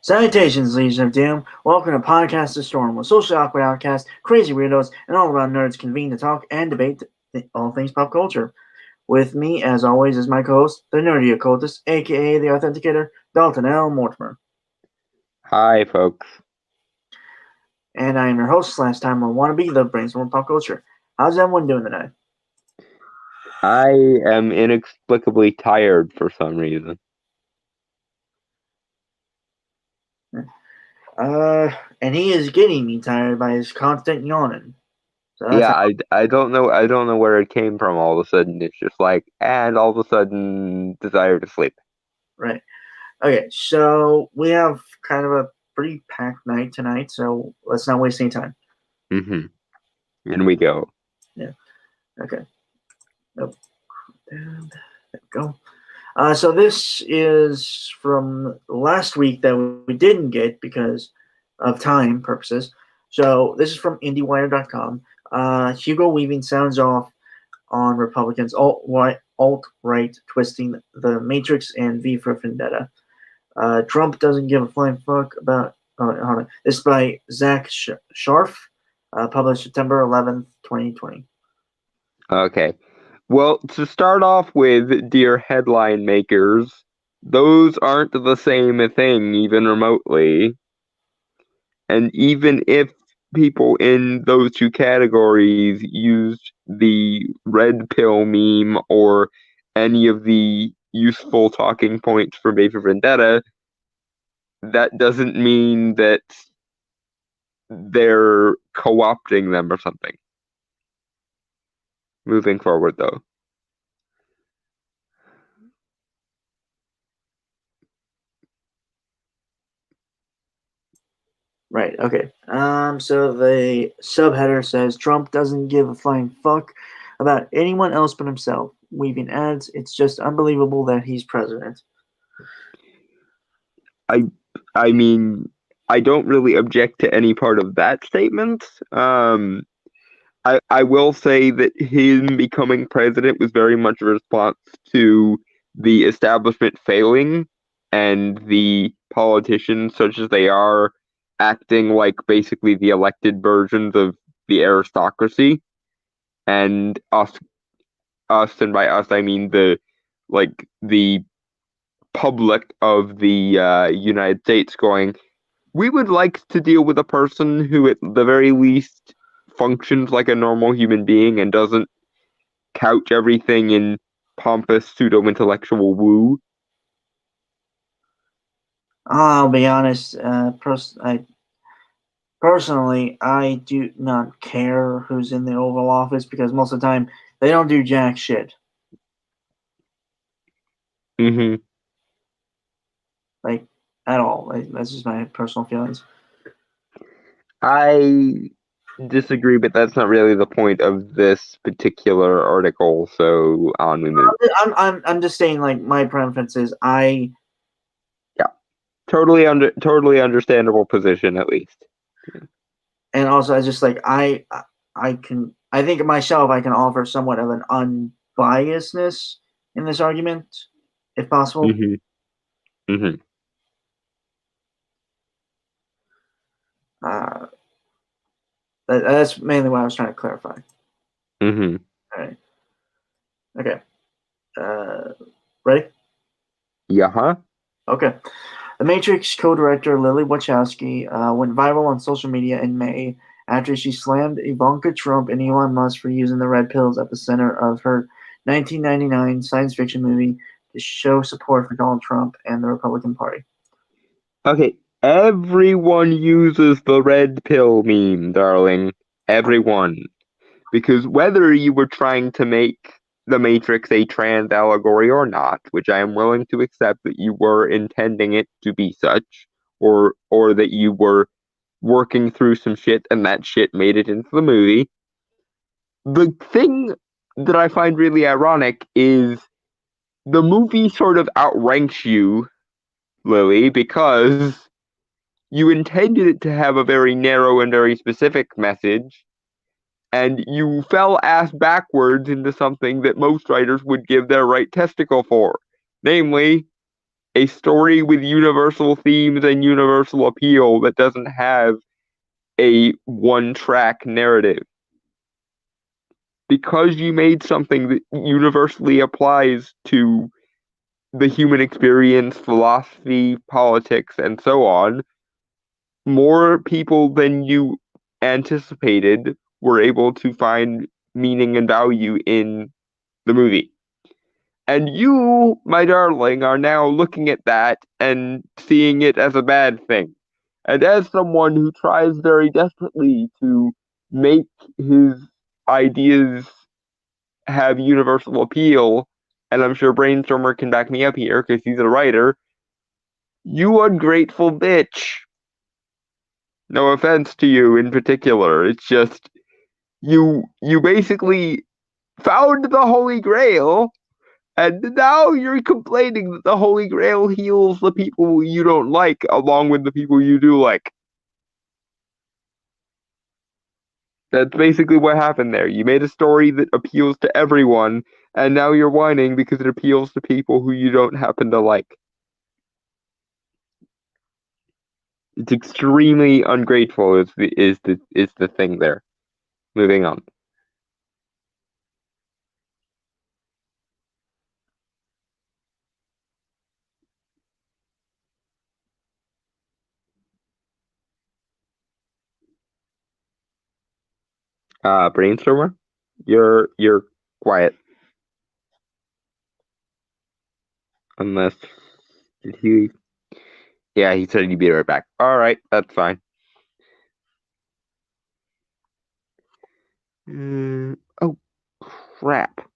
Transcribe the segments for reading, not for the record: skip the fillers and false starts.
Salutations, Legion of Doom. Welcome to Podcast the Storm, where socially awkward outcasts, crazy weirdos, and all-around nerds convene to talk and debate all things pop culture. With me, as always, is my co-host, the Nerdy Occultist, aka the Authenticator, Dalton L. Mortimer. Hi, folks. And I am your host, last time I want to be the Brainstorm Pop Culture. How's everyone doing today? I am inexplicably tired for some reason. And he is getting me tired by his constant yawning. So I don't know where it came from all of a sudden. It's just like, and all of a sudden, desire to sleep. Right. Okay, so we have kind of a pretty packed night tonight, so let's not waste any time. Mm-hmm. In we go. Yeah. Okay. Nope. There we go. So this is from last week that we didn't get because of time purposes. So this is from IndieWire.com. Hugo Weaving sounds off on Republicans alt-right twisting the Matrix and V for Vendetta. Trump doesn't give a flying fuck about. Hold on. This is by Zach Scharf, published September 11th, 2020. Okay. Well, to start off with, dear headline makers, those aren't the same thing, even remotely. And even if people in those two categories used the red pill meme or any of the useful talking points for V for Vendetta, that doesn't mean that they're co-opting them or something. Moving forward, though. Right, okay. So the subheader says Trump doesn't give a flying fuck about anyone else but himself. Weaving adds, it's just unbelievable that he's president. I mean, I don't really object to any part of that statement. I will say that him becoming president was very much a response to the establishment failing and the politicians, such as they are, acting like basically the elected versions of the aristocracy, and us, and by us I mean the public of the United States going, we would like to deal with a person who at the very least functions like a normal human being and doesn't couch everything in pompous pseudo-intellectual woo. I'll be honest, personally, I do not care who's in the Oval Office because most of the time they don't do jack shit. Mm-hmm. Like, at all. That's just my personal feelings. I disagree, but that's not really the point of this particular article, so on we move. I'm just saying, like, my preference is Totally understandable position, at least. And also, I just like I think of myself, I can offer somewhat of an unbiasedness in this argument, if possible. Mm-hmm. Mm-hmm. That's mainly what I was trying to clarify. Mm-hmm. All right. Okay. Ready? Yeah, huh? Okay. The Matrix co-director Lily Wachowski went viral on social media in May after she slammed Ivanka Trump and Elon Musk for using the red pills at the center of her 1999 science fiction movie to show support for Donald Trump and the Republican Party. Okay, everyone uses the red pill meme, darling. Everyone. Because whether you were trying to make The Matrix a trans allegory or not, which I am willing to accept that you were intending it to be such, or that you were working through some shit and that shit made it into the movie, the thing that I find really ironic is the movie sort of outranks you, Lily, because you intended it to have a very narrow and very specific message, and you fell ass backwards into something that most writers would give their right testicle for, namely, a story with universal themes and universal appeal that doesn't have a one-track narrative. Because you made something that universally applies to the human experience, philosophy, politics, and so on, more people than you anticipated were able to find meaning and value in the movie. And you, my darling, are now looking at that and seeing it as a bad thing. And as someone who tries very desperately to make his ideas have universal appeal, and I'm sure Brainstormer can back me up here because he's a writer, you ungrateful bitch. No offense to you in particular. It's just you basically found the Holy Grail, and now you're complaining that the Holy Grail heals the people you don't like along with the people you do like. That's basically what happened there. You made a story that appeals to everyone, and now you're whining because it appeals to people who you don't happen to like. It's extremely ungrateful is the thing there. Moving on. Brainstormer, you're quiet. Unless did he? Yeah, he said he'd be right back. All right, that's fine. Oh crap!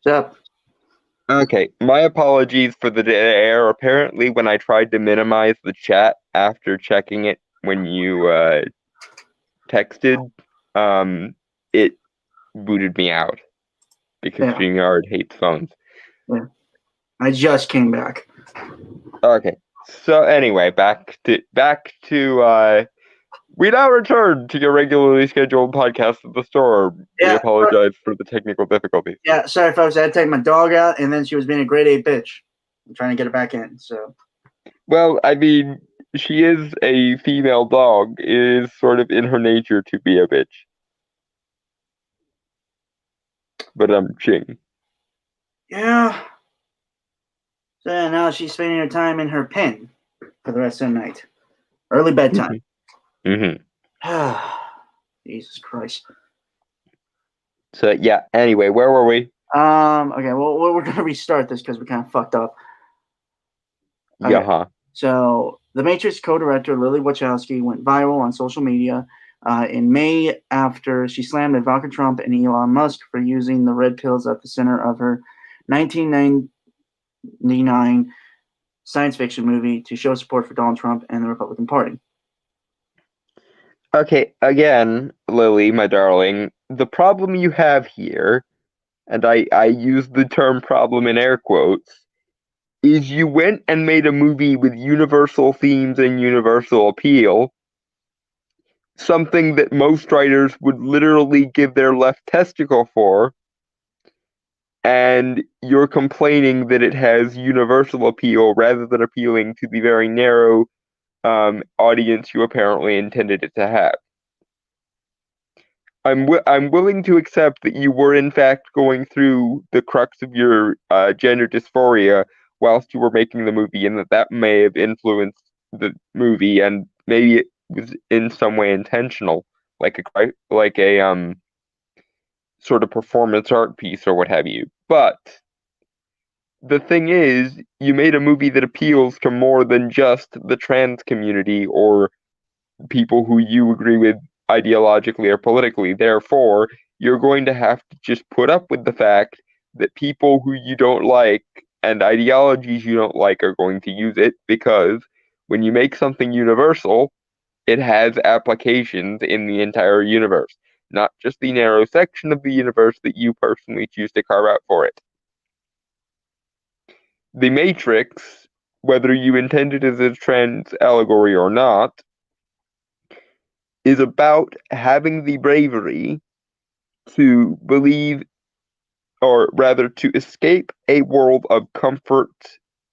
What's up? Okay, my apologies for the dead air. Apparently, when I tried to minimize the chat after checking it when you texted, it booted me out because Yeah, StreamYard hates phones. yeah. I just came back. Okay, so anyway, back to we now return to your regularly scheduled podcast at the store. We Yeah, apologize for the technical difficulties. yeah. Sorry, folks. I had to take my dog out, and then she was being a grade 8 bitch. I'm trying to get her back in. So Well, I mean, she is a female dog. It is sort of in her nature to be a bitch. But I'm ching. yeah. So yeah, now she's spending her time in her pen for the rest of the night. Early bedtime. Mm-hmm. Jesus Christ. So yeah. Anyway, where were we? Okay. Well, we're gonna restart this because we kind of fucked up. Okay. Yeah. So, The Matrix co-director Lily Wachowski went viral on social media in May after she slammed Ivanka Trump and Elon Musk for using the red pills at the center of her 1999 science fiction movie to show support for Donald Trump and the Republican Party. Okay. Again, Lily, my darling, the problem you have here, and I use the term problem in air quotes, is you went and made a movie with universal themes and universal appeal, something that most writers would literally give their left testicle for, and you're complaining that it has universal appeal rather than appealing to the very narrow audience you apparently intended it to have. I'm willing to accept that you were in fact going through the crux of your gender dysphoria whilst you were making the movie, and that may have influenced the movie, and maybe it was in some way intentional, like a sort of performance art piece or what have you. But the thing is, you made a movie that appeals to more than just the trans community or people who you agree with ideologically or politically. Therefore, you're going to have to just put up with the fact that people who you don't like and ideologies you don't like are going to use it, because when you make something universal, it has applications in the entire universe, not just the narrow section of the universe that you personally choose to carve out for it. The Matrix, whether you intend it as a trans allegory or not, is about having the bravery to believe, or rather to escape a world of comfort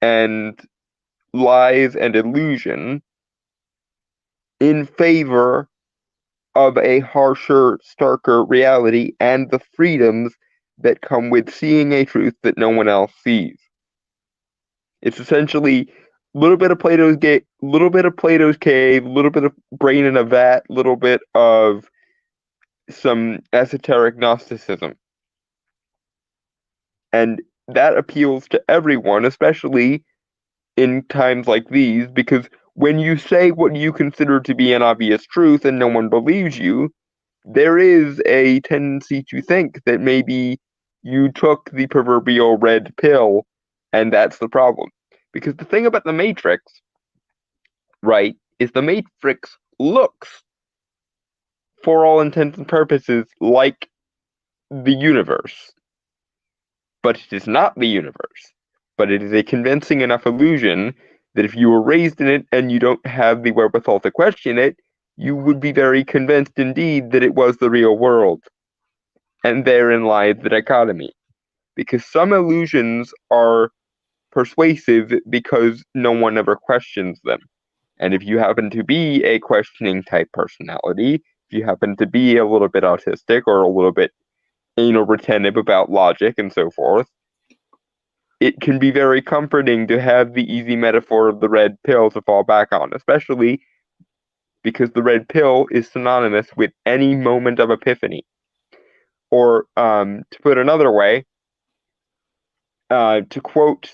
and lies and illusion in favor of a harsher, starker reality and the freedoms that come with seeing a truth that no one else sees. It's essentially a little bit of Plato's little bit of Plato's cave, a little bit of brain in a vat, a little bit of some esoteric Gnosticism. And that appeals to everyone, especially in times like these, because when you say what you consider to be an obvious truth and no one believes you, there is a tendency to think that maybe you took the proverbial red pill, and that's the problem. Because the thing about the Matrix, right, is the Matrix looks, for all intents and purposes, like the universe. But it is not the universe. But it is a convincing enough illusion that if you were raised in it and you don't have the wherewithal to question it, you would be very convinced indeed that it was the real world. And therein lies the dichotomy. Because some illusions are persuasive because no one ever questions them. And if you happen to be a questioning type personality, if you happen to be a little bit autistic or a little bit anal retentive about logic and so forth, it can be very comforting to have the easy metaphor of the red pill to fall back on, especially because the red pill is synonymous with any moment of epiphany. Or, to put another way, to quote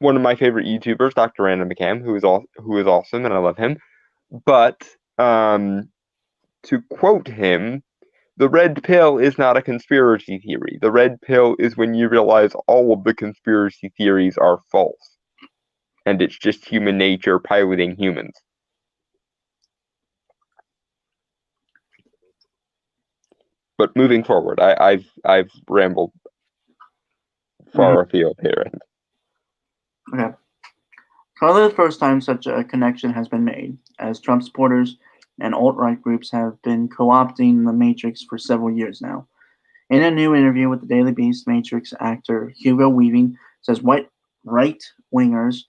one of my favorite YouTubers, Dr. Random McCam, who is awesome and I love him, but to quote him, The red pill is not a conspiracy theory. The red pill is when you realize all of the conspiracy theories are false. And it's just human nature piloting humans. But moving forward, I've rambled far afield here. Okay. Probably the first time such a connection has been made, as Trump supporters and alt-right groups have been co-opting the Matrix for several years now. In a new interview with the Daily Beast, Matrix actor Hugo Weaving says white right-wingers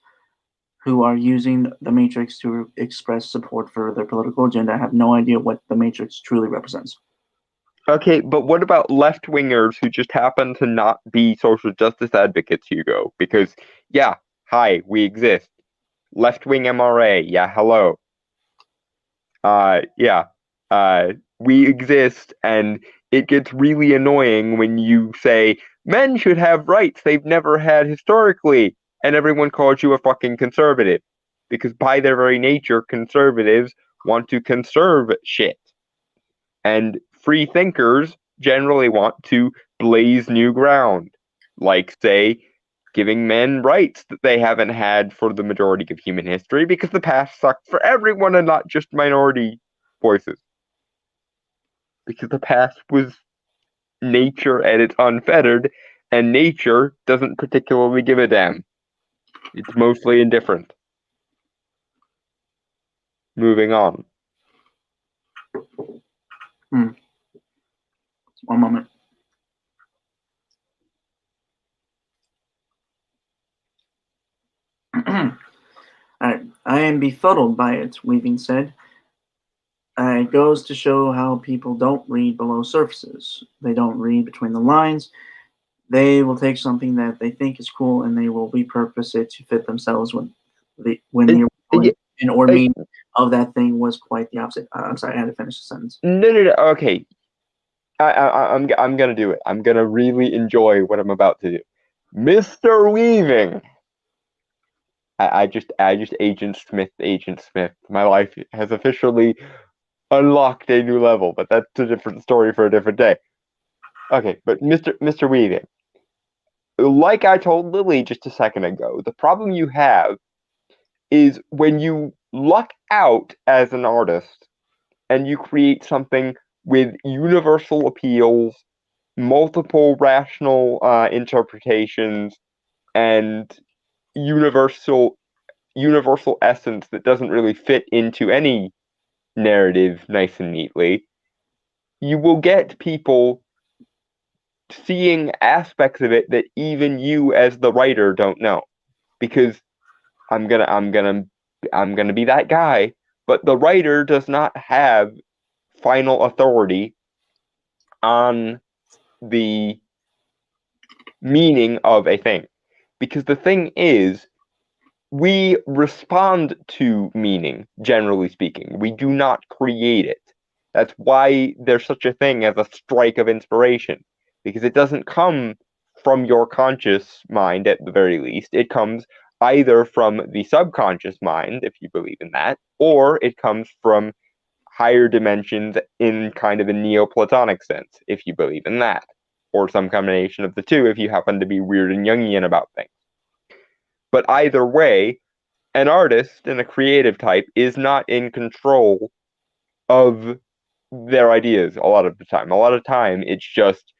who are using the Matrix to express support for their political agenda have no idea what the Matrix truly represents. Okay, but what about left-wingers who just happen to not be social justice advocates, Hugo? Because, yeah, hi, we exist. Left-wing MRA, yeah, hello. We exist, and it gets really annoying when you say, men should have rights they've never had historically, and everyone calls you a fucking conservative. Because by their very nature, conservatives want to conserve shit. And free thinkers generally want to blaze new ground. Like, say, giving men rights that they haven't had for the majority of human history because the past sucked for everyone and not just minority voices. Because the past was nature at its unfettered, and nature doesn't particularly give a damn. It's mostly indifferent. Moving on. One moment. I am befuddled by it, Weaving said. It goes to show how people don't read below surfaces. They don't read between the lines. They will take something that they think is cool and they will repurpose it to fit themselves when the original meaning of that thing was quite the opposite. I'm sorry, I had to finish the sentence. No. Okay, I'm gonna do it. I'm gonna really enjoy what I'm about to do. Mr. Weaving. I just Agent Smith. My life has officially unlocked a new level, but that's a different story for a different day. Okay, but Mr. Weaving, like I told Lily just a second ago, the problem you have is when you luck out as an artist and you create something with universal appeals, multiple rational interpretations, and universal essence that doesn't really fit into any narrative nice and neatly, you will get people seeing aspects of it that even you as the writer don't know. Because I'm gonna be that guy, but the writer does not have final authority on the meaning of a thing. Because the thing is, we respond to meaning, generally speaking. We do not create it. That's why there's such a thing as a strike of inspiration. Because it doesn't come from your conscious mind, at the very least. It comes either from the subconscious mind, if you believe in that, or it comes from higher dimensions in kind of a Neoplatonic sense, if you believe in that. Or some combination of the two, if you happen to be weird and Jungian about things. But either way, an artist and a creative type is not in control of their ideas a lot of the time. A lot of time, it's just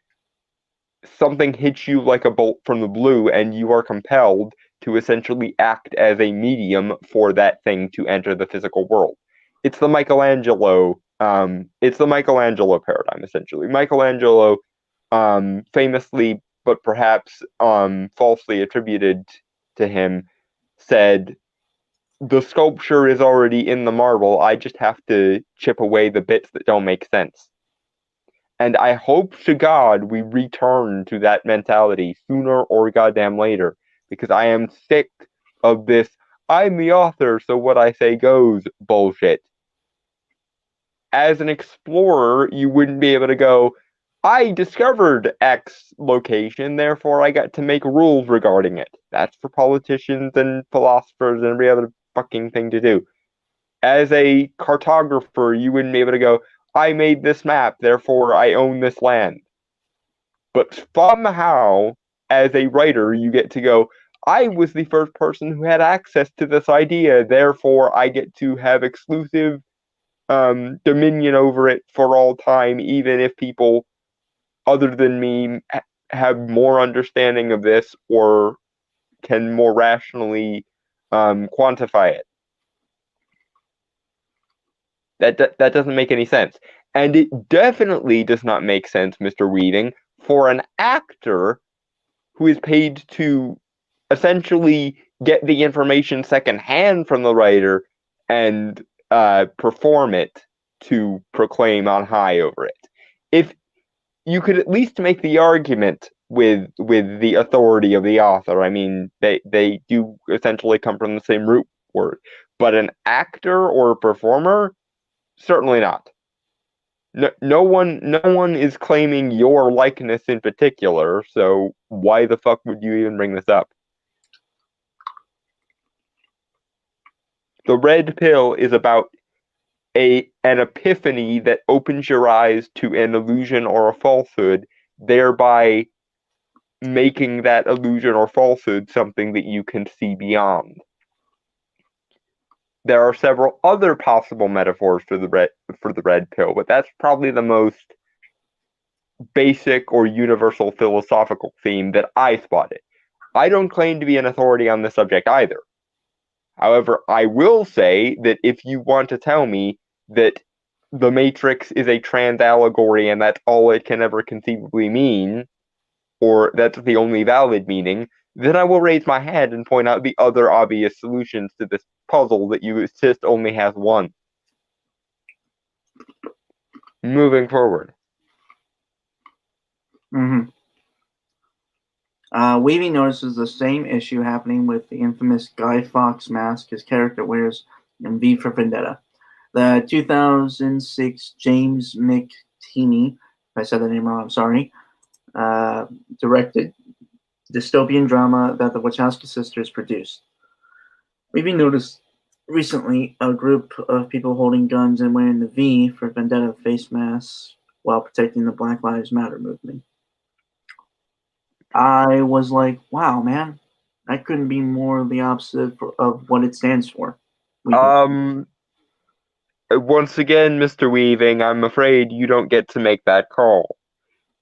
something hits you like a bolt from the blue, and you are compelled to essentially act as a medium for that thing to enter the physical world. It's the Michelangelo. It's the Michelangelo paradigm, essentially. Michelangelo, famously, but perhaps falsely attributed to him, said, the sculpture is already in the marble, I just have to chip away the bits that don't make sense. And I hope to God we return to that mentality sooner or goddamn later, because I am sick of this, I'm the author, so what I say goes bullshit. As an explorer, you wouldn't be able to go, I discovered X location, therefore I got to make rules regarding it. That's for politicians and philosophers and every other fucking thing to do. As a cartographer, you wouldn't be able to go, I made this map, therefore I own this land. But somehow, as a writer, you get to go, I was the first person who had access to this idea, therefore I get to have exclusive dominion over it for all time, even if people other than me have more understanding of this or can more rationally quantify it. That doesn't make any sense. And it definitely does not make sense, Mr. Weaving, for an actor who is paid to essentially get the information secondhand from the writer and perform it to proclaim on high over it. If you could at least make the argument with the authority of the author. I mean, they do essentially come from the same root word, but an actor or a performer, certainly not. No one is claiming your likeness in particular, so why the fuck would you even bring this up? The red pill is about an epiphany that opens your eyes to an illusion or a falsehood, thereby making that illusion or falsehood something that you can see beyond. There are several other possible metaphors for the red pill, but that's probably the most basic or universal philosophical theme that I spotted. I don't claim to be an authority on this subject either. However, I will say that if you want to tell me that the Matrix is a trans allegory and that's all it can ever conceivably mean, or that's the only valid meaning, then I will raise my hand and point out the other obvious solutions to this puzzle that you insist only has one. Moving forward. Weaving notices the same issue happening with the infamous Guy Fawkes mask his character wears in V for Vendetta. The 2006 James McTeeny, if I said the name wrong, I'm sorry, directed dystopian drama that the Wachowski sisters produced. Weaving noticed recently a group of people holding guns and wearing the V for Vendetta face masks while protecting the Black Lives Matter movement. I was like, wow, man, that couldn't be more the opposite of what it stands for. Once again, Mr. Weaving, I'm afraid you don't get to make that call.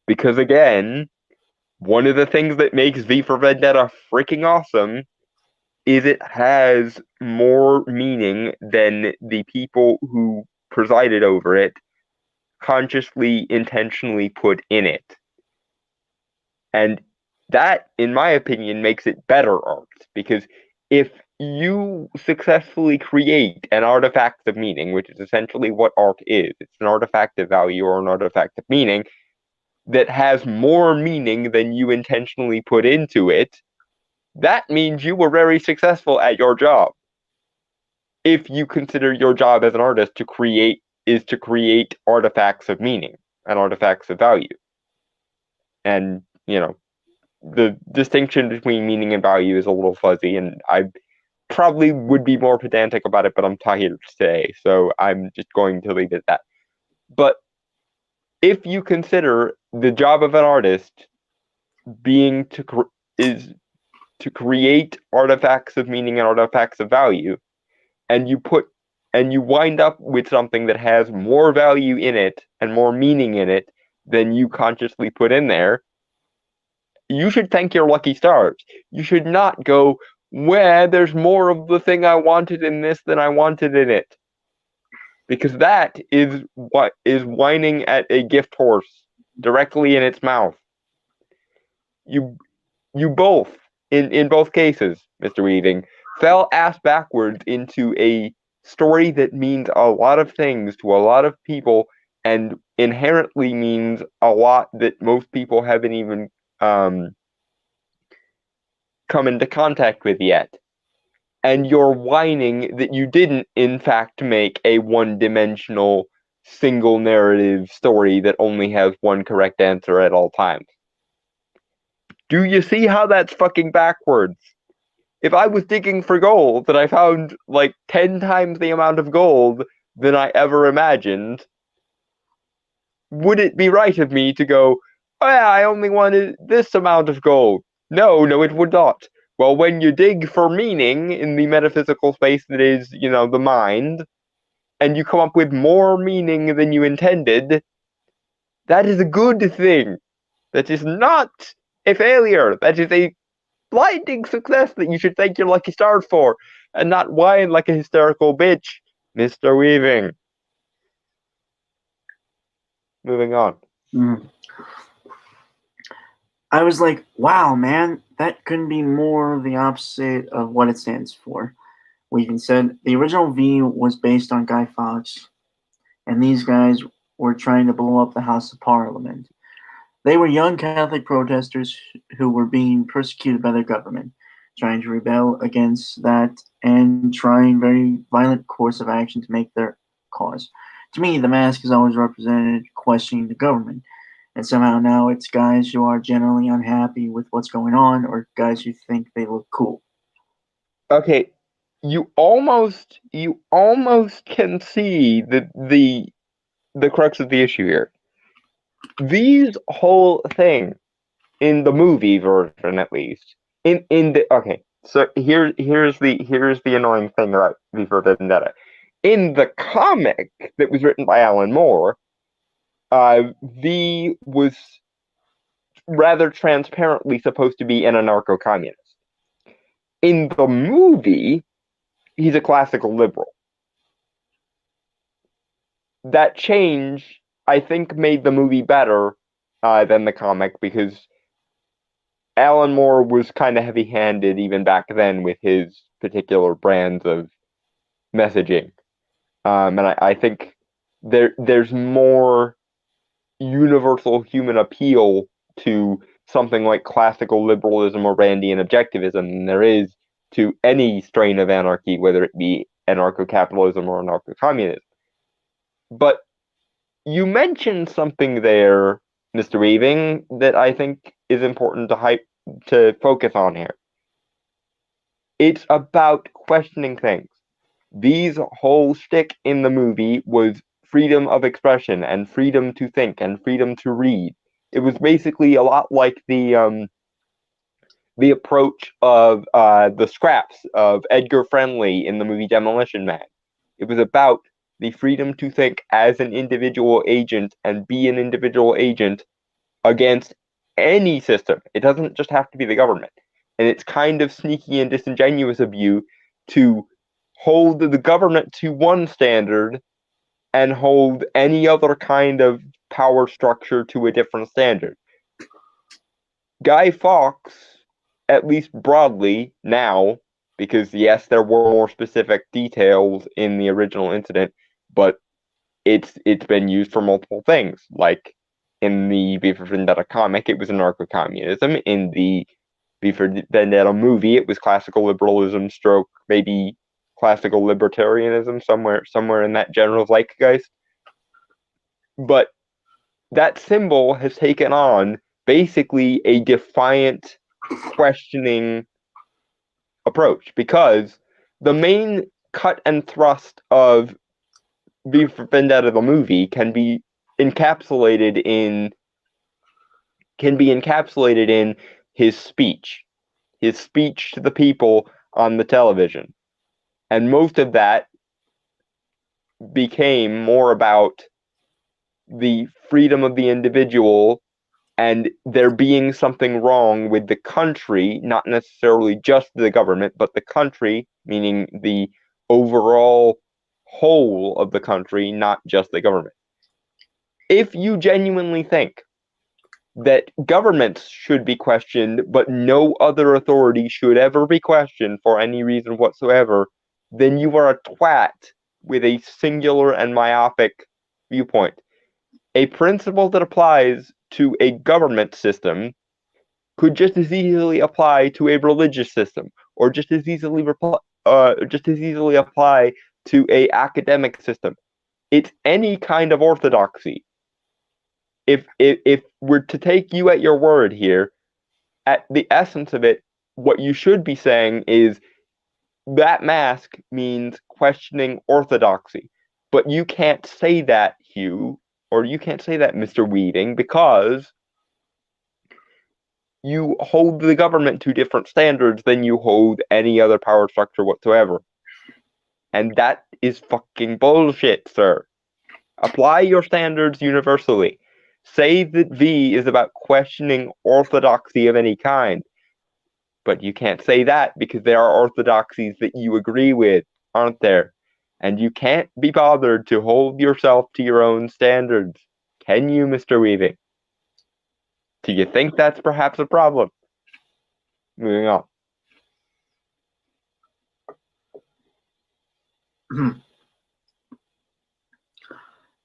Because again, one of the things that makes V for Vendetta freaking awesome is it has more meaning than the people who presided over it consciously, intentionally put in it. And that, in my opinion, makes it better art. Because if you successfully create an artifact of meaning, which is essentially what art is, it's an artifact of value or an artifact of meaning that has more meaning than you intentionally put into it, that means you were very successful at your job. If you consider your job as an artist to create artifacts of meaning and artifacts of value. And, the distinction between meaning and value is a little fuzzy, and I probably would be more pedantic about it, but I'm tired today, so I'm just going to leave it at that. But if you consider the job of an artist being to create artifacts of meaning and artifacts of value, and you wind up with something that has more value in it and more meaning in it than you consciously put in there, you should thank your lucky stars. You should not go, well, there's more of the thing I wanted in this than I wanted in it. Because that is what is whining at a gift horse directly in its mouth. You both, in both cases, Mr. Weaving, fell ass backwards into a story that means a lot of things to a lot of people and inherently means a lot that most people haven't even come into contact with yet. And you're whining that you didn't, in fact, make a one-dimensional, single narrative story that only has one correct answer at all times. Do you see how that's fucking backwards? If I was digging for gold and I found like 10 times the amount of gold than I ever imagined, would it be right of me to go, oh yeah, I only wanted this amount of gold? No, it would not. Well, when you dig for meaning in the metaphysical space that is, the mind, and you come up with more meaning than you intended, that is a good thing. That is not a failure. That is a blinding success that you should thank your lucky stars for, and not whine like a hysterical bitch, Mr. Weaving. Moving on. I was like, wow, man, that couldn't be more the opposite of what it stands for. Weaving said the original V was based on Guy Fawkes, and these guys were trying to blow up the House of Parliament. They were young Catholic protesters who were being persecuted by their government, trying to rebel against that and trying very violent course of action to make their cause. To me, the mask is always represented questioning the government. And somehow now it's guys who are generally unhappy with what's going on or guys who think they look cool. Okay, you almost can see the crux of the issue here. These whole thing in the movie version, at least, in the okay. So here's the annoying thing about V for Vendetta. In the comic that was written by Alan Moore, V was rather transparently supposed to be an anarcho-communist. In the movie, he's a classical liberal. That change, I think, made the movie better than the comic because Alan Moore was kind of heavy-handed even back then with his particular brands of messaging, and I think there's more universal human appeal to something like classical liberalism or Randian objectivism than there is to any strain of anarchy, whether it be anarcho-capitalism or anarcho-communism. But you mentioned something there, Mr. Weaving, that I think is important to focus on here. It's about questioning things. V's whole shtick in the movie was freedom of expression and freedom to think and freedom to read. It was basically a lot like the approach of the scraps of Edgar Friendly in the movie Demolition Man. It was about the freedom to think as an individual agent and be an individual agent against any system. It doesn't just have to be the government. And it's kind of sneaky and disingenuous of you to hold the government to one standard and hold any other kind of power structure to a different standard. Guy Fawkes, at least broadly now, because yes, there were more specific details in the original incident, but it's been used for multiple things. Like in the V for Vendetta comic, it was anarcho-communism. In the V for Vendetta movie, it was classical liberalism stroke maybe classical libertarianism, somewhere in that general zeitgeist. But that symbol has taken on basically a defiant, questioning approach because the main cut and thrust of V for Vendetta the movie can be encapsulated in his speech to the people on the television. And most of that became more about the freedom of the individual and there being something wrong with the country, not necessarily just the government, but the country, meaning the overall whole of the country, not just the government. If you genuinely think that governments should be questioned, but no other authority should ever be questioned for any reason whatsoever, then you are a twat with a singular and myopic viewpoint. A principle that applies to a government system could just as easily apply to a religious system, or just as easily apply to a academic system. It's any kind of orthodoxy. If we're to take you at your word here, at the essence of it, what you should be saying is that mask means questioning orthodoxy. But you can't say that, Hugh, or you can't say that, Mr. Weaving, because you hold the government to different standards than you hold any other power structure whatsoever. And that is fucking bullshit, sir. Apply your standards universally. Say that V is about questioning orthodoxy of any kind. But you can't say that because there are orthodoxies that you agree with, aren't there? And you can't be bothered to hold yourself to your own standards. Can you, Mr. Weaving? Do you think that's perhaps a problem? Moving on.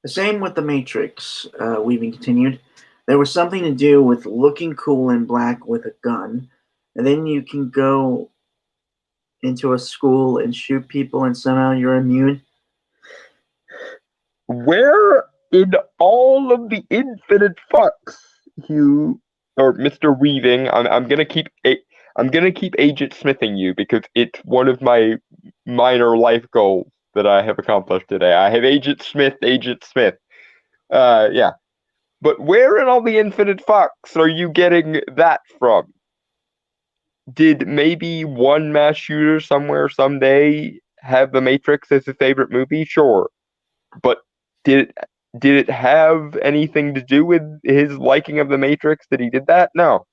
The same with the Matrix, Weaving continued. There was something to do with looking cool in black with a gun, and then you can go into a school and shoot people and somehow you're immune. Where in all of the infinite fucks you or Mr. Weaving, I'm gonna keep Agent Smithing you because it's one of my minor life goals that I have accomplished today. I have Agent Smith. Yeah. But where in all the infinite fucks are you getting that from? Did maybe one mass shooter somewhere someday have The Matrix as his favorite movie? Sure. But did it have anything to do with his liking of The Matrix that he did that? No.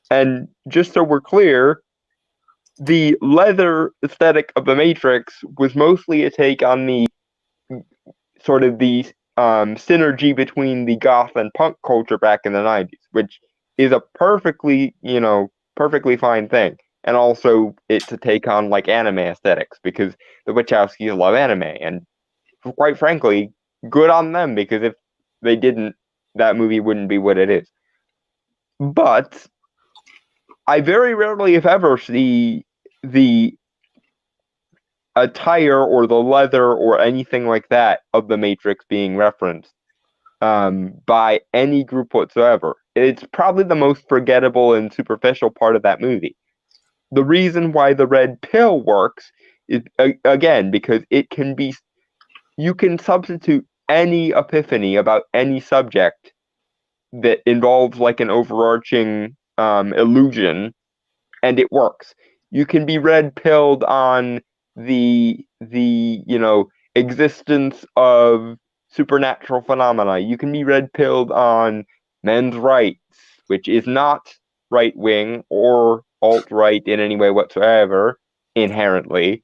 And just so we're clear, the leather aesthetic of The Matrix was mostly a take on the sort of the synergy between the goth and punk culture back in the 90s, which is a perfectly fine thing. And also, it's a take on like anime aesthetics because the Wachowskis love anime, and quite frankly, good on them because if they didn't, that movie wouldn't be what it is. But I very rarely, if ever, see the attire or the leather or anything like that of the Matrix being referenced by any group whatsoever. It's probably the most forgettable and superficial part of that movie. The reason why the red pill works is, again, because you can substitute any epiphany about any subject that involves like an overarching illusion, and it works. You can be red pilled on the existence of supernatural phenomena. You can be red pilled on men's rights, which is not right wing or alt right in any way whatsoever inherently.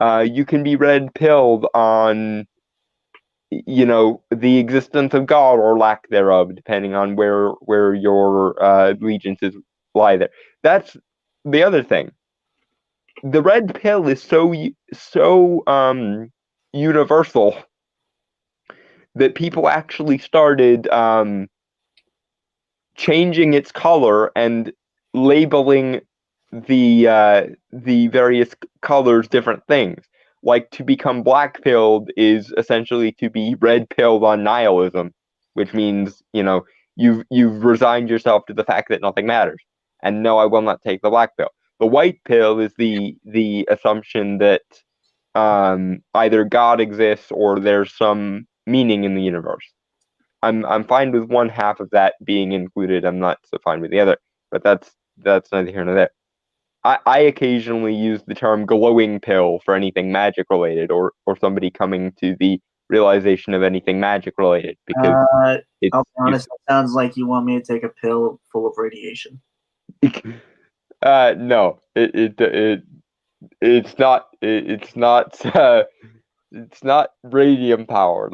You can be red pilled on the existence of God or lack thereof, depending on where your allegiances lie there. That's the other thing. The red pill is so universal that people actually started changing its color and labeling the various colors different things. Like to become black pilled is essentially to be red pilled on nihilism, which means you've resigned yourself to the fact that nothing matters. And no, I will not take the black pill. The white pill is the assumption that either God exists or there's some meaning in the universe. I'm fine with one half of that being included. I'm not so fine with the other, but that's neither here nor there. I occasionally use the term glowing pill for anything magic related or somebody coming to the realization of anything magic related because I'll be honest, it sounds like you want me to take a pill full of radiation. No, it's not it's not radium powered.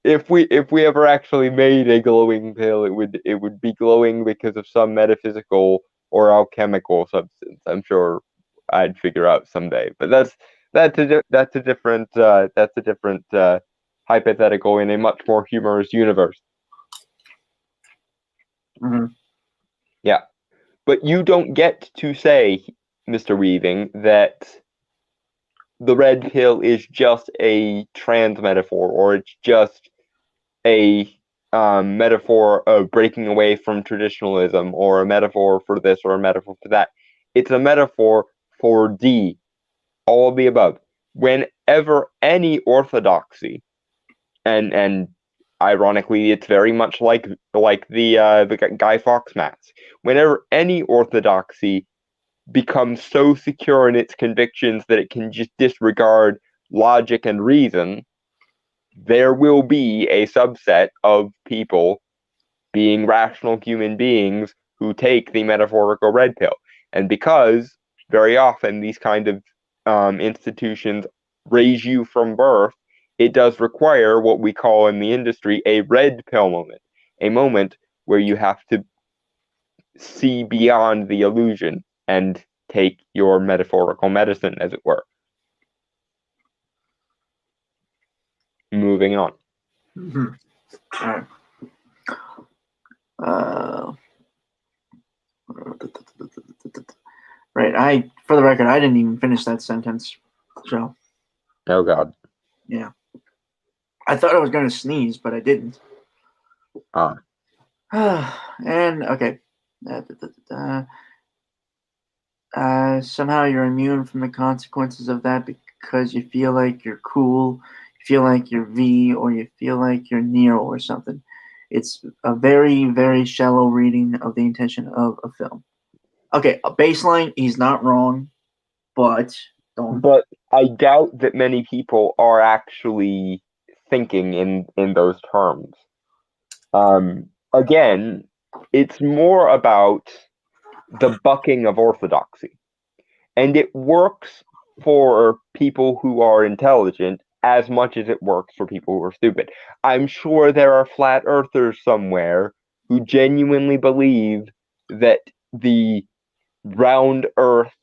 If we ever actually made a glowing pill, it would be glowing because of some metaphysical or alchemical substance. I'm sure I'd figure out someday. But that's a different hypothetical in a much more humorous universe. Mm-hmm. Yeah, but you don't get to say, Mr. Weaving, that the red pill is just a trans metaphor, or it's just a metaphor of breaking away from traditionalism, or a metaphor for this, or a metaphor for that. It's a metaphor for D, all of the above. Whenever any orthodoxy and ironically, it's very much like the Guy Fawkes mask. Whenever any orthodoxy becomes so secure in its convictions that it can just disregard logic and reason, there will be a subset of people being rational human beings who take the metaphorical red pill. And because very often these kind of institutions raise you from birth, it does require what we call in the industry a red pill moment, a moment where you have to see beyond the illusion and take your metaphorical medicine, as it were. Moving on. Mhm. All right. Uh, right. For the record, I didn't even finish that sentence. So, Oh God. yeah. I thought I was going to sneeze, but I didn't. Ah. And, okay. Somehow you're immune from the consequences of that because you feel like you're cool, you feel like you're V, or you feel like you're Neo or something. It's a very, very shallow reading of the intention of a film. Okay, a baseline, he's not wrong, but don't. But I doubt that many people are actually thinking in those terms. Again, it's more about the bucking of orthodoxy. And it works for people who are intelligent as much as it works for people who are stupid. I'm sure there are flat earthers somewhere who genuinely believe that the round earth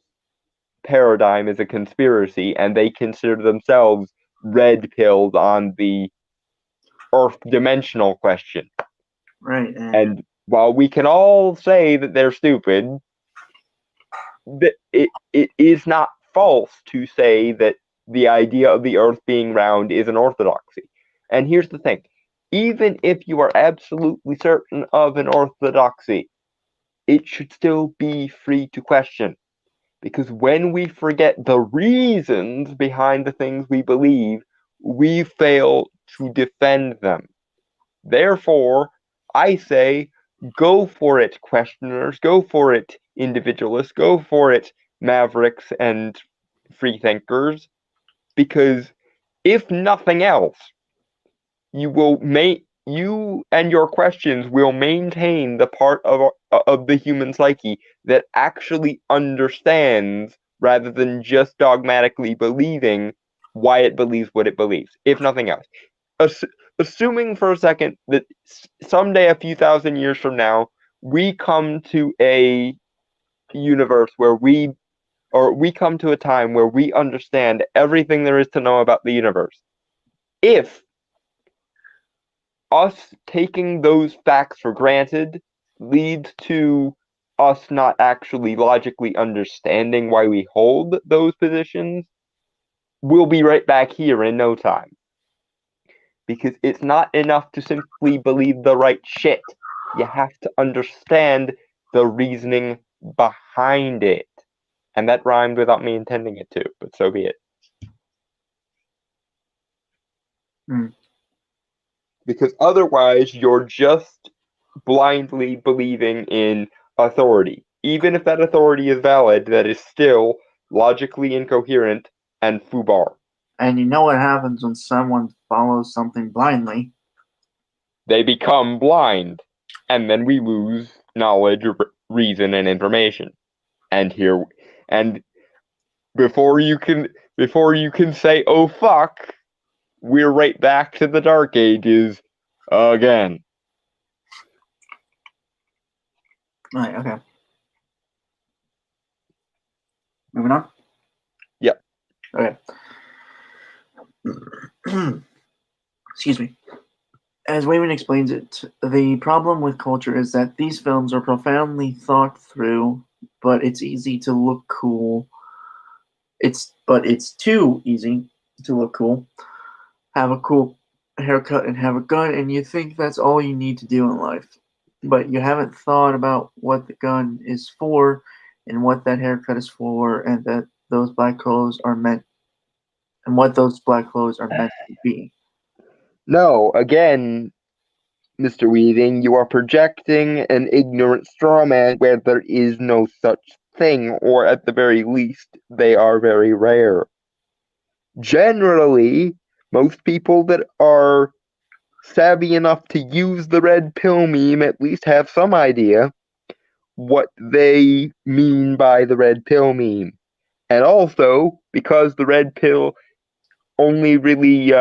paradigm is a conspiracy and they consider themselves red pilled on the earth dimensional question. Right. And while we can all say that they're stupid, it is not false to say that the idea of the earth being round is an orthodoxy. And here's the thing, even if you are absolutely certain of an orthodoxy, it should still be free to question. Because when we forget the reasons behind the things we believe, we fail to defend them. Therefore, I say, go for it, questioners, go for it, individualists, go for it, mavericks and freethinkers, because if nothing else, you and your questions will maintain the part of the human psyche that actually understands rather than just dogmatically believing why it believes what it believes, if nothing else. Assuming for a second that someday, a few thousand years from now, we come to a universe where we come to a time where we understand everything there is to know about the universe. If us taking those facts for granted leads to us not actually logically understanding why we hold those positions, we'll be right back here in no time. Because it's not enough to simply believe the right shit. You have to understand the reasoning behind it. And that rhymed without me intending it to, but so be it. Because otherwise, you're just blindly believing in authority. Even if that authority is valid, that is still logically incoherent and foobar. And you know what happens when someone follows something blindly? They become blind, and then we lose knowledge, reason, and information. And before you can say, oh fuck, we're right back to the Dark Ages again. Right, okay. Moving on? Yep. Okay. Excuse me. As Wayman explains it, the problem with culture is that these films are profoundly thought through, but it's easy to look cool. It's too easy to look cool. Have a cool haircut and have a gun, and you think that's all you need to do in life. But you haven't thought about what the gun is for, and what that haircut is for, and that those black clothes are meant, and what those black clothes are meant to be. No, again, Mr. Weaving, you are projecting an ignorant straw man where there is no such thing, or at the very least, they are very rare. Generally, most people that are savvy enough to use the red pill meme at least have some idea what they mean by the red pill meme. And also, because the red pill only really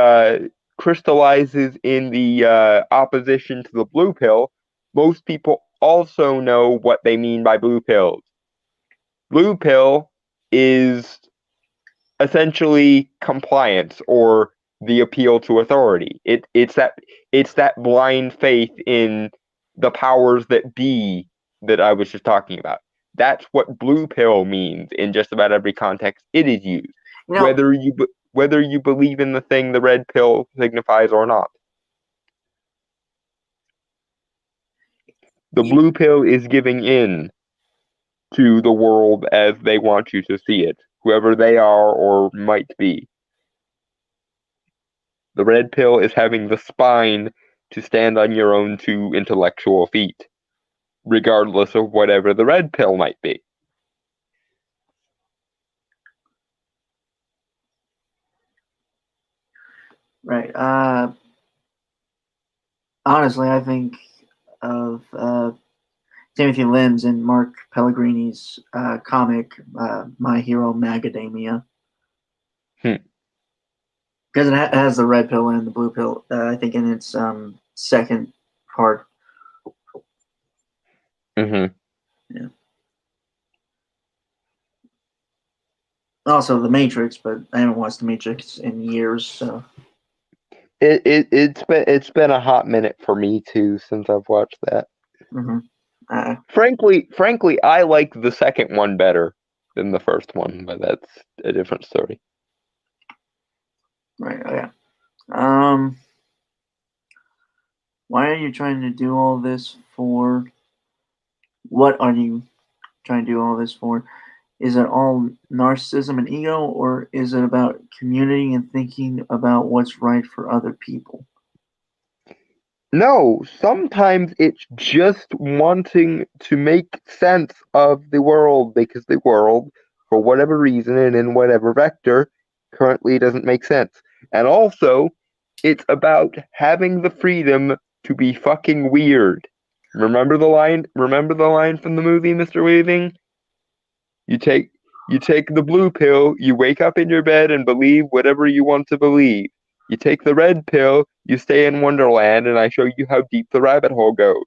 crystallizes in the opposition to the blue pill, most people also know what they mean by blue pills. Blue pill is essentially compliance or the appeal to authority. It's that blind faith in the powers that be that I was just talking about. That's what blue pill means in just about every context it is used, You know, whether you believe in the thing the red pill signifies or not. The you, blue pill is giving in to the world as they want you to see it, whoever they are or might be. The red pill is having the spine to stand on your own two intellectual feet, regardless of whatever the red pill might be. right. Honestly, I think of Timothy Lynn's and Mark Pellegrini's comic, My Hero Macadamia. Hmm. Because it has the red pill and the blue pill, I think, in its second part. Mm-hmm. Yeah. Also, The Matrix, but I haven't watched The Matrix in years, so. It's been a hot minute for me too since I've watched that. Mm-hmm. Frankly, I like the second one better than the first one, but that's a different story. Right. Okay. Why are you trying to do all this for? What are you trying to do all this for? Is it all narcissism and ego, or is it about community and thinking about what's right for other people? No, sometimes it's just wanting to make sense of the world because the world, for whatever reason and in whatever vector, currently doesn't make sense. And also, it's about having the freedom to be fucking weird. Remember the line? Remember the line from the movie, Mr. Weaving? You take you take the blue pill, you wake up in your bed and believe whatever you want to believe. You take the red pill, you stay in Wonderland, and I show you how deep the rabbit hole goes.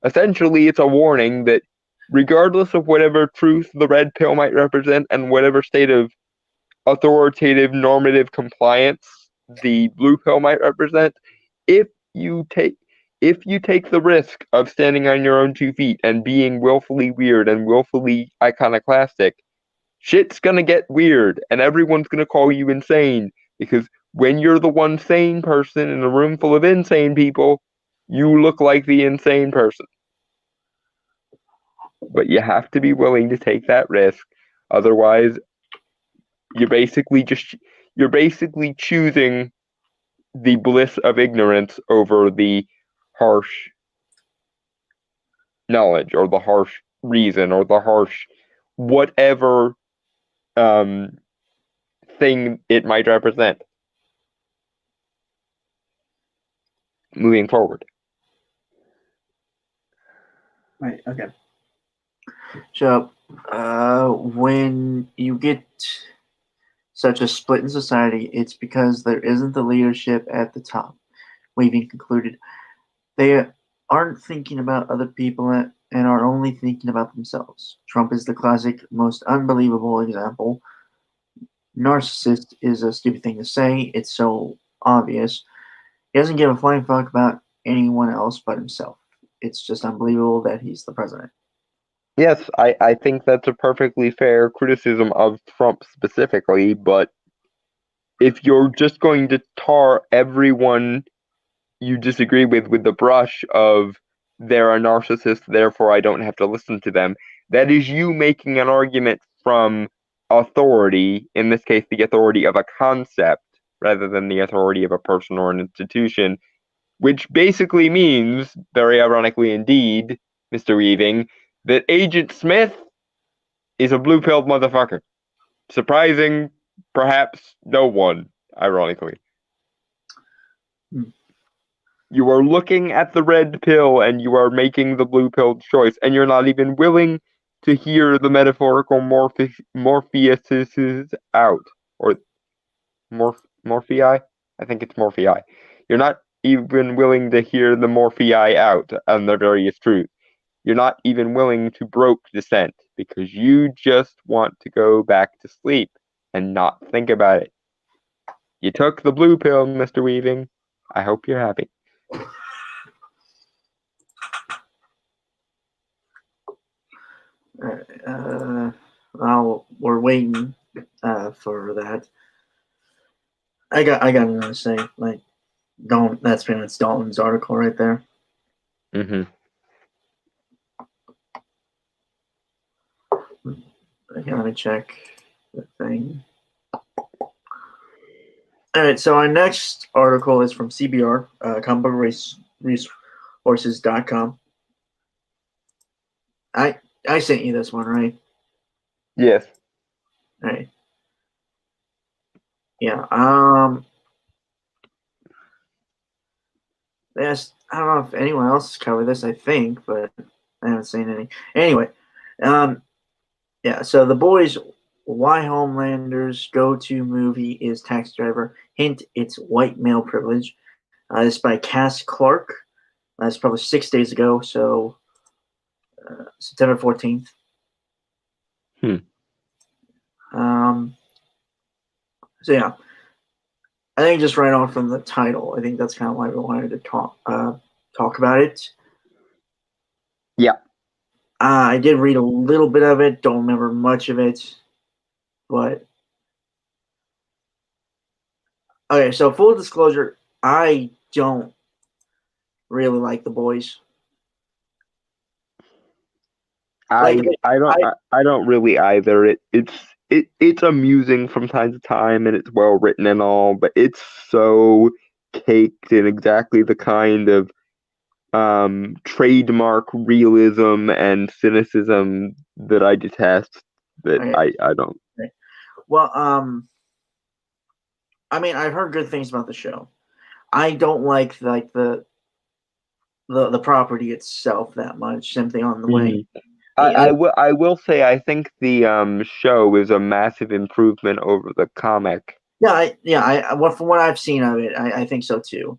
Essentially, it's a warning that regardless of whatever truth the red pill might represent and whatever state of authoritative normative compliance the blue pill might represent, if you take if you take the risk of standing on your own 2 feet and being willfully weird and willfully iconoclastic, shit's gonna get weird and everyone's gonna call you insane because when you're the one sane person in a room full of insane people, you look like the insane person. But you have to be willing to take that risk. Otherwise, you're basically choosing the bliss of ignorance over the harsh knowledge or the harsh reason or the harsh whatever thing it might represent moving forward. Right. Okay. So, when you get such a split in society, it's because there isn't the leadership at the top. Weaving concluded, they aren't thinking about other people and are only thinking about themselves. Trump is the classic, most unbelievable example. Narcissist is a stupid thing to say. It's so obvious. He doesn't give a flying fuck about anyone else but himself. It's just unbelievable that he's the president. Yes, I think that's a perfectly fair criticism of Trump specifically, but if you're just going to tar everyone you disagree with the brush of they're a narcissist, therefore I don't have to listen to them, that is you making an argument from authority, in this case, the authority of a concept, rather than the authority of a person or an institution, which basically means, very ironically indeed, Mr. Weaving, that Agent Smith is a blue-pilled motherfucker. Surprising, perhaps, no one, ironically. You are looking at the red pill and you are making the blue-pilled choice, and you're not even willing to hear the metaphorical Morpheuses out. Or Morphei? I think it's Morphei. You're not even willing to hear the Morphei out and their various truths. You're not even willing to broke dissent because you just want to go back to sleep and not think about it. You took the blue pill, Mr. Weaving. I hope you're happy. Well, we're waiting for that. I got another to say. Like, that's pretty much Dalton's article right there. Mm-hmm. Okay, let me check the thing. All right, so our next article is from CBR, comicbookresources.com. I sent you this one, right? Yes. All right. Yeah. Yes. I don't know if anyone else covered this. I think, but I haven't seen any. Anyway, yeah. So The Boys, why Homelander's go-to movie is Taxi Driver. Hint: it's white male privilege. This is by Cass Clark. That's published 6 days ago, so September 14th. So yeah, I think just right off from the title, I think that's kind of why we wanted to talk about it. Yeah. I did read a little bit of it. Don't remember much of it, but okay. So full disclosure, I don't really like The Boys. I don't really either. It's amusing from time to time and it's well written and all, but it's so caked in exactly the kind of trademark realism and cynicism that I detest that Okay. I don't. Okay. Well, I mean, I've heard good things about the show. I don't like the property itself that much. Same thing on the way. I will say I think the show is a massive improvement over the comic. From what I've seen of it, I think so too.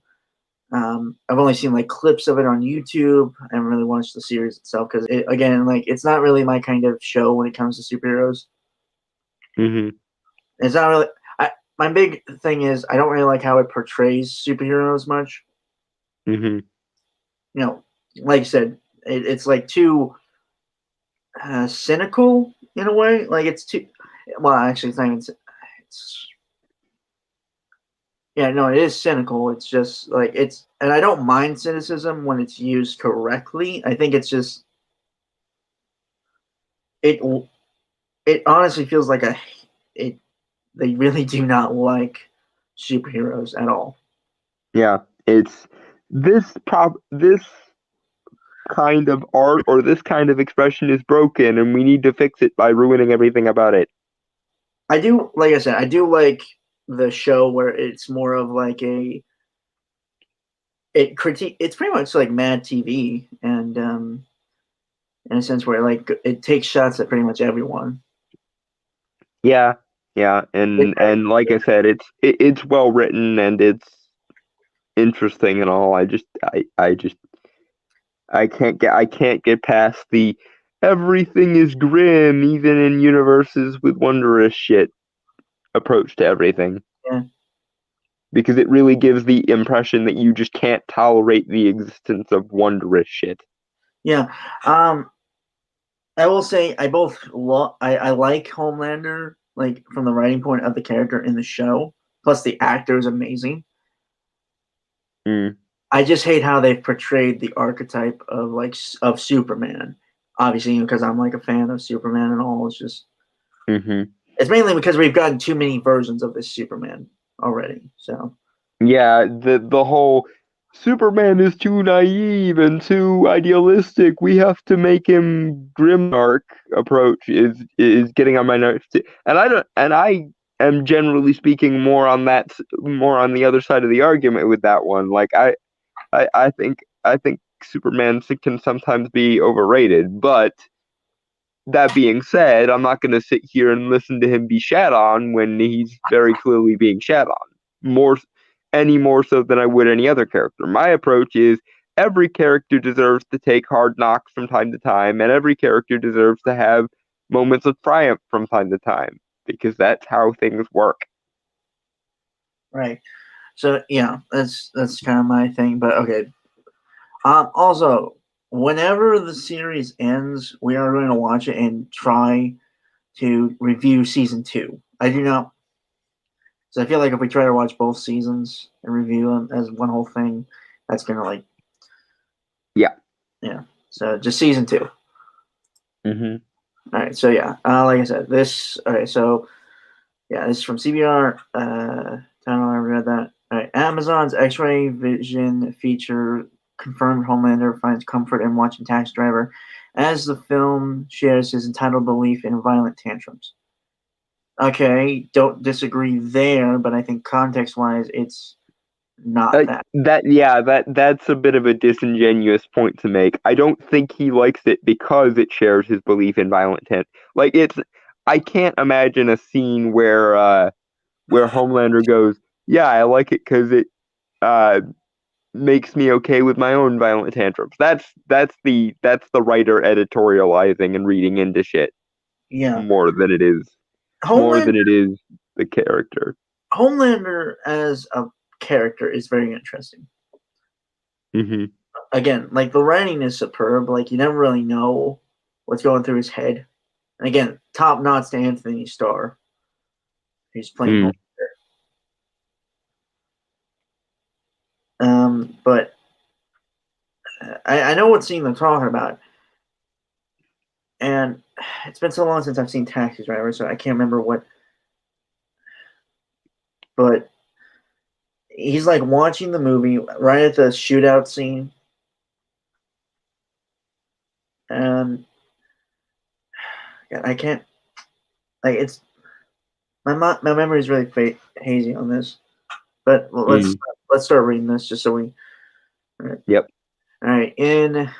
I've only seen like clips of it on YouTube. I haven't really watched the series itself because again, like it's not really my kind of show when it comes to superheroes. Mm-hmm. It's not really. My big thing is I don't really like how it portrays superheroes much. Mm-hmm. You know, like I said, it's like too cynical in a way. Like it's too. Well, actually, it's not even. Yeah, no, it is cynical. It's just like and I don't mind cynicism when it's used correctly. I think it's just it honestly feels like they really do not like superheroes at all. Yeah, it's this kind of art or this kind of expression is broken, and we need to fix it by ruining everything about it. I do, like I said, I do like the show where it's more of like it's pretty much like Mad TV, and in a sense where like it takes shots at pretty much everyone. Yeah, and like I said, it's well written and it's interesting and all. I can't get past the everything is grim even in universes with wondrous shit approach to everything. Yeah. Because it really gives the impression that you just can't tolerate the existence of wondrous shit. Yeah. I will say I like Homelander, like from the writing point of the character in the show. Plus the actor is amazing. Mm. I just hate how they've portrayed the archetype of Superman. Obviously, because I'm like a fan of Superman and all. It's just Mm-hmm. it's mainly because we've gotten too many versions of this Superman already. So Yeah, the whole Superman is too naive and too idealistic. We have to make him grimdark approach is getting on my nerves too. And I am generally speaking more on the other side of the argument with that one. Like I think Superman can sometimes be overrated, but that being said, I'm not going to sit here and listen to him be shat on when he's very clearly being shat on. Any more so than I would any other character. My approach is every character deserves to take hard knocks from time to time, and every character deserves to have moments of triumph from time to time, because that's how things work. right. So yeah, that's kind of my thing. But okay. Also, whenever the series ends, we are going to watch it and try to review season 2. I do not. So I feel like if we try to watch both seasons and review them as one whole thing, that's gonna like Yeah. yeah. So just season 2. Mm-hmm. All right. So yeah, like I said, this. Okay. So yeah, this is from CBR. I read that. All right. Amazon's X-ray vision feature confirmed Homelander finds comfort in watching Taxi Driver, as the film shares his entitled belief in violent tantrums. Okay, don't disagree there, but I think context-wise, it's not that. That's a bit of a disingenuous point to make. I don't think he likes it because it shares his belief in violent intent. Like I can't imagine a scene where Homelander goes, "Yeah, I like it because it uh makes me okay with my own violent tantrums." That's the writer editorializing and reading into shit Yeah, more than it is Homelander, the character. Homelander as a character is very interesting. Hmm. Again, like the writing is superb. Like you never really know what's going through his head. And again, top notch to Anthony Starr, who's playing Mm. Homelander. But I know what scene they're talking about, and it's been so long since I've seen Taxi Driver, so I can't remember what. But he's like watching the movie right at the shootout scene, and I can't like it's my memory is really hazy on this. But Mm. let's start reading this just so we. All right. Yep. All right. In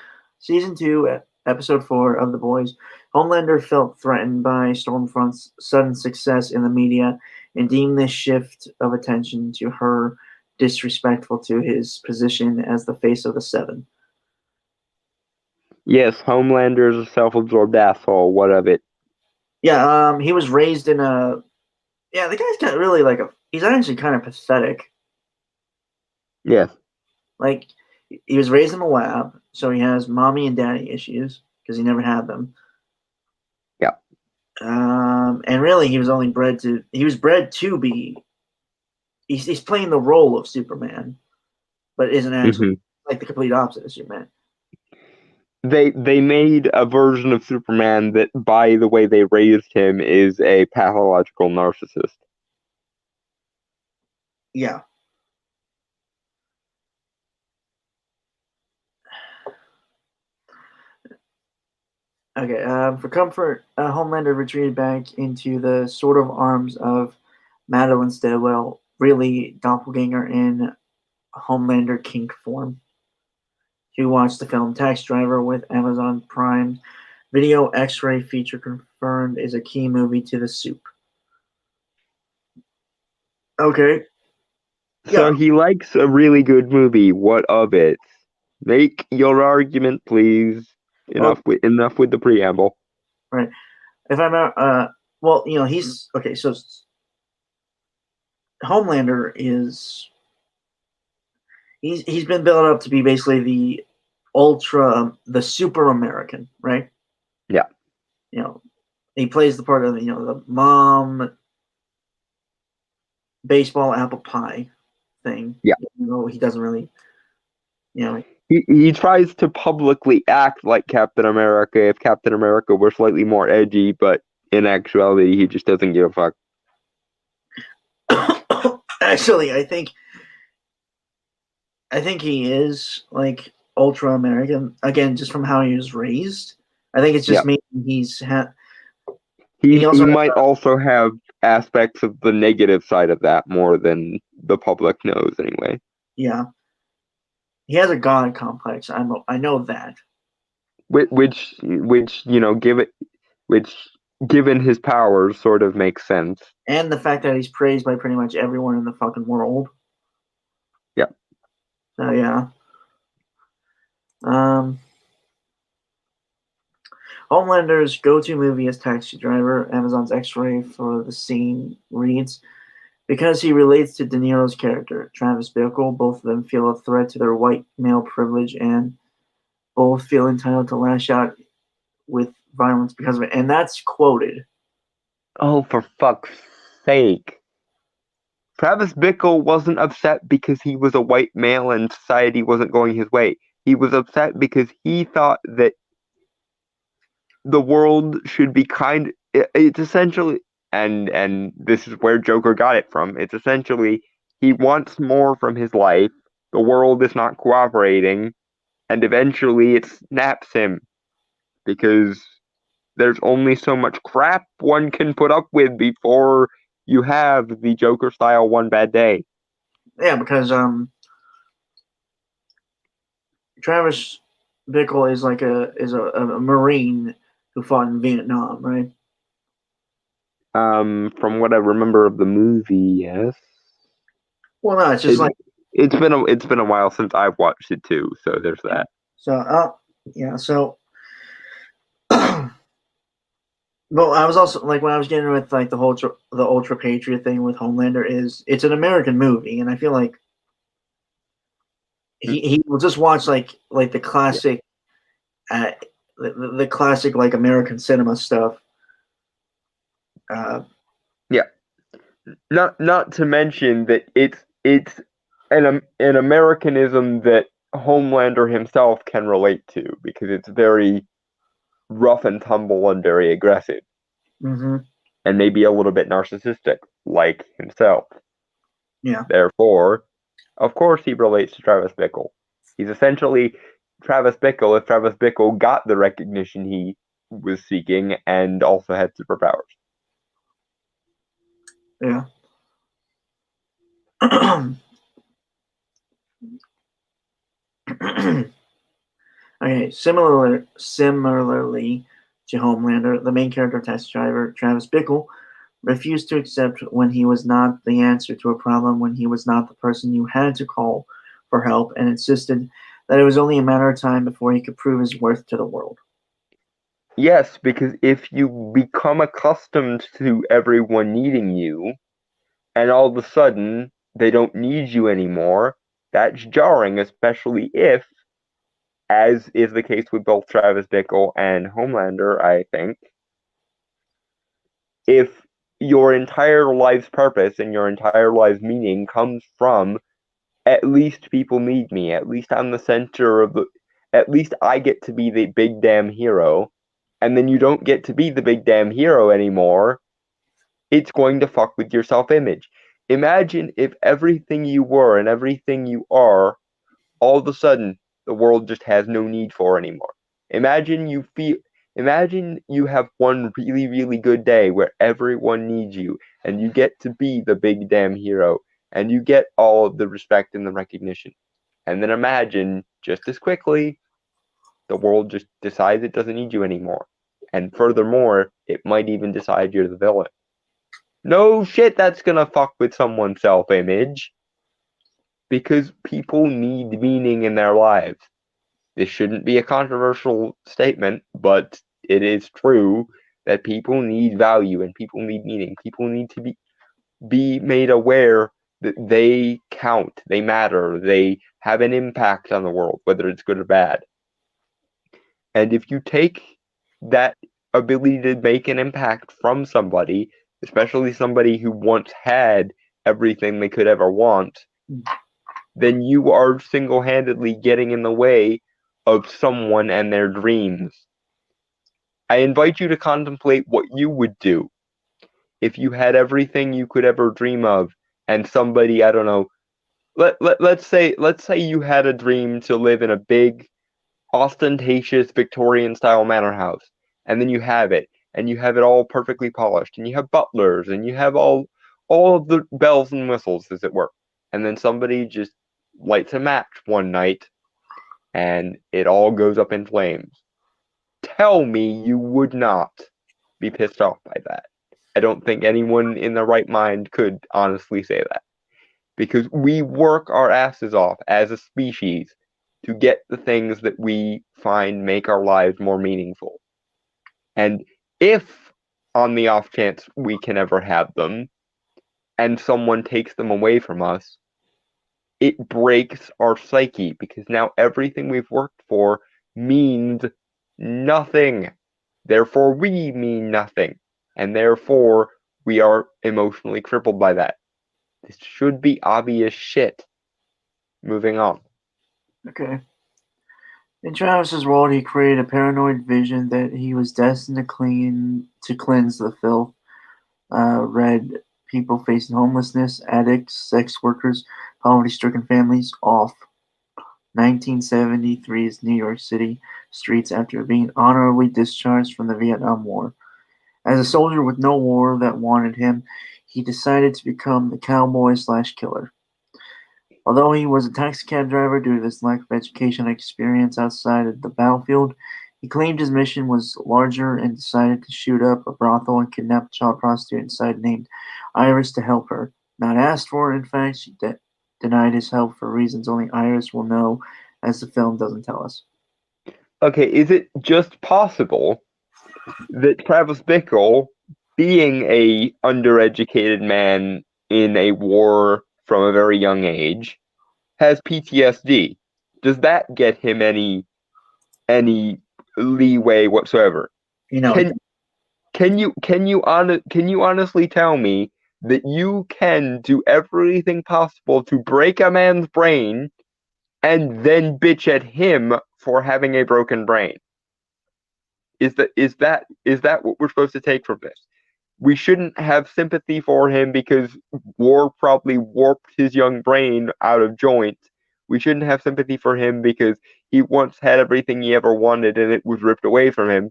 season 2, episode 4 of The Boys, Homelander felt threatened by Stormfront's sudden success in the media and deemed this shift of attention to her disrespectful to his position as the face of the Seven. Yes, Homelander is a self-absorbed asshole. What of it? Yeah, he was raised in a. Yeah, the guy's kind of really like a. He's actually kind of pathetic. Yes. Like, he was raised in a lab, so he has mommy and daddy issues because he never had them. Yeah. And really, he was only bred to. He was bred to be. He's playing the role of Superman, but isn't actually like the complete opposite of Superman. They made a version of Superman that, by the way they raised him, is a pathological narcissist. Yeah. Okay. For comfort, Homelander retreated back into the sort of arms of Madeline Stillwell, really doppelganger in Homelander kink form. To watch the film Taxi Driver with Amazon Prime Video X-ray feature confirmed is a key movie to the soup. Okay. So he likes a really good movie. What of it? Make your argument, please. Enough with the preamble. Right. If I'm well, he's okay. So Homelander is he's been built up to be basically the super American, right? Yeah. He plays the part of the mom baseball apple pie thing. Yeah. He doesn't really, He tries to publicly act like Captain America if Captain America were slightly more edgy, but in actuality, he just doesn't give a fuck. Actually, I think he is like ultra American again, just from how he was raised. I think it's just Yep. me. He He also has might also have aspects of the negative side of that more than the public knows anyway. yeah, he has a god complex. I know that, Which which given his powers sort of makes sense. and the fact that he's praised by pretty much everyone in the fucking world. Yeah. So yeah. Um, Homelander's go-to movie is Taxi Driver. Amazon's X-ray for the scene reads, because he relates to De Niro's character, Travis Bickle, both of them feel a threat to their white male privilege and both feel entitled to lash out with violence because of it. And that's quoted. Oh, for fuck's sake. Travis Bickle wasn't upset because he was a white male and society wasn't going his way. He was upset because he thought that the world should be kind. It's essentially, and this is where Joker got it from. It's essentially he wants more from his life. The world is not cooperating, and eventually it snaps him because there's only so much crap one can put up with before you have the Joker style one bad day. Yeah, because Travis Bickle is like a Marine who fought in Vietnam, right? From what I remember of the movie, yes. Well, no, it's just It, like it's been a while since I've watched it too, so there's that. so. Yeah. So, well, I was also like when I was getting with like the whole the ultra patriot thing with Homelander is it's an American movie, and I feel like he will just watch like the classic, uh, the classic like American cinema stuff. Yeah. Not to mention that it's an Americanism that Homelander himself can relate to because it's very rough and tumble and very aggressive Mm-hmm. and maybe a little bit narcissistic like himself. Yeah. Therefore, of course he relates to Travis Bickle. He's essentially Travis Bickle if Travis Bickle got the recognition he was seeking and also had superpowers. Yeah. Okay. Similarly to Homelander, the main character, Taxi Driver, Travis Bickle, refused to accept when he was not the answer to a problem, when he was not the person you had to call for help, and insisted that it was only a matter of time before he could prove his worth to the world. Yes, because if you become accustomed to everyone needing you, and all of a sudden they don't need you anymore, that's jarring, especially if, as is the case with both Travis Bickle and Homelander, I think, if your entire life's purpose and your entire life's meaning comes from at least people need me, at least I'm the center of the, at least I get to be the big damn hero, and then you don't get to be the big damn hero anymore, it's going to fuck with your self-image. Imagine if everything you were and everything you are, all of a sudden, the world just has no need for anymore. Imagine imagine you have one really, really good day where everyone needs you and you get to be the big damn hero and you get all of the respect and the recognition. And then imagine just as quickly the world just decides it doesn't need you anymore. And furthermore, it might even decide you're the villain. No shit, that's gonna fuck with someone's self image because people need meaning in their lives. This shouldn't be a controversial statement, but it is true that people need value and people need meaning. People need to be made aware that they count, they matter, they have an impact on the world, whether it's good or bad. And if you take that ability to make an impact from somebody, especially somebody who once had everything they could ever want, then you are single handedly getting in the way of someone and their dreams. I invite you to contemplate what you would do if you had everything you could ever dream of and somebody, I don't know, let's say you had a dream to live in a big, ostentatious Victorian style manor house, and then you have it, and you have it all perfectly polished, and you have butlers, and you have all of the bells and whistles, as it were, and then somebody just lights a match one night, and it all goes up in flames. Tell me you would not be pissed off by that. I don't think anyone in their right mind could honestly say that. Because we work our asses off as a species to get the things that we find make our lives more meaningful. And if, on the off chance we can ever have them, and someone takes them away from us, it breaks our psyche because now everything we've worked for means nothing. Therefore, we mean nothing. And therefore, we are emotionally crippled by that. This should be obvious shit. Moving on. Okay. In Travis's world, he created a paranoid vision that he was destined to cleanse the filth. Red people facing homelessness, addicts, sex workers, poverty-stricken families off 1973's New York City streets after being honorably discharged from the Vietnam War. As a soldier with no war that wanted him, he decided to become the cowboy/killer. Although he was a taxicab driver due to his lack of education and experience outside of the battlefield, he claimed his mission was larger and decided to shoot up a brothel and kidnap a child prostitute inside named Iris to help her. Not asked for, in fact, she denied his help for reasons only Iris will know, as the film doesn't tell us. Okay, is it just possible that Travis Bickle, being a undereducated man in a war from a very young age, has PTSD? Does that get him any leeway whatsoever? You know, Can you honestly tell me that you can do everything possible to break a man's brain and then bitch at him for having a broken brain? Is that what we're supposed to take from this? We shouldn't have sympathy for him because war probably warped his young brain out of joint. We shouldn't have sympathy for him because he once had everything he ever wanted and it was ripped away from him.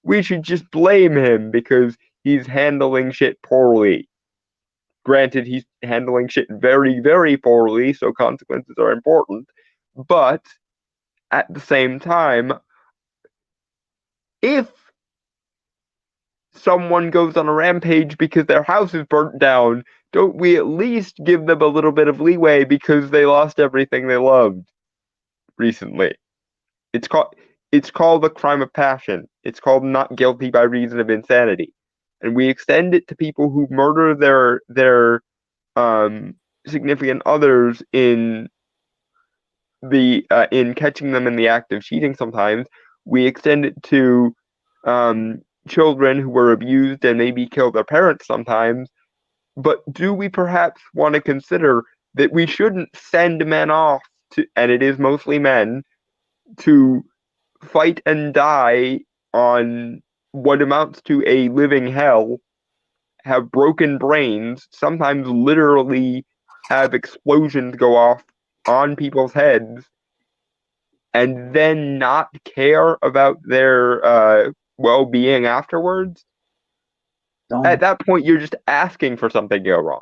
We should just blame him because he's handling shit poorly. Granted, he's handling shit very, very poorly, so consequences are important. But at the same time, if someone goes on a rampage because their house is burnt down, don't we at least give them a little bit of leeway because they lost everything they loved recently? It's called the crime of passion. It's called not guilty by reason of insanity. And we extend it to people who murder their significant others in catching them in the act of cheating. Sometimes we extend it to children who were abused and maybe killed their parents sometimes. But do we perhaps want to consider that we shouldn't send men off to, and it is mostly men, to fight and die on what amounts to a living hell, have broken brains, sometimes literally have explosions go off on people's heads, and then not care about their well-being afterwards? At that point, you're just asking for something to go wrong.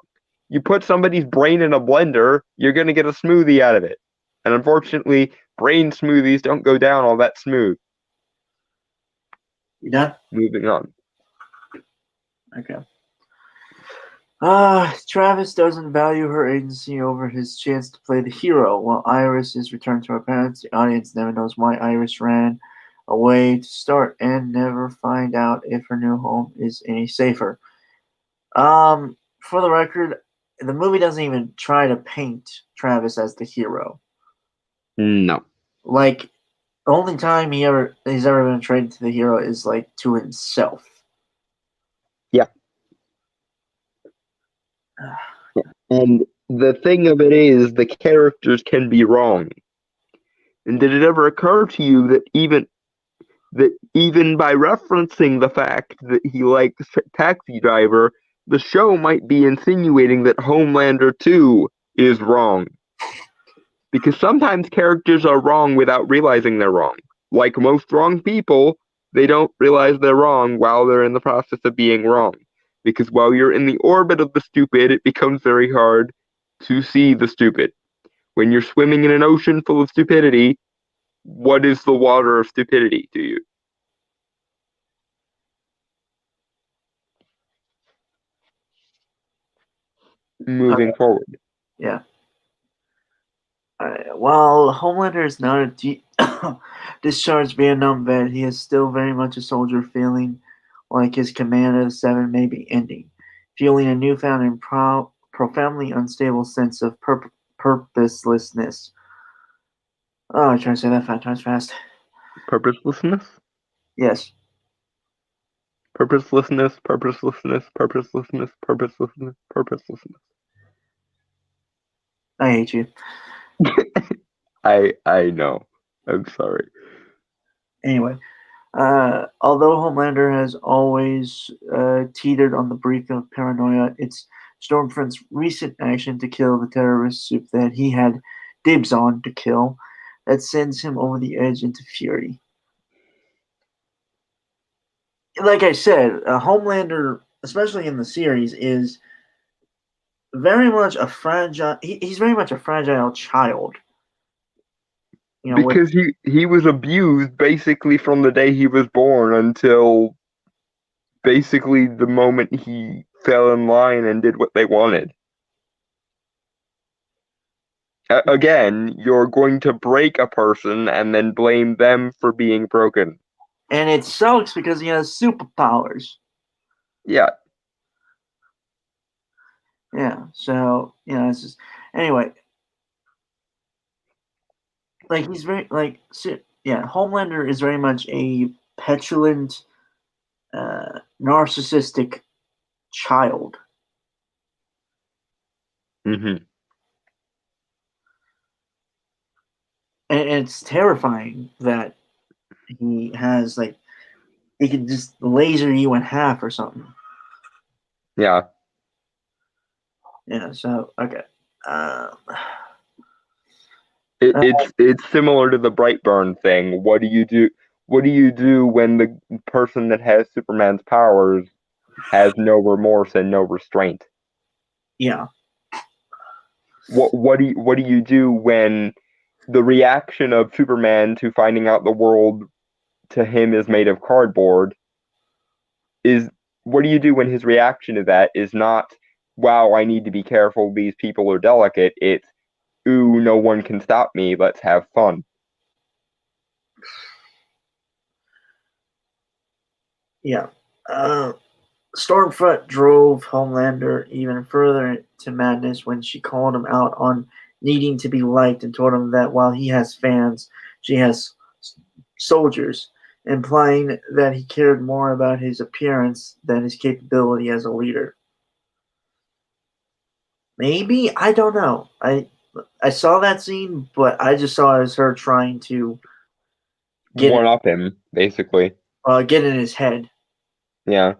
You put somebody's brain in a blender, you're going to get a smoothie out of it. And unfortunately, brain smoothies don't go down all that smooth. You done? Moving on. Okay. Travis doesn't value her agency over his chance to play the hero. While Iris is returned to her parents, the audience never knows why Iris ran away to start and never find out if her new home is any safer. For the record, the movie doesn't even try to paint Travis as the hero. No. Like, the only time he's ever been traded to the hero is like to himself. Yeah. And the thing of it is, the characters can be wrong. And did it ever occur to you that even by referencing the fact that he likes Taxi Driver, the show might be insinuating that Homelander 2 is wrong. Because sometimes characters are wrong without realizing they're wrong. Like most wrong people, they don't realize they're wrong while they're in the process of being wrong. Because while you're in the orbit of the stupid, it becomes very hard to see the stupid. When you're swimming in an ocean full of stupidity, what is the water of stupidity to you? Moving forward. Yeah. While Homelander is not a discharged Vietnam vet, he is still very much a soldier, feeling like his command of the Seven may be ending, feeling a newfound and profoundly unstable sense of purposelessness. Oh, I try to say that 5 times fast. Purposelessness? Yes. Purposelessness, purposelessness, purposelessness, purposelessness, purposelessness. I hate you. I know. I'm sorry. Anyway, although Homelander has always teetered on the brink of paranoia, it's Stormfront's recent action to kill the terrorist soup that he had dibs on to kill that sends him over the edge into fury. Like I said, Homelander, especially in the series, is very much a fragile. He's very much a fragile child. You know, with Because he was abused basically from the day he was born until basically the moment he fell in line and did what they wanted. Again, you're going to break a person and then blame them for being broken. and it sucks because he has superpowers. Yeah. Yeah, so it's just anyway. Like he's very Homelander is very much a petulant, narcissistic child. Mm-hmm. And it's terrifying that he has he can just laser you in half or something. Yeah. Yeah. So okay. Uh, It's similar to the Brightburn thing. What do you do? What do you do when the person that has Superman's powers has no remorse and no restraint? yeah. What do you do when the reaction of Superman to finding out the world to him is made of cardboard is what do you do when his reaction to that is not, wow, I need to be careful, these people are delicate. It's, ooh, no one can stop me, let's have fun. Yeah. Stormfront drove Homelander even further to madness when she called him out on needing to be liked and told him that while he has fans, she has soldiers, implying that he cared more about his appearance than his capability as a leader. Maybe, I don't know. I saw that scene, but I just saw it as her trying to One up him, basically. get in his head. Yeah.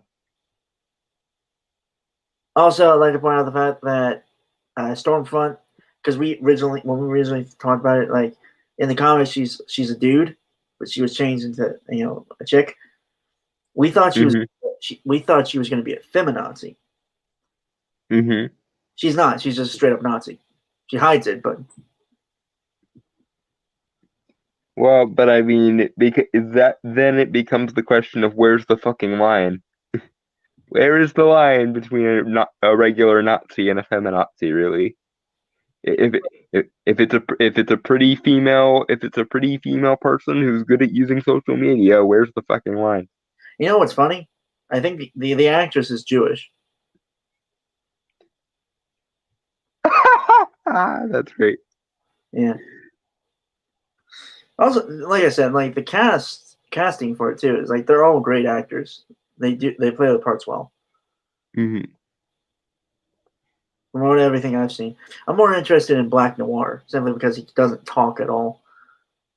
Also, I'd like to point out the fact that Stormfront, because when we originally talked about it, like in the comics, she's a dude, but she was changed into a chick. We thought we thought she was going to be a feminazi. Mm-hmm. She's not. She's just a straight up Nazi. She hides it, but Well, but I mean, then it becomes the question of where's the fucking line? Where is the line between a regular Nazi and a feminazi, really? If it's a pretty female person who's good at using social media, where's the fucking line? you know what's funny? I think the actress is Jewish. That's great. Yeah. Also, like I said, like the casting for it too is like they're all great actors. They play the parts well. Mm-hmm. From everything I've seen, I'm more interested in Black Noir simply because he doesn't talk at all.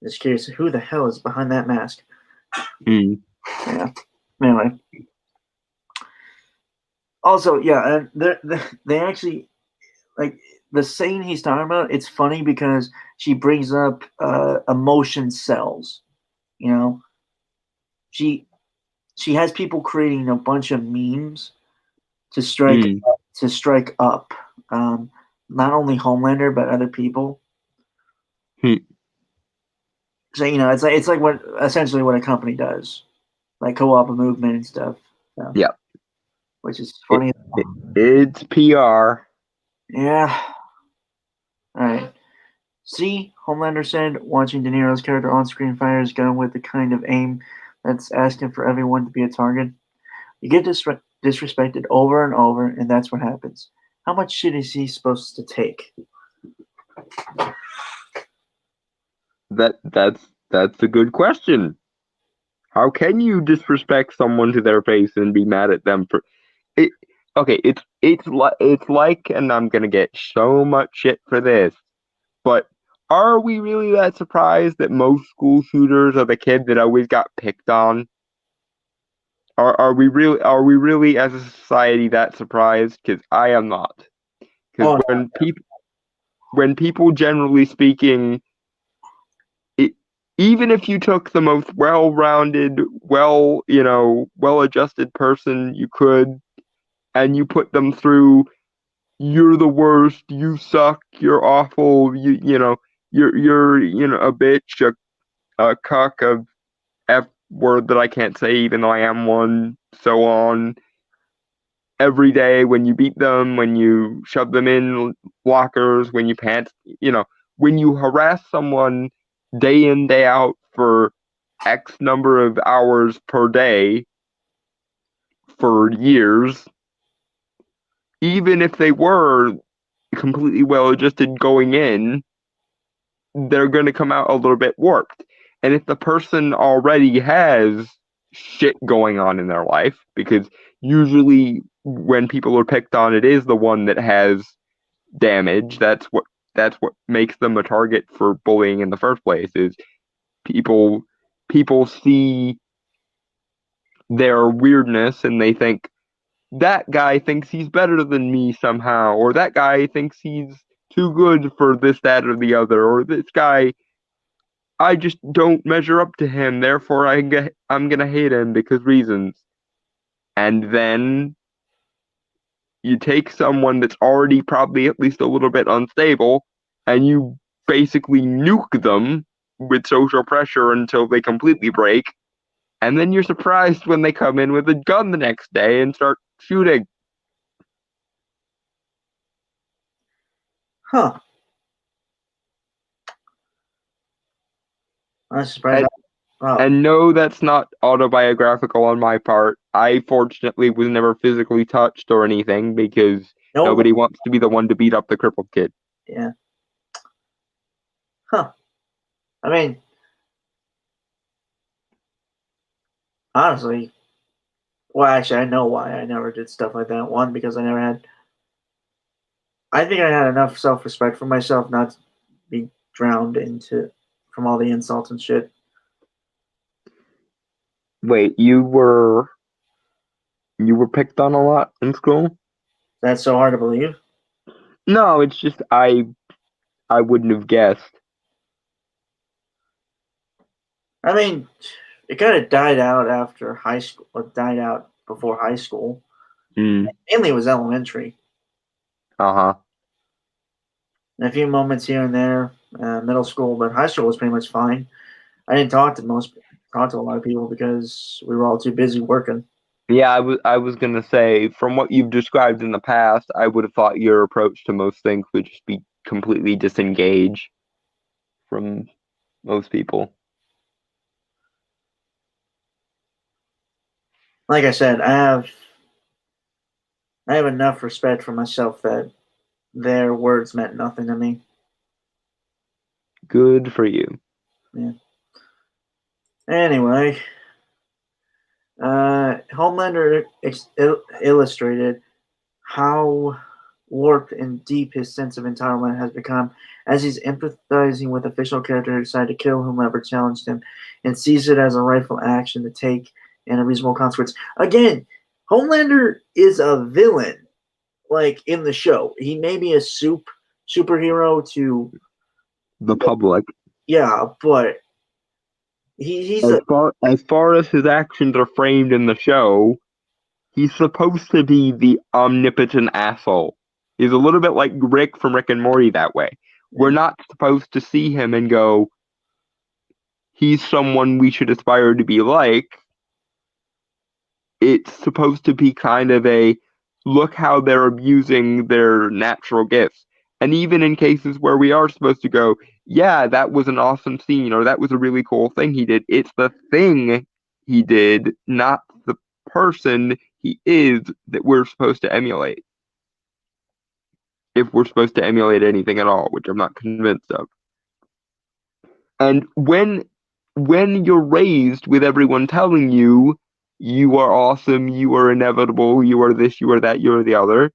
I'm just curious who the hell is behind that mask. Mm. Yeah. Anyway. Also, yeah, and they actually like the scene he's talking about. It's funny because she brings up emotion cells. You know, she she has people creating a bunch of memes to Mm. strike up um, not only Homelander but other people. Hmm. So it's like what essentially what a company does, like co-op movement and stuff. So, Yeah. which is It, funny. it's PR. Yeah. All right. See, Homelander said, watching De Niro's character on screen fire his gun with the kind of aim that's asking for everyone to be a target. You get disrespected over and over, and that's what happens. How much shit is he supposed to take? That's a good question. How can you disrespect someone to their face and be mad at them for it? Okay, it's like, and I'm gonna get so much shit for this, but are we really that surprised that most school shooters are the kid that always got picked on? Are we really as a society that surprised? Because I am not. Because Oh, when people generally speaking, it, even if you took the most well-rounded, well-adjusted person you could, and you put them through, you're the worst, you suck, you're awful, you're a bitch, a cuck, a F word that I can't say even though I am one, so on. Every day when you beat them, when you shove them in lockers, when you pants, when you harass someone day in, day out for X number of hours per day for years, even if they were completely well adjusted going in, they're going to come out a little bit warped. And if the person already has shit going on in their life, because usually when people are picked on, it is the one that has damage. That's what makes them a target for bullying in the first place. Is people people see their weirdness and they think that guy thinks he's better than me somehow, or that guy thinks he's too good for this, that, or the other, or this guy, I just don't measure up to him, therefore I'm gonna hate him because reasons. And then you take someone that's already probably at least a little bit unstable, and you basically nuke them with social pressure until they completely break, and then you're surprised when they come in with a gun the next day and start shooting. huh. I'm surprised. And Oh, And no, that's not autobiographical on my part. I fortunately was never physically touched or anything because no. nobody wants to be the one to beat up the crippled kid. Yeah. Huh. I mean, honestly, well, actually, I know why I never did stuff like that. One, because I never had. I think I had enough self-respect for myself not to be drowned into from all the insults and shit. Wait, you were picked on a lot in school? That's so hard to believe. No, it's just I wouldn't have guessed. I mean, it kind of died out after high school. It died out before high school. Hmm. Mainly, it was elementary. Uh-huh. And a few moments here and there, middle school, but high school was pretty much fine. I didn't talk to a lot of people because we were all too busy working. Yeah, I was gonna say, from what you've described in the past, I would have thought your approach to most things would just be completely disengage from most people. Like I said, I have enough respect for myself that their words meant nothing to me. Good for you. Yeah. Anyway, Homelander illustrated how warped and deep his sense of entitlement has become as he's empathizing with a fictional character who decided to kill whomever challenged him and sees it as a rightful action to take and a reasonable consequence. Again, Homelander is a villain, like in the show. He may be a superhero to The public, but he's a as far as his actions are framed in the show, he's supposed to be the omnipotent asshole. He's a little bit like Rick from Rick and Morty that way. We're not supposed to see him and go, he's someone we should aspire to be like. It's supposed to be kind of a look how they're abusing their natural gifts. And even in cases where we are supposed to go, yeah, that was an awesome scene, or that was a really cool thing he did, it's the thing he did, not the person he is, that we're supposed to emulate. If we're supposed to emulate anything at all, which I'm not convinced of. And when you're raised with everyone telling you you are awesome, you are inevitable, you are this, you are that, you are the other,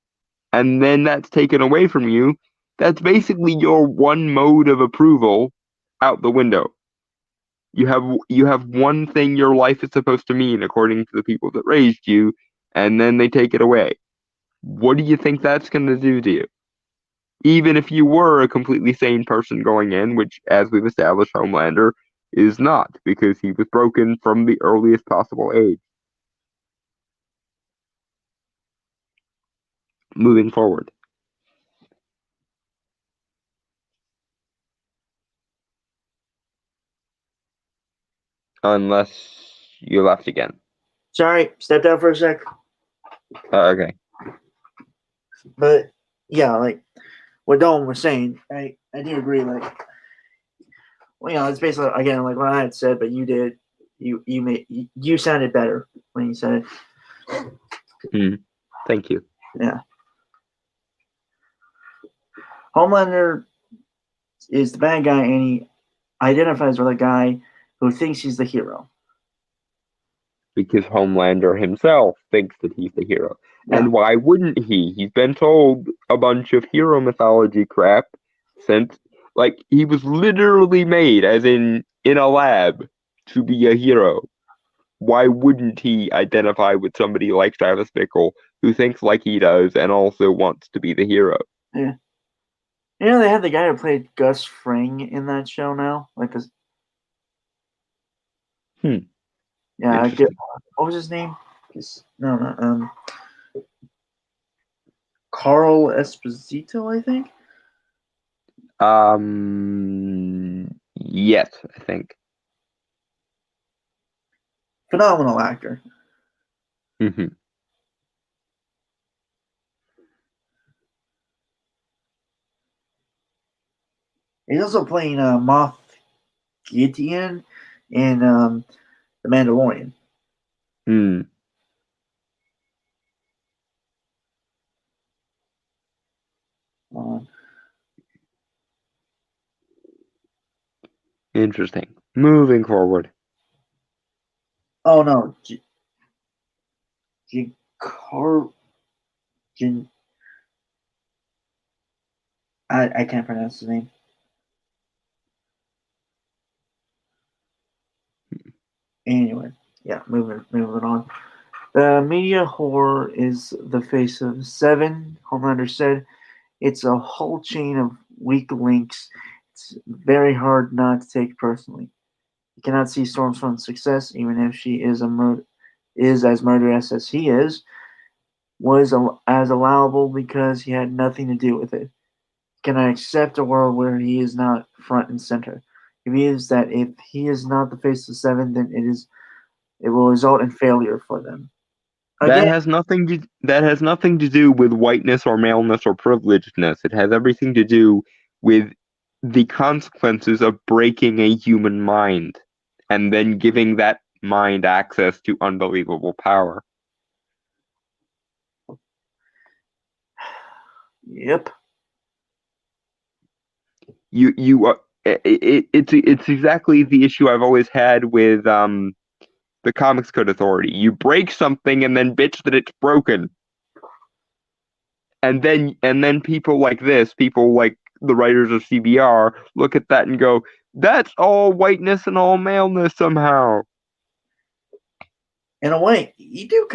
and then that's taken away from you, that's basically your one mode of approval out the window. You have one thing your life is supposed to mean according to the people that raised you, and then they take it away. What do you think that's going to do to you? Even if you were a completely sane person going in, which, as we've established, Homelander is not, because he was broken from the earliest possible age. Moving forward. Unless you left again. sorry, stepped out for a sec. Okay. But yeah, like what Dalton was saying, I do agree. Like, well, it's basically again like what I had said, but you did. You sounded better when you said it. Thank you. Yeah. Homelander is the bad guy, and he identifies with a guy who thinks he's the hero. Because Homelander himself thinks that he's the hero. Yeah. And why wouldn't he? He's been told a bunch of hero mythology crap since, like, he was literally made, as in a lab, to be a hero. Why wouldn't he identify with somebody like Travis Bickle, who thinks like he does and also wants to be the hero? Yeah. You know, they had the guy who played Gus Fring in that show now? Like this. Yeah, what was his name? No. Carl Esposito, I think. Yes, I think. Phenomenal actor. Mm-hmm. He's also playing Moff Gideon in The Mandalorian. Interesting. Moving forward. Oh no, I can't pronounce his name. Anyway, yeah, moving on. The media whore is the face of Seven. Homelander said, "It's a whole chain of weak links. It's very hard not to take personally. You cannot see Stormfront's success, even if she is as murderous as he is, was as allowable because he had nothing to do with it. He cannot accept a world where he is not front and center. He believes that if he is not the face of Seven, then it will result in failure for them." That has nothing to do with whiteness or maleness or privilegedness. It has everything to do with the consequences of breaking a human mind and then giving that mind access to unbelievable power. Yep. It's exactly the issue I've always had with the Comics Code Authority. You break something and then bitch that it's broken. And then people like this, people like the writers of CBR, look at that and go, that's all whiteness and all maleness somehow. In a way, you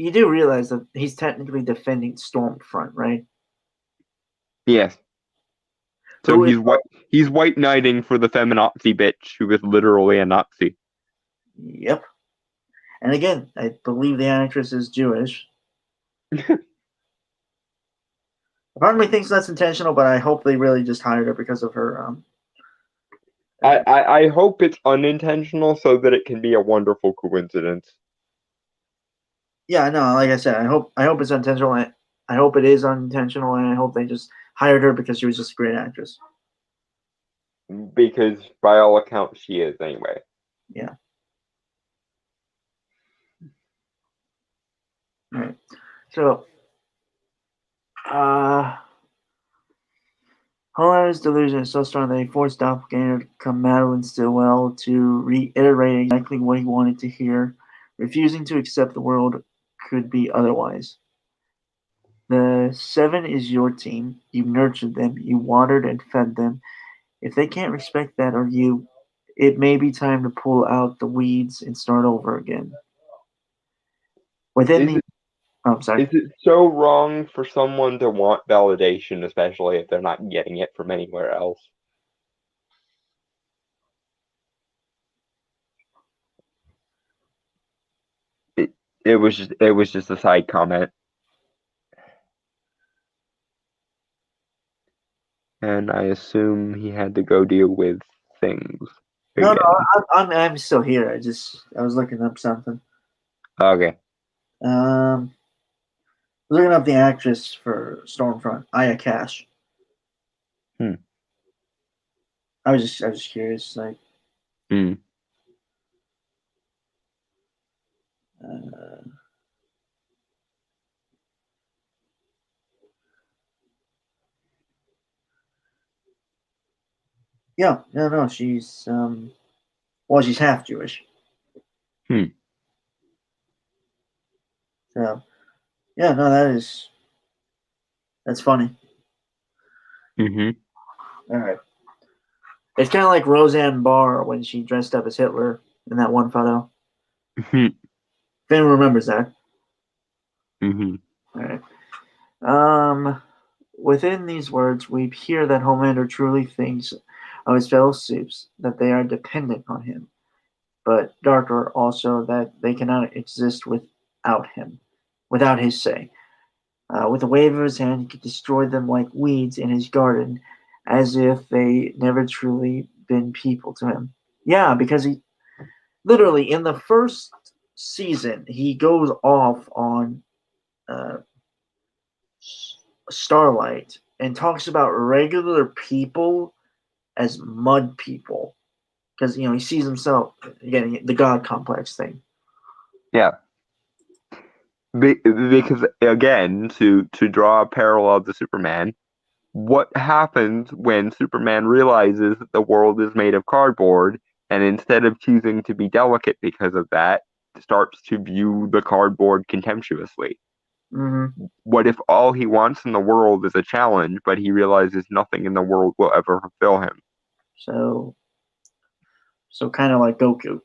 you do realize that he's technically defending Stormfront, right? Yes. So Who is he's white knighting for the feminazi bitch who is literally a Nazi. Yep. And again, I believe the actress is Jewish. Part of me thinks that's intentional, but I hope they really just hired her because of her. I hope it's unintentional so that it can be a wonderful coincidence. Yeah, no, like I said, I hope it's unintentional. I hope it is unintentional, and I hope they just hired her because she was just a great actress. Because by all accounts, she is anyway. Yeah. All right. So, Homelander's delusion is so strong that he forced Doppelganger to come Madeline Stillwell to reiterate exactly what he wanted to hear, refusing to accept the world could be otherwise. The Seven is your team. You nurtured them, you watered and fed them. If they can't respect that or you, it may be time to pull out the weeds and start over again. Within the I'm sorry. Is it so wrong for someone to want validation, especially if they're not getting it from anywhere else? It was just a side comment. And I assume he had to go deal with things No, again. I'm still here. I was looking up something. Okay. Looking up the actress for Stormfront, Aya Cash. Hmm. I was just curious, like. Hmm. Uh, yeah, no, she's well, she's half Jewish. Hmm. So, yeah, no, that's funny. Mm-hmm. All right. It's kind of like Roseanne Barr when she dressed up as Hitler in that one photo. Mm-hmm. If anyone remembers that. Mm-hmm. All right. Within these words, we hear that Homelander truly thinks of his fellow Supes, that they are dependent on him, but darker also that they cannot exist without him, without his say. With a wave of his hand, he could destroy them like weeds in his garden, as if they never truly been people to him. Yeah, because he literally in the first season he goes off on uh, Starlight and talks about regular people as mud people because he sees himself again the god complex thing. Yeah. Because again, to draw a parallel to Superman, what happens when Superman realizes that the world is made of cardboard, and instead of choosing to be delicate because of that, starts to view the cardboard contemptuously? Mm-hmm. What if all he wants in the world is a challenge, but he realizes nothing in the world will ever fulfill him? So kind of like Goku.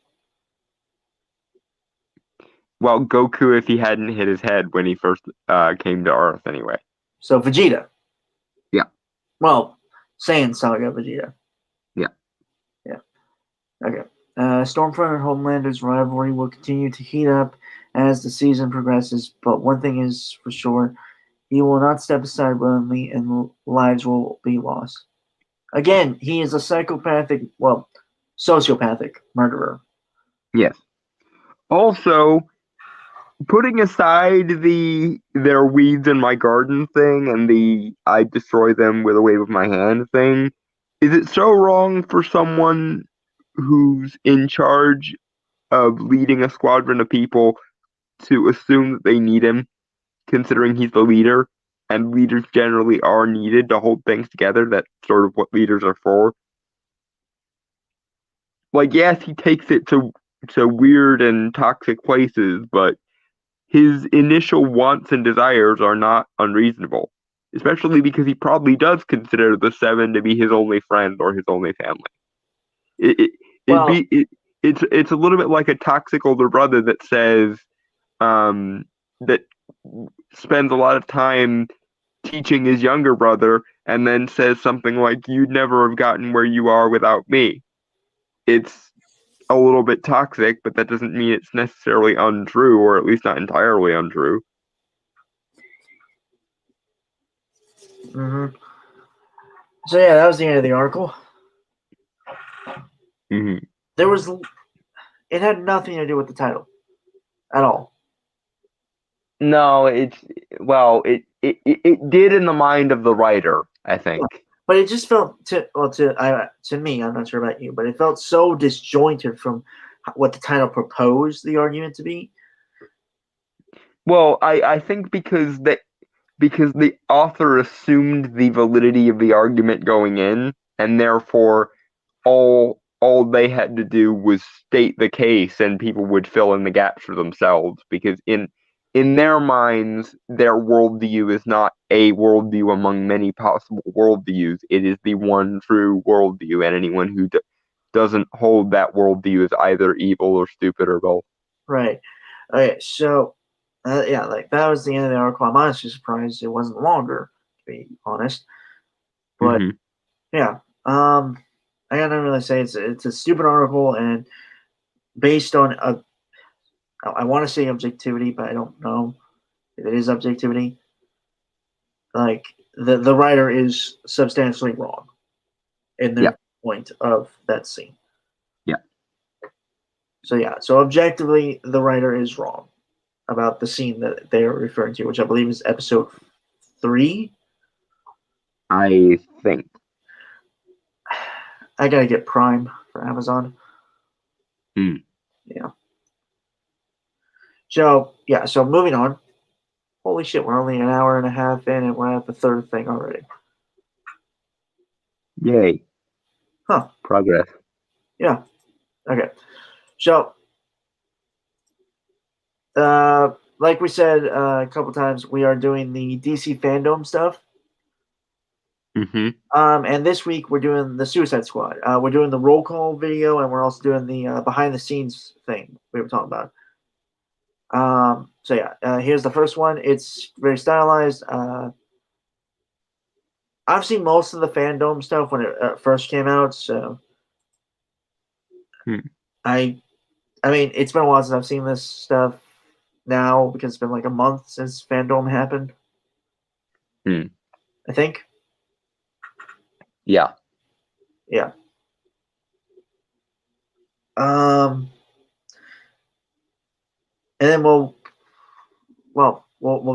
Well, Goku, if he hadn't hit his head when he first came to Earth, anyway. So Vegeta. Yeah. Well, Saiyan Saga Vegeta. Yeah. Yeah. Okay. Stormfront and Homelander's rivalry will continue to heat up as the season progresses, but one thing is for sure: he will not step aside willingly, and lives will be lost. Again, he is a sociopathic murderer. Yes. Also, putting aside their weeds in my garden thing and the I destroy them with a wave of my hand thing, is it so wrong for someone who's in charge of leading a squadron of people to assume that they need him, considering he's the leader, and leaders generally are needed to hold things together? That's sort of what leaders are for. Like, yes, he takes it to weird and toxic places, but his initial wants and desires are not unreasonable, especially because he probably does consider the Seven to be his only friend or his only family. It, it, it'd Well, be, it's a little bit like a toxic older brother that says, um, that spends a lot of time teaching his younger brother and then says something like, "You'd never have gotten where you are without me." It's a little bit toxic, but that doesn't mean it's necessarily untrue, or at least not entirely untrue. Hmm. So yeah, that was the end of the article. Mm-hmm. It had nothing to do with the title at all. No, it did in the mind of the writer, I think. But it just felt to me, I'm not sure about you, but it felt so disjointed from what the title proposed the argument to be. Well, I think because the author assumed the validity of the argument going in, and therefore all they had to do was state the case, and people would fill in the gaps for themselves. Because in their minds, their worldview is not a worldview among many possible worldviews. It is the one true worldview, and anyone who doesn't hold that worldview is either evil or stupid or both. Right. Okay. So, yeah, like that was the end of the article. I'm honestly surprised it wasn't longer, to be honest. But Mhm. yeah, I gotta really say it's a stupid article and based on I want to say objectivity, but I don't know if it is objectivity. Like the writer is substantially wrong in Yeah. their point of that scene. Yeah. So yeah, so objectively, the writer is wrong about the scene that they are referring to, which I believe is episode 3. I think. I gotta get Prime for Amazon. Hmm. Yeah. So yeah, so moving on. Holy shit, we're only an hour and a half in, and we're at the third thing already. Yay. Huh. Progress. Yeah. Okay. So, like we said a couple times, we are doing the DC fandom stuff. Mm-hmm. And this week we're doing the Suicide Squad. We're doing the roll call video, and we're also doing the behind the scenes thing we were talking about. So yeah, here's the first one. It's very stylized. I've seen most of the fandom stuff when it first came out, so Hmm. I mean, it's been a while since I've seen this stuff now because it's been like a month since fandom happened. Hmm. I think. Yeah. Yeah. Um, and then we'll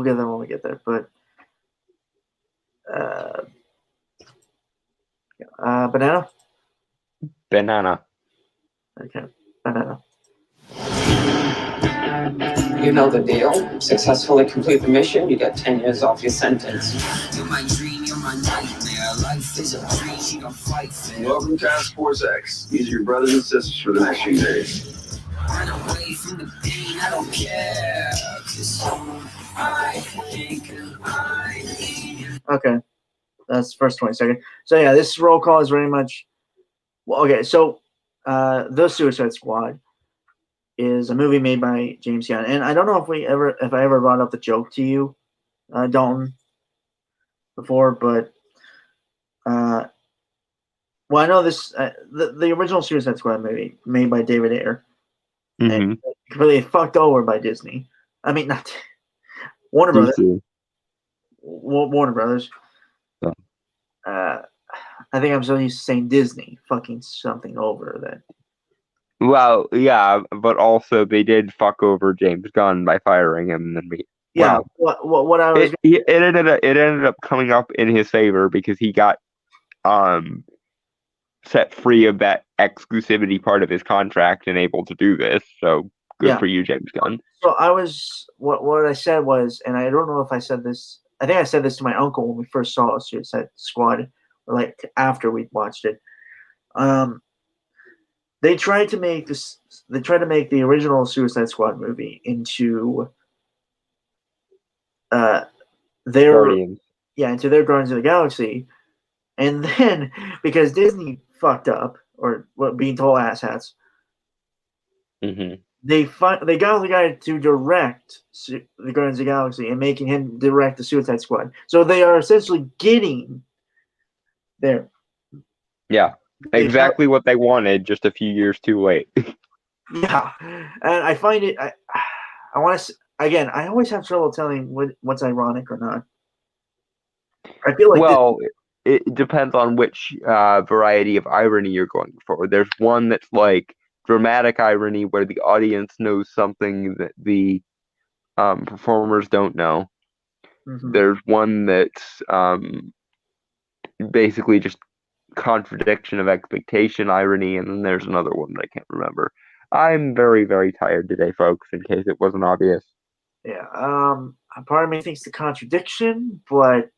get there when we get there. But banana. Banana. Okay, banana. You know the deal. Successfully complete the mission, you get 10 years off your sentence. You're my dream, you're my nightmare. Life is a dream, you don't fight fair. Welcome to Task Force X. These are your brothers and sisters for the next few days. Run away from the pain, I don't care. 'Cause I think I need you. Okay, that's the first 20 seconds. So yeah, this roll call is very much. Well, okay, so the Suicide Squad is a movie made by James Gunn, and I don't know if I ever brought up the joke to you, Dalton, before, but well, I know this the original Suicide Squad movie made by David Ayer, Mm-hmm. and completely fucked over by Disney. I mean, not Warner Brothers. DC. Warner Brothers. Yeah. I think I'm so used to saying Disney fucking something over that. Well, yeah, but also they did fuck over James Gunn by firing him, and Yeah, wow. what I was It ended up coming up in his favor because he got set free of that exclusivity part of his contract and able to do this. So good Yeah. for you, James Gunn. So I was what I said was, and I don't know if I said this. I think I said this to my uncle when we first saw Suicide Squad, or like after we watched it. They tried to make this. They tried to make the original Suicide Squad movie into their Guardians. into their Guardians of the Galaxy, and then because Disney fucked up or being told asshats, Mm-hmm. they got the guy to direct the Guardians of the Galaxy and making him direct the Suicide Squad. So they are essentially getting there. Yeah, They exactly what they wanted, just a few years too late. Yeah, and I find it. I want to again. I always have trouble telling what's ironic or not. I feel like Well, it depends on which variety of irony you're going for. There's one that's like dramatic irony, where the audience knows something that the performers don't know. Mhm. There's one that's basically just contradiction of expectation irony, and then there's another one that I can't remember. I'm very, very tired today, folks, in case it wasn't obvious. Yeah. Part of me thinks the contradiction, but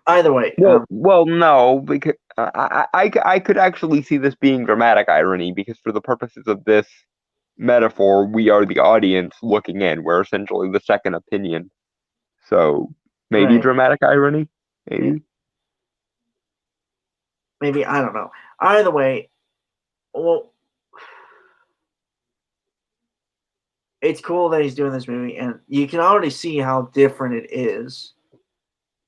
either way, Well, no, because I could actually see this being dramatic irony, because for the purposes of this metaphor, we are the audience looking in. We're essentially the second opinion. So maybe right. dramatic irony, maybe. Yeah. Maybe I don't know. Either way, well, it's cool that he's doing this movie, and you can already see how different it is.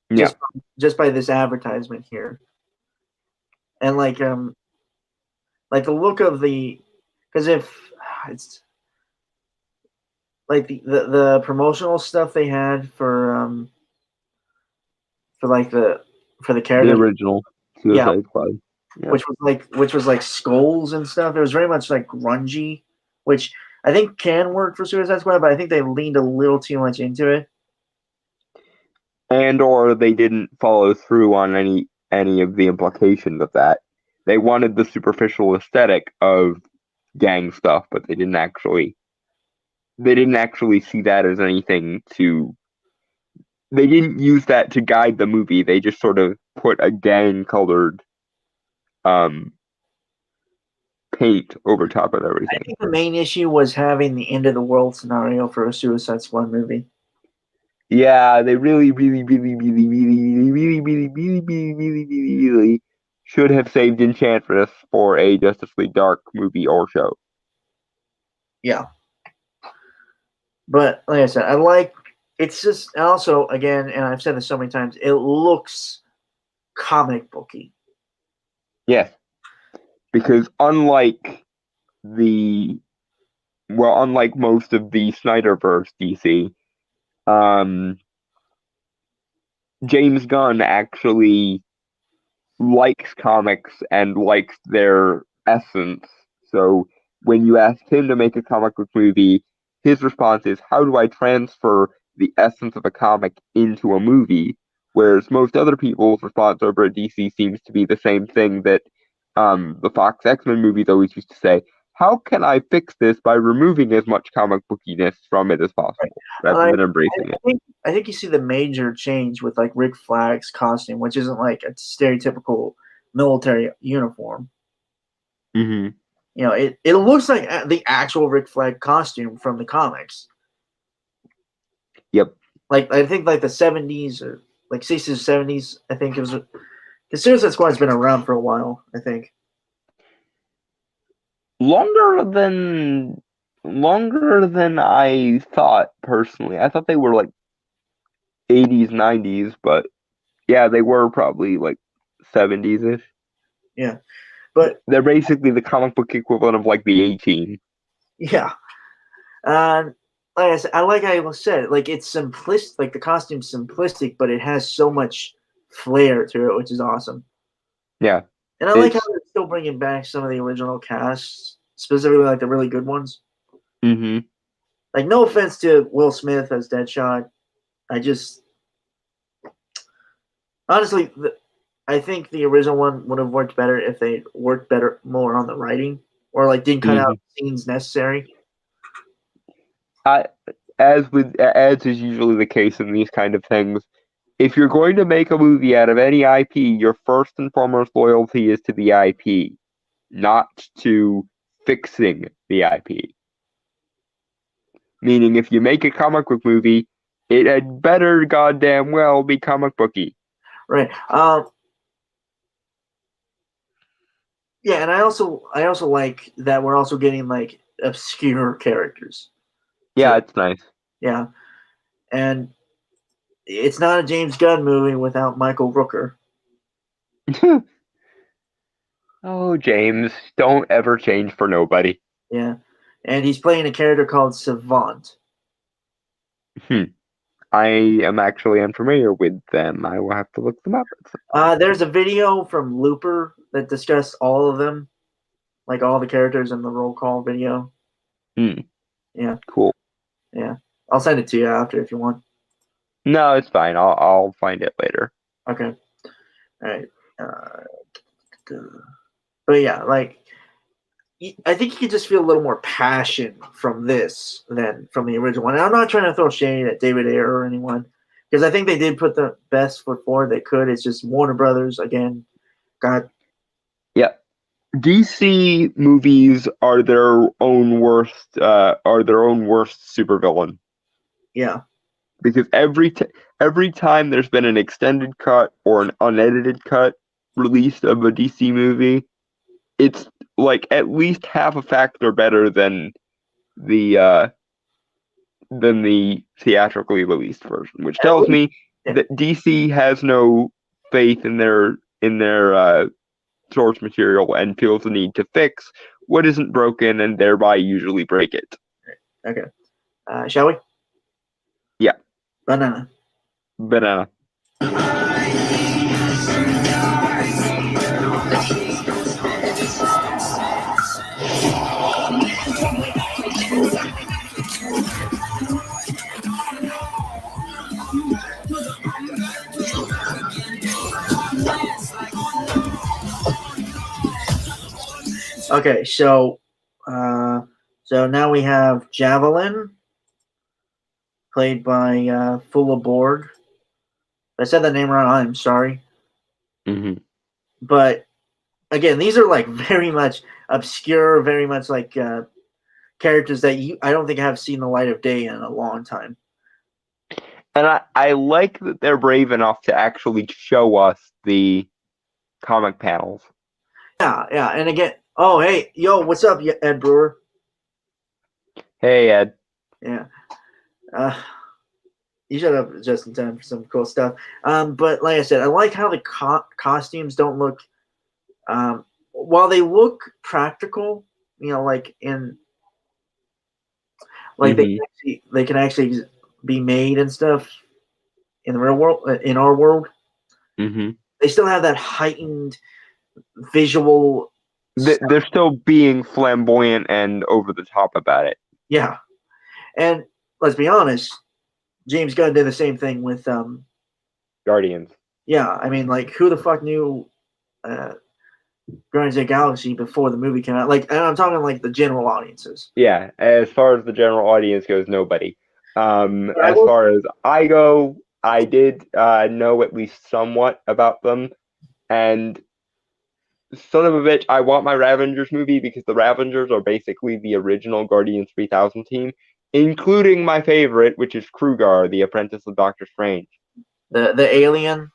Yeah. Just by this advertisement here, and like the look of the, because if it's like the promotional stuff they had for like the The character, original Suicide Squad. Yeah. which was like skulls and stuff. It was very much like grungy, which I think can work for Suicide Squad, but I think they leaned a little too much into it. And or they didn't follow through on any of the implications of that. They wanted the superficial aesthetic of gang stuff, but they didn't actually see that as anything to. They didn't use that to guide the movie. They just sort of put a gang colored paint over top of everything. I think the main issue was having the end of the world scenario for a Suicide Squad movie. Yeah, they really should have saved Enchantress for a Justice League Dark movie or show. Yeah. But like I said, it's just also, again, and I've said this so many times, it looks comic booky. Yes. Because unlike most of the Snyderverse DC, James Gunn actually likes comics and likes their essence. So when you ask him to make a comic book movie, his response is, how do I transfer the essence of a comic into a movie? Whereas most other people's response over at DC seems to be the same thing that the Fox X-Men movies always used to say, how can I fix this by removing as much comic bookiness from it as possible, rather than embracing it? I think you see the major change with like Rick Flag's costume, which isn't like a stereotypical military uniform. Mm-hmm. You know, it looks like the actual Rick Flag costume from the comics. Yep. Like I think like the 70s or like 60s or 70s, I think it was. The Suicide Squad's been around for a while, I think. Longer than I thought, personally. I thought they were like 80s, 90s, but yeah, they were probably like 70s-ish. Yeah. But they're basically the comic book equivalent of like the A-Team. Yeah. Like I said, I said, like it's simplistic, like the costume's simplistic, but it has so much flair to it, which is awesome. Yeah. And I like how they're still bringing back some of the original casts, specifically like the really good ones. Mm-hmm. Like, no offense to Will Smith as Deadshot. Honestly, I think the original one would have worked better if they worked better more on the writing, or like didn't cut out scenes necessary. As is usually the case in these kind of things, if you're going to make a movie out of any IP, your first and foremost loyalty is to the IP, not to fixing the IP. Meaning, if you make a comic book movie, it had better goddamn well be comic booky. Right. Yeah, and I also like that we're also getting like obscure characters. Yeah, it's nice. Yeah, and it's not a James Gunn movie without Michael Rooker. Oh, James, don't ever change for nobody. Yeah, and he's playing a character called Savant. I am actually unfamiliar with them. I will have to look them up. There's a video from Looper that discussed all of them, like all the characters in the roll call video. Yeah, Cool. yeah. I'll send it to you after if you want. No, it's fine. I'll find it later. Okay. All right. But yeah, like I think you could just feel a little more passion from this than from the original one. And I'm not trying to throw shade at David Ayer or anyone because I think they did put the best foot forward they could. It's just Warner Brothers again got. Yep. DC movies are their own worst supervillain. Yeah. Because every time there's been an extended cut or an unedited cut released of a DC movie, it's like at least half a factor better than the theatrically released version, which tells me that DC has no faith in their source material and feels the need to fix what isn't broken and thereby usually break it. Okay. Shall we? Yeah. Banana. Okay, so now we have Javelin, played by Fula Borg. If I said that name wrong, I'm sorry. Mm-hmm. But again, these are like very much obscure, very much like characters that I don't think have seen the light of day in a long time. And I like that they're brave enough to actually show us the comic panels. Yeah, and again, oh hey, yo, what's up, Ed Brewer? Hey, Ed. Yeah. You showed up just in time for some cool stuff. But like I said, I like how the costumes don't look. While they look practical, like in, like they can actually be made and stuff in the real world, in our world. Mm-hmm. They still have that heightened visual. They're still being flamboyant and over the top about it. Yeah, and let's be honest, James Gunn did the same thing with Guardians. Yeah, I mean, like, who the fuck knew Guardians of the Galaxy before the movie came out? Like, and I'm talking like the general audiences. Yeah, as far as the general audience goes, nobody. As far as I go, I did know at least somewhat about them, and son of a bitch, I want my Ravengers movie because the Ravengers are basically the original Guardians 3000 team, including my favorite, which is Krugar, the apprentice of Doctor Strange. The alien,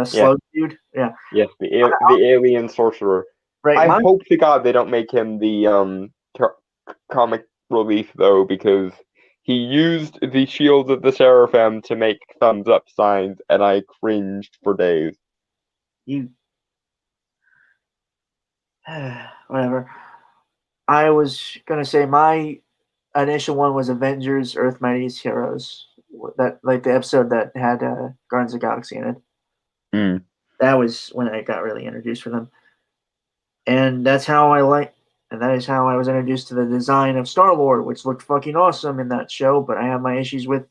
slow dude. Yeah. Yes, the alien sorcerer. Right. I hope to God they don't make him the comic relief though, because he used the Shield of the Seraphim to make thumbs up signs, and I cringed for days. Whatever. I was gonna say my initial one was Avengers: Earth Mightiest Heroes. That, like, the episode that had Guardians of the Galaxy in it. Mm. That was when I got really introduced for them, and that is how I was introduced to the design of Star-Lord, which looked fucking awesome in that show. But I have my issues with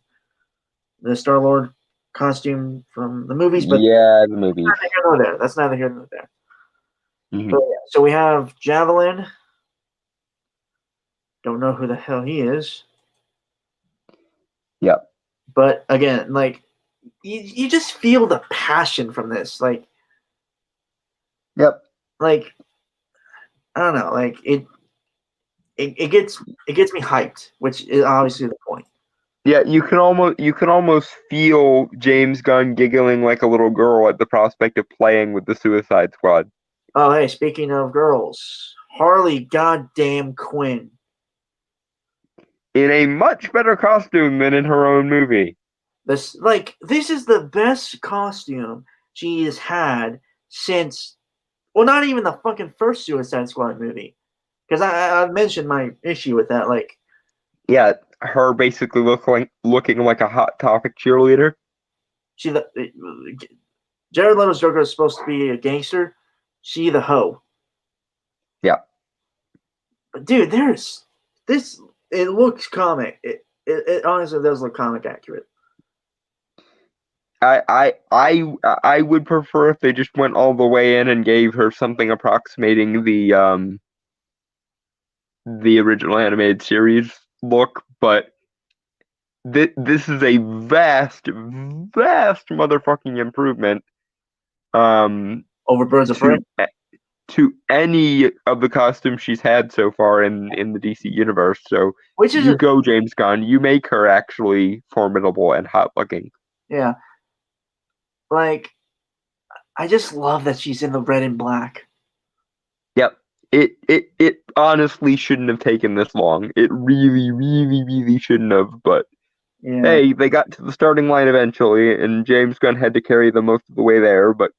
the Star-Lord costume from the movies. But yeah, the movies. That's neither here nor there. That's neither here nor there. Mm-hmm. But, yeah, so we have Javelin. Don't know who the hell he is. Yep. But again, like, you just feel the passion from this. Like, yep. Like, I don't know. Like, it gets me hyped, which is obviously the point. Yeah, you can almost feel James Gunn giggling like a little girl at the prospect of playing with the Suicide Squad. Oh, hey, speaking of girls, Harley goddamn Quinn in a much better costume than in her own movie. This is the best costume she has had since, well, not even the fucking first Suicide Squad movie, because I mentioned my issue with that. Like, Yeah, her basically looking like a Hot Topic cheerleader. Jared Leto's Joker is supposed to be a gangster. She the hoe. Yeah. But dude, there's this. It looks comic. It honestly does look comic accurate. I would prefer if they just went all the way in and gave her something approximating the original animated series look, but this is a vast motherfucking improvement Over Birds of Prey. to any of the costumes she's had so far in the DC universe. So Which is you go, James Gunn. You make her actually formidable and hot looking. Yeah. Like, I just love that she's in the red and black. Yep. It honestly shouldn't have taken this long. It really shouldn't have, but Yeah. hey, they got to the starting line eventually, and James Gunn had to carry them most of the way there, but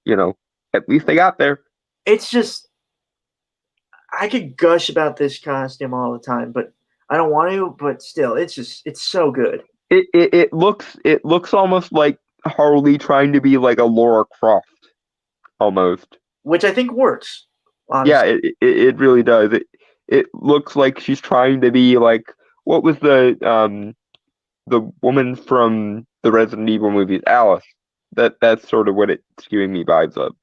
at least they got there. It's just, I could gush about this costume all the time, but I don't want to, but still, it's so good. It looks almost like Harley trying to be like a Laura Croft, almost. Which I think works. Honestly. Yeah, it really does. It looks like she's trying to be like, what was the woman from the Resident Evil movies, Alice. That's sort of what it's giving me vibes of.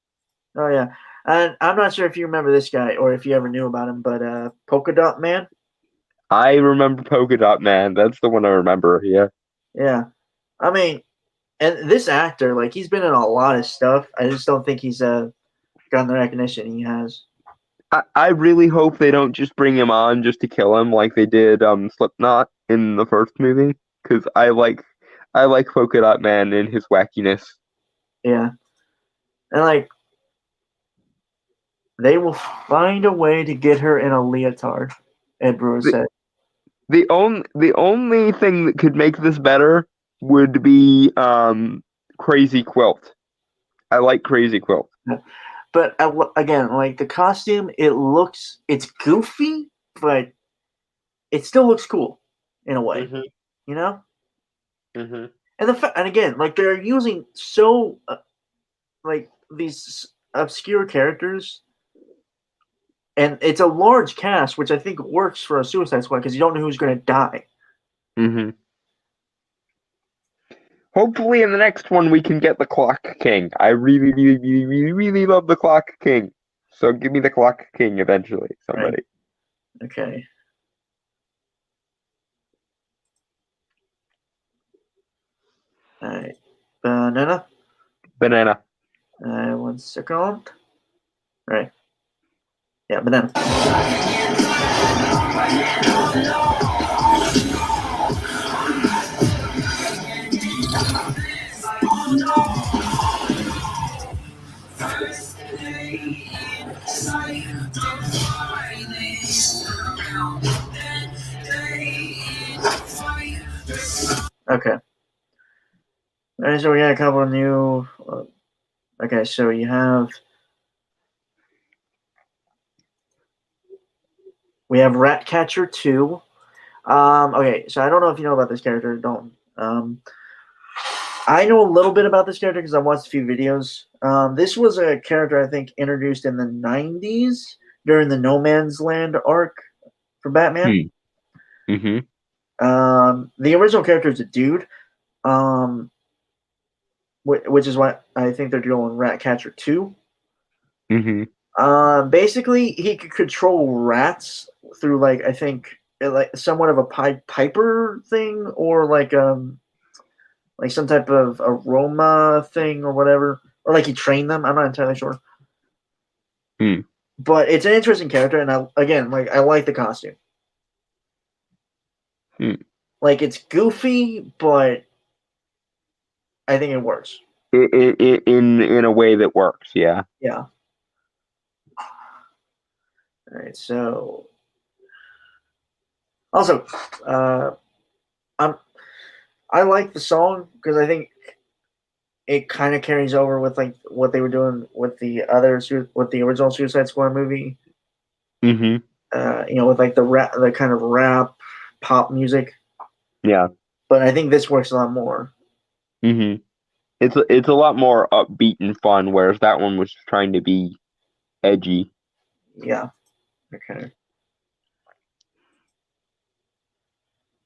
Oh yeah, and I'm not sure if you remember this guy or if you ever knew about him, but Polka Dot Man. I remember Polka Dot Man. That's the one I remember. Yeah. Yeah, I mean, and this actor, like, he's been in a lot of stuff. I just don't think he's gotten the recognition he has. I really hope they don't just bring him on just to kill him like they did Slipknot in the first movie, because I like Polka Dot Man and his wackiness. Yeah, and like, they will find a way to get her in a leotard. Ed Brewer said. The only thing that could make this better would be Crazy Quilt. I like Crazy Quilt. But again, like, the costume, it's goofy, but it still looks cool in a way, you know. Mm-hmm. And again, like, they're using so like these obscure characters, and it's a large cast, which I think works for a Suicide Squad because you don't know who's going to die. Mm-hmm. Hopefully, in the next one, we can get the Clock King. I really love the Clock King. So give me the Clock King eventually, somebody. Right. Okay. All right. Banana. Banana. 1 second. All right. Yeah, banana. Okay. All right, so we got a couple of new. Okay, so you have. We have Ratcatcher 2. Okay, so I don't know if you know about this character. Don't. I know a little bit about this character because I watched a few videos. This was a character I think introduced in the 90s during the No Man's Land arc for Batman. Mm-hmm. The original character is a dude, which is why I think they're doing Ratcatcher 2. Mm-hmm. Basically, he could control rats through, like, I think, like somewhat of a Piper thing, or like some type of aroma thing or whatever, or like he trained them. I'm not entirely sure. But it's an interesting character, and I like the costume. Like, it's goofy, but I think it works. In a way that works, yeah. Yeah. All right, so also, I like the song because I think it kind of carries over with like what they were doing with the with the original Suicide Squad movie. Mm-hmm. With like the kind of rap pop music. Yeah. But I think this works a lot more. Mm-hmm. It's a lot more upbeat and fun, whereas that one was trying to be edgy. Yeah. Okay.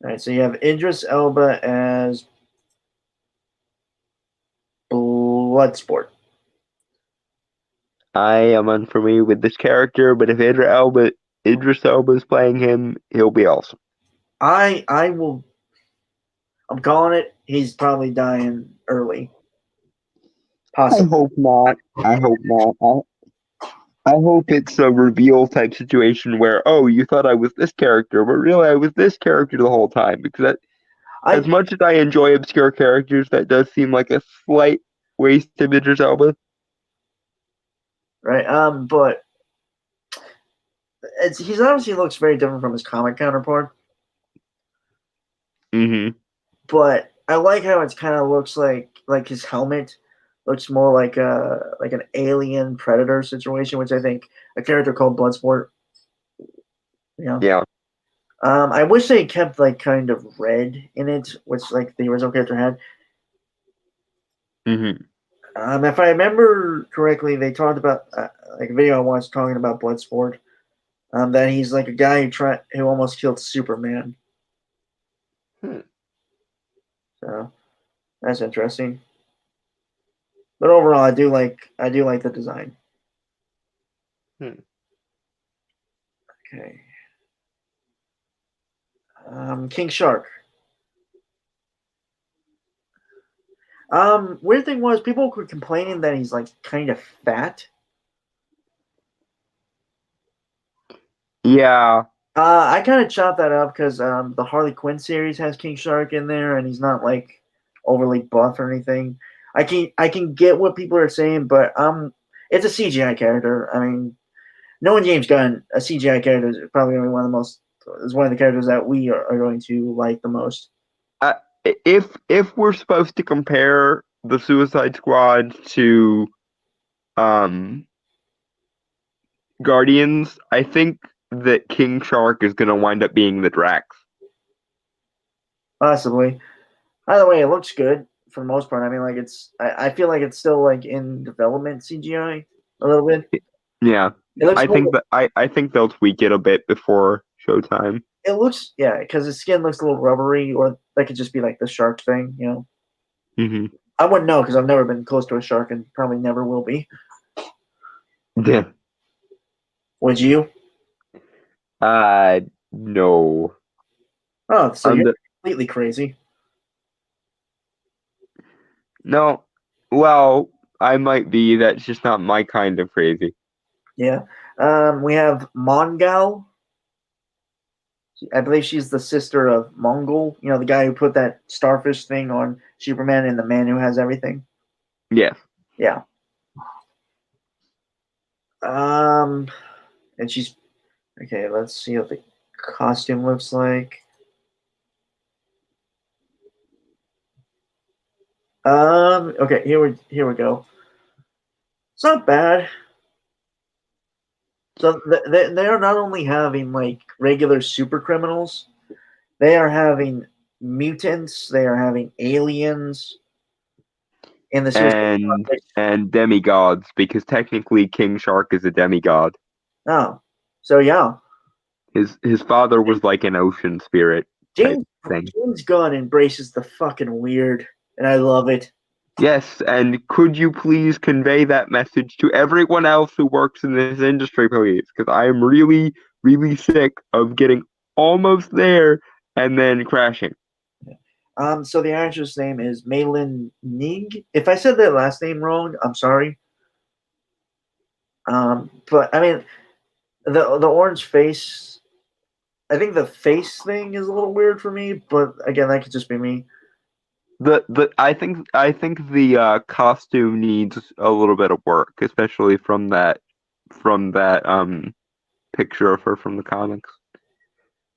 All right. So you have Idris Elba as Bloodsport. I am unfamiliar with this character, but if Idris Elba is playing him, he'll be awesome. I will. I'm calling it. He's probably dying early. Possibly. hope not. I hope not. I hope it's a reveal type situation where, oh, you thought I was this character, but really I was this character the whole time. Because as much as I enjoy obscure characters, that does seem like a slight waste of Idris Elba. Right. But he's obviously looks very different from his comic counterpart. Mm-hmm. But I like how it kind of looks like his helmet looks more like an alien predator situation, which I think a character called Bloodsport. Yeah. I wish they kept like kind of red in it, which like the original character had. Mm-hmm. If I remember correctly, they talked about like a video I watched talking about Bloodsport. That he's like a guy who almost killed Superman. So that's interesting. But overall, I do like the design. Okay. King Shark. Weird thing was people were complaining that he's like kind of fat. Yeah. I kind of chopped that up because the Harley Quinn series has King Shark in there, and he's not like overly buff or anything. I can get what people are saying, but it's a CGI character. I mean, knowing James Gunn, a CGI character is probably going to be one of the characters that we are going to like the most. If we're supposed to compare the Suicide Squad to Guardians, I think that King Shark is going to wind up being the Drax. Possibly. Either way, it looks good for the most part. I mean, like I feel like it's still like in development CGI a little bit. Yeah, I think they'll tweak it a bit before showtime. It looks because his skin looks a little rubbery, or that could just be like the shark thing, Mm-hmm. I wouldn't know because I've never been close to a shark and probably never will be. Yeah. Would you? No. Oh, so you're completely crazy. No. Well, I might be. That's just not my kind of crazy. Yeah. We have Mongal. I believe she's the sister of Mongol. The guy who put that starfish thing on Superman and the man who has everything. Yes. Yeah. And she's okay. Let's see what the costume looks like. Okay, here we go. It's not bad. So they are not only having like regular super criminals, they are having mutants, they are having aliens in the and demigods, because technically King Shark is a demigod. Oh, so yeah. His father was like an ocean spirit type thing. James Gunn embraces the fucking weird, and I love it. Yes, and could you please convey that message to everyone else who works in this industry, please? Because I am really, really sick of getting almost there and then crashing. So the actress name is Maylin Ning. If I said that last name wrong, I'm sorry. But I mean, the orange face. I think the face thing is a little weird for me, but again, that could just be me. I think the costume needs a little bit of work, especially from that picture of her from the comics.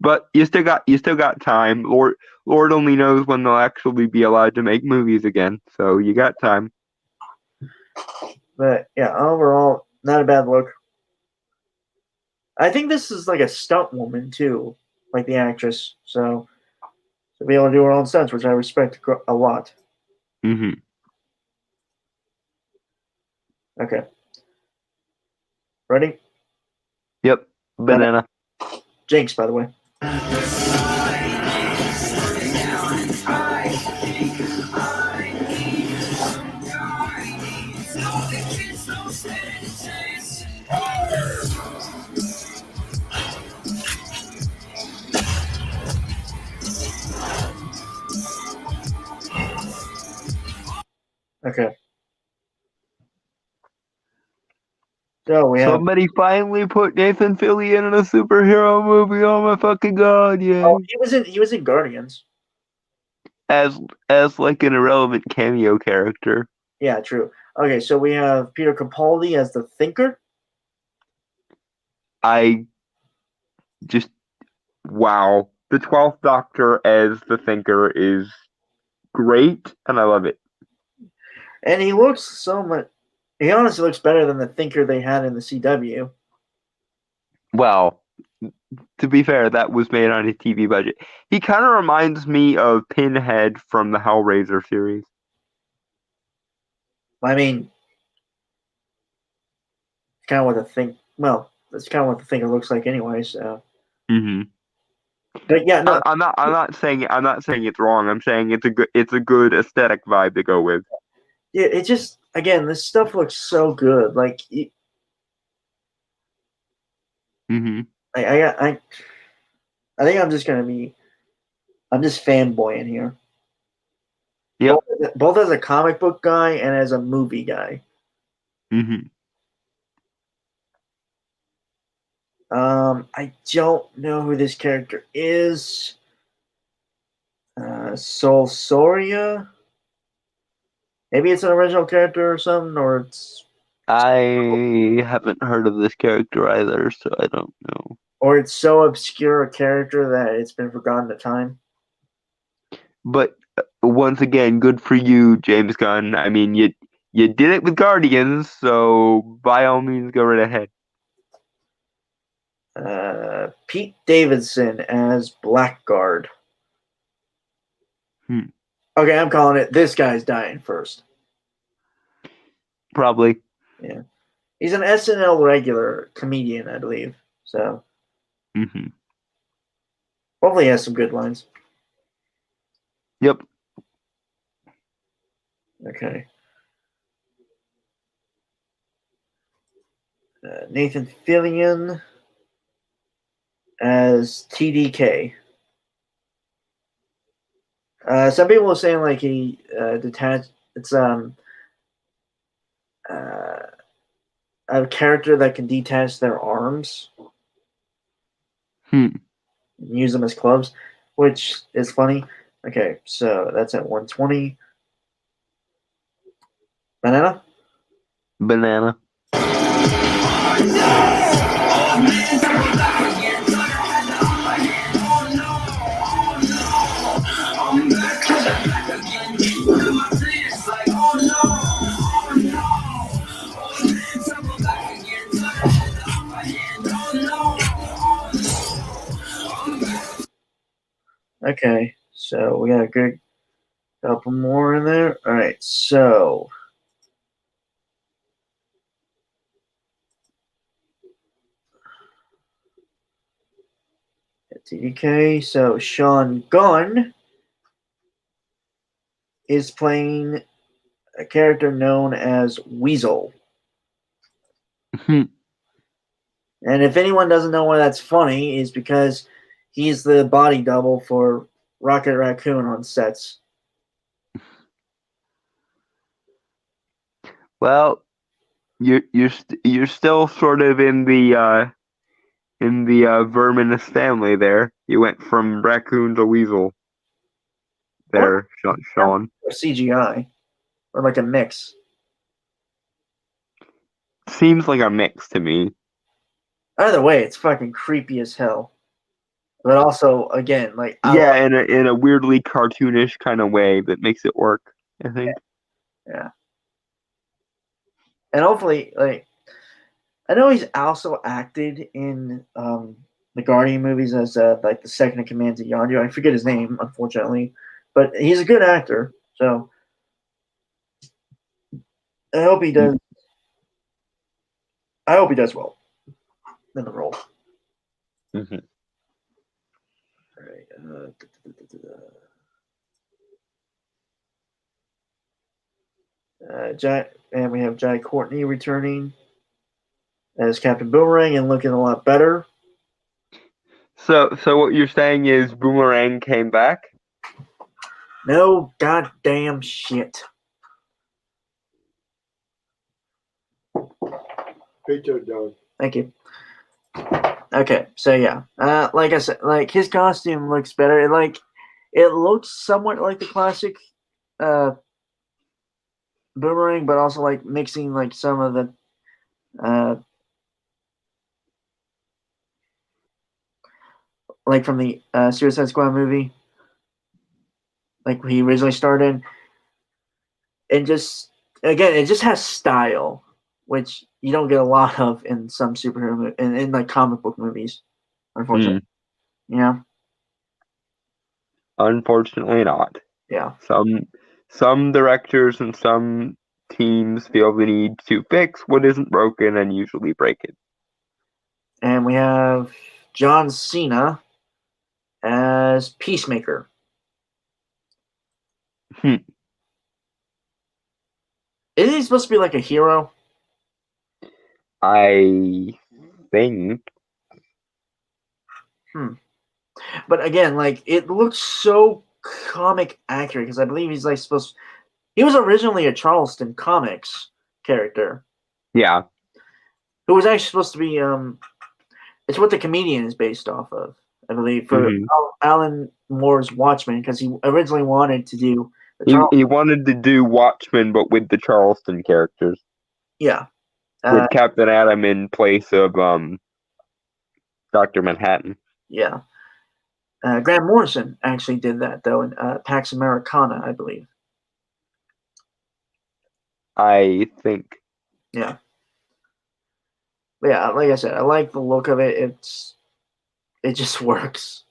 But you still got time. Lord only knows when they'll actually be allowed to make movies again. So you got time. But yeah, overall, not a bad look. I think this is like a stunt woman too, like the actress. So to be able to do her own stunts, which I respect a lot. Hmm. Okay. Ready? Yep. Banana. Jinx, by the way. Okay. So we have. Somebody finally put Nathan Fillion in a superhero movie. Oh my fucking god! Yay! Oh, he was in Guardians. As like an irrelevant cameo character. Yeah, true. Okay, so we have Peter Capaldi as the Thinker. I just wow. The 12th Doctor as the Thinker is great, and I love it. And he looks so much. He honestly looks better than the Thinker they had in the CW. Well, to be fair, that was made on a TV budget. He kind of reminds me of Pinhead from the Hellraiser series. I mean, kind of what the think. Well, that's kind of what the Thinker looks like anyway. So, Mm-hmm. but yeah, no, I'm not saying it's wrong. I'm saying it's a good aesthetic vibe to go with. yeah, it just again, this stuff looks so good. Like, Mm-hmm. I think I'm just gonna be. I'm just fanboying here. Yep. Both as a comic book guy and as a movie guy. Mm-hmm. I don't know who this character is. Sol Soria. Maybe it's an original character or something, or it's I haven't heard of this character either, so I don't know. or it's so obscure a character that it's been forgotten to time. But once again, good for you, James Gunn. I mean, you did it with Guardians, so by all means, go right ahead. Pete Davidson as Blackguard. Okay, I'm calling it. This guy's dying first. Probably. Yeah, he's an SNL regular comedian, I believe. So Mm-hmm. hopefully, he has some good lines. Yep. Okay. Nathan Fillion as TDK. Some people are saying like he detached. It's a character that can detach their arms, and use them as clubs, which is funny. Okay, so that's at 120. Banana. Banana. Okay, so we got a good couple more in there. All right, so TDK. So Sean Gunn is playing a character known as Weasel. And if anyone doesn't know why that's funny, is because he's the body double for Rocket Raccoon on sets. Well, you're still sort of in the verminous family there. You went from raccoon to weasel. There, Sean. Or CGI. Or like a mix. Seems like a mix to me. Either way, it's fucking creepy as hell. but also again, like Yeah, in a weirdly cartoonish kind of way that makes it work, I think. yeah, and hopefully, like I know he's also acted in the Guardian movies as like the second in command to Yondu. I forget his name, unfortunately, but he's a good actor. So I hope he does. I hope he does well in the role. Mm-hmm. All right. And we have Jai Courtney returning as Captain Boomerang and looking a lot better. So what you're saying is Boomerang came back? No goddamn shit. Veto done. Thank you. Okay, so yeah, like I said, like his costume looks better. It looks somewhat like the classic Boomerang, but also like mixing like some of the like from the Suicide Squad movie, like he originally started. And just again, it just has style, which you don't get a lot of in some superhero in like comic book movies, unfortunately. You know? Unfortunately not. Yeah. Some directors and some teams feel the need to fix what isn't broken and usually break it. And we have John Cena as Peacemaker. Isn't he supposed to be like a hero? I think. But again, like it looks so comic accurate because I believe he's like supposed. He was originally a Charleston Comics character Yeah. who was actually supposed to be it's what the comedian is based off of, I believe, for Alan Moore's Watchmen, because he originally wanted to do He wanted to do Watchmen, but with the Charleston characters, yeah, with Captain Atom in place of Dr. Manhattan. yeah. Grant Morrison actually did that though in Pax Americana, I believe. I think. Yeah, but yeah. Like I said, I like the look of it. It just works.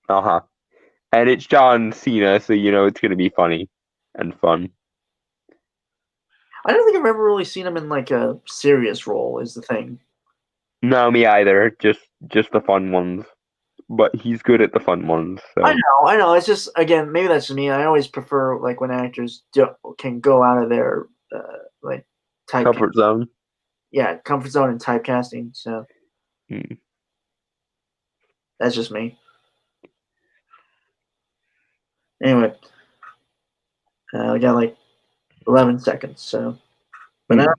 Uh-huh. And it's John Cena, so you know it's gonna be funny and fun. I don't think I've ever really seen him in like a serious role. Is the thing. No, me either. Just the fun ones. But he's good at the fun ones. So. I know. It's just again, maybe that's just me. I always prefer like when actors can go out of their like type Comfort zone. Yeah, comfort zone and typecasting. So that's just me. Anyway, we got like 11 seconds. So, banana.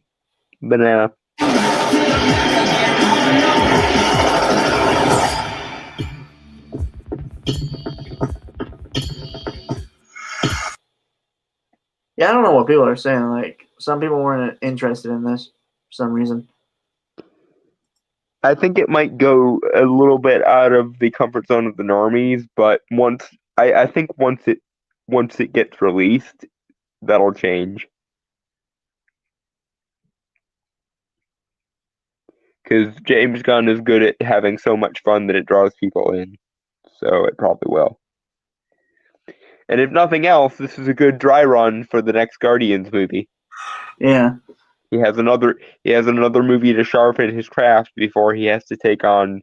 Banana. Yeah, I don't know what people are saying. Like, some people weren't interested in this for some reason. I think it might go a little bit out of the comfort zone of the normies, but I think once it gets released, that'll change. Because James Gunn is good at having so much fun that it draws people in, so it probably will. And if nothing else, this is a good dry run for the next Guardians movie. Yeah. He has another movie to sharpen his craft before he has to take on,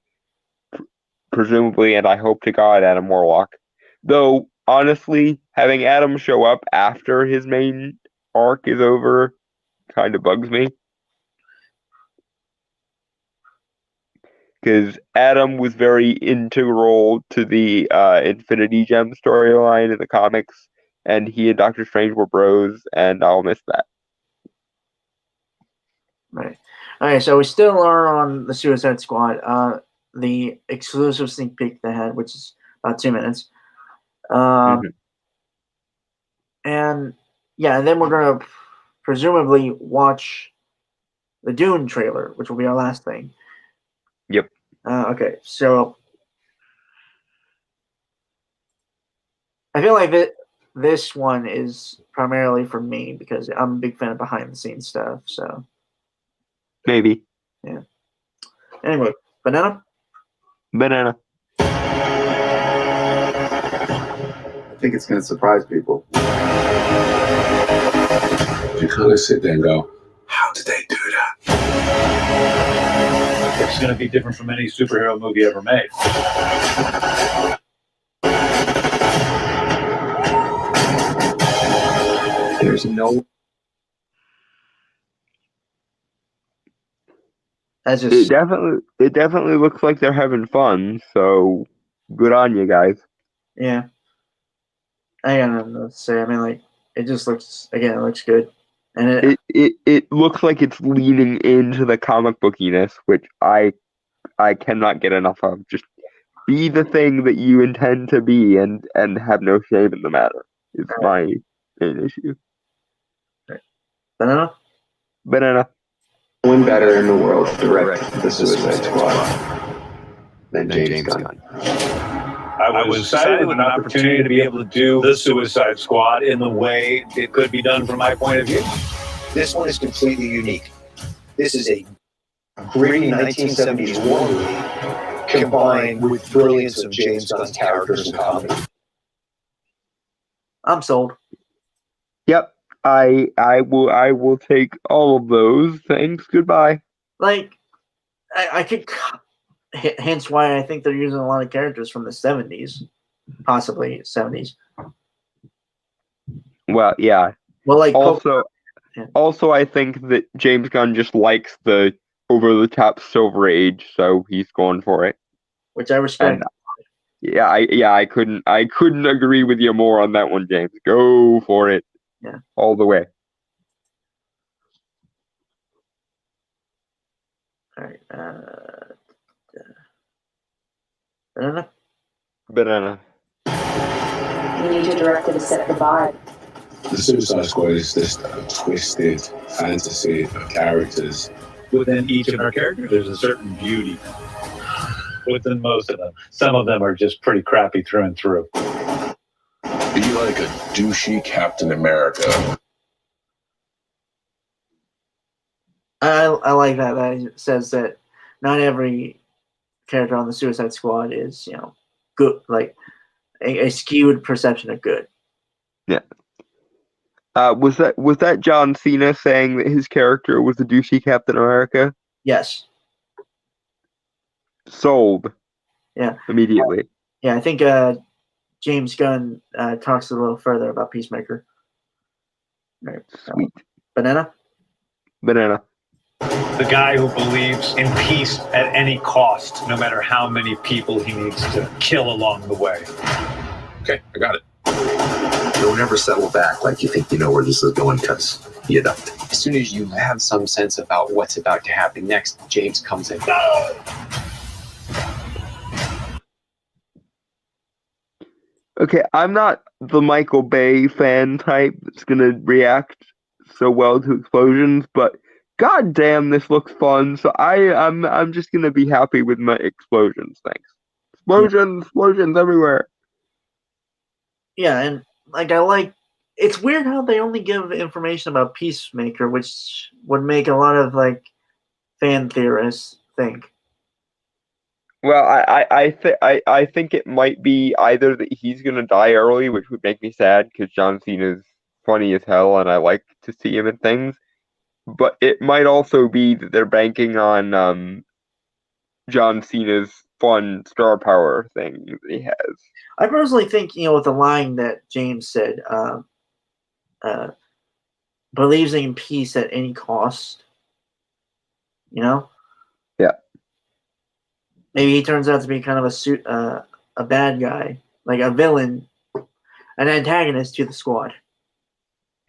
presumably, and I hope to God, Adam Warlock. Though, honestly, having Adam show up after his main arc is over kind of bugs me. Because Adam was very integral to the Infinity Gem storyline in the comics, and he and Doctor Strange were bros, and I'll miss that. Right. Okay, so we still are on the Suicide Squad. The exclusive sneak peek they had, which is about 2 minutes. And yeah, and then we're going to presumably watch the Dune trailer, which will be our last thing. Yep. Okay, so I feel like this one is primarily for me because I'm a big fan of behind the scenes stuff. So Maybe. anyway, Banana. Banana. I think it's gonna surprise people. You kind of sit there and go, how did they do that? It's going to be different from any superhero movie ever made. There's no That's It just definitely looks like they're having fun. So good on you guys. yeah. I got nothing to say. I mean, like it just looks again. It looks good, and It looks like it's leaning into the comic bookiness, which I cannot get enough of. Just be the thing that you intend to be, and have no shame in the matter. Is my main issue. Banana. Banana. One better in the world to direct the Suicide Squad than James Gunn. I was excited with an opportunity to be able to do the Suicide Squad in the way it could be done from my point of view. This one is completely unique. This is a gritty 1970s war movie combined with brilliance of James Gunn's characters and comedy. I'm sold. Yep. I will take all of those. Thanks. Goodbye. Like I could. Hence why I think they're using a lot of characters from the 70s, possibly 70s. Well, yeah. Well, like Also, I think that James Gunn just likes the over-the-top Silver Age, so he's going for it. which I respect. And, I couldn't agree with you more on that one, James. Go for it. Yeah. All the way. All right. Banana. Banana. You need your director to set the vibe. The Suicide Squad is just a twisted fantasy of characters. Within each of our characters, there's a certain beauty within most of them. Some of them are just pretty crappy through and through. Be like a douchey Captain America. I like that. That it says that not every character on the Suicide Squad is, good. Like a skewed perception of good. Yeah. Was that John Cena saying that his character was the douchey Captain America? Yes. Sold. Yeah. Immediately. Yeah, I think James Gunn talks a little further about Peacemaker. All right. Sweet. Banana. Banana. The guy who believes in peace at any cost, no matter how many people he needs to kill along the way. Okay, I got it. Don't ever settle back like you think you know where this is going, because you don't. As soon as you have some sense about what's about to happen next, James comes in. Okay, I'm not the Michael Bay fan type that's gonna react so well to explosions, but god damn, this looks fun. So I'm just gonna be happy with my explosions. Thanks. Explosions everywhere. Yeah, and it's weird how they only give information about Peacemaker, which would make a lot of fan theorists think. Well, I think it might be either that he's gonna die early, which would make me sad because John Cena's funny as hell and I like to see him in things. But it might also be that they're banking on John Cena's fun star power thing that he has. I personally think, with the line that James said, believes in peace at any cost. Yeah. Maybe he turns out to be kind of a bad guy, like a villain, an antagonist to the squad.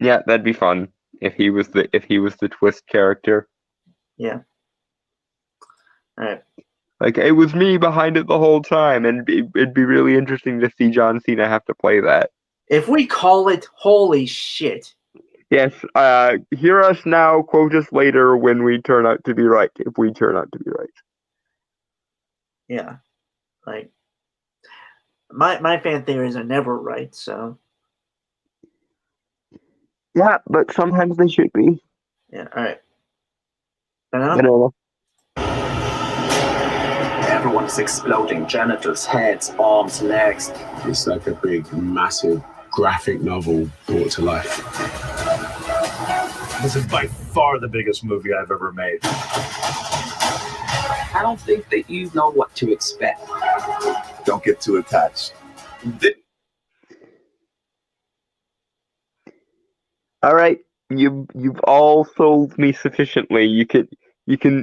Yeah, that'd be fun if he was the twist character. Yeah. All right. Like, it was me behind it the whole time, and it'd be really interesting to see John Cena have to play that. If we call it, holy shit. Yes, hear us now, quote us later when we turn out to be right, if we turn out to be right. Yeah. my fan theories are never right. So Yeah, but sometimes they should be. yeah, all right. Banana? Banana. Everyone's exploding. Genitals, heads, arms, legs. It's like a big, massive graphic novel brought to life. This is by far the biggest movie I've ever made. I don't think that you know what to expect. Don't get too attached. All right, you've all sold me sufficiently. You can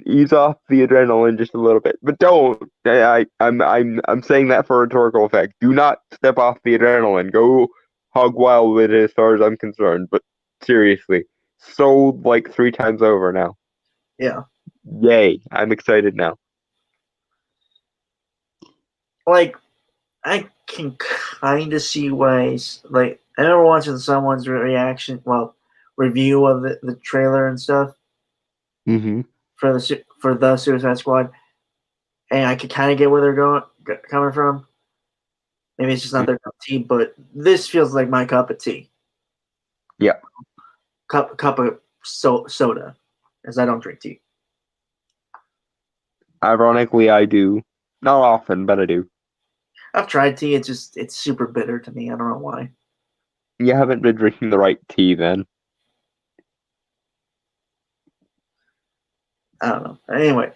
ease off the adrenaline just a little bit, but don't. I'm saying that for rhetorical effect. Do not step off the adrenaline. Go hog wild with it as far as I'm concerned. But seriously, sold like 3 times over now. Yeah. Yay! I'm excited now. Like, I can kind of see ways. Like, I remember watching someone's review of the trailer and stuff Mm-hmm. for the Suicide Squad, and I could kind of get where they're coming from. Maybe it's just not their cup of tea, but this feels like my cup of tea. Yeah. Cup of soda, as I don't drink tea. Ironically, I do. Not often, but I do. I've tried tea. It's super bitter to me. I don't know why. You haven't been drinking the right tea then. I don't know. Anyway,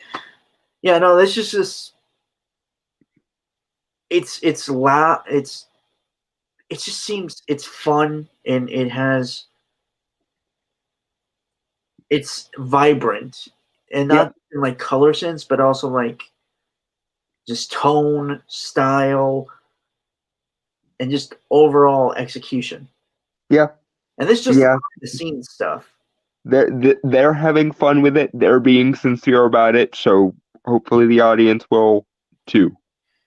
yeah, no, this is just it's loud. It just seems it's fun and it's vibrant and not in like color sense, but also like just tone, style, and just overall execution. Yeah. And this just behind the scenes stuff. They're having fun with it. They're being sincere about it. So hopefully the audience will too,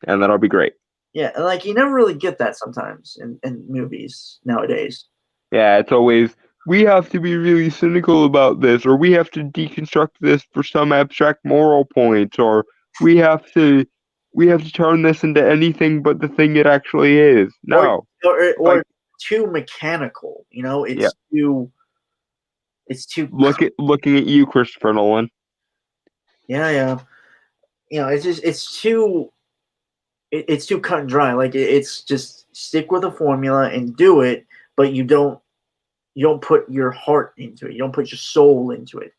and that'll be great. Yeah, and like you never really get that sometimes in movies nowadays. Yeah, it's always we have to be really cynical about this, or we have to deconstruct this for some abstract moral point, or we have to turn this into anything but the thing it actually is. No, or like, too mechanical. You know, it's too. It's too looking at you, Christopher Nolan. Yeah. You know, it's too cut and dry. Like it's just stick with a formula and do it, but you don't put your heart into it. You don't put your soul into it.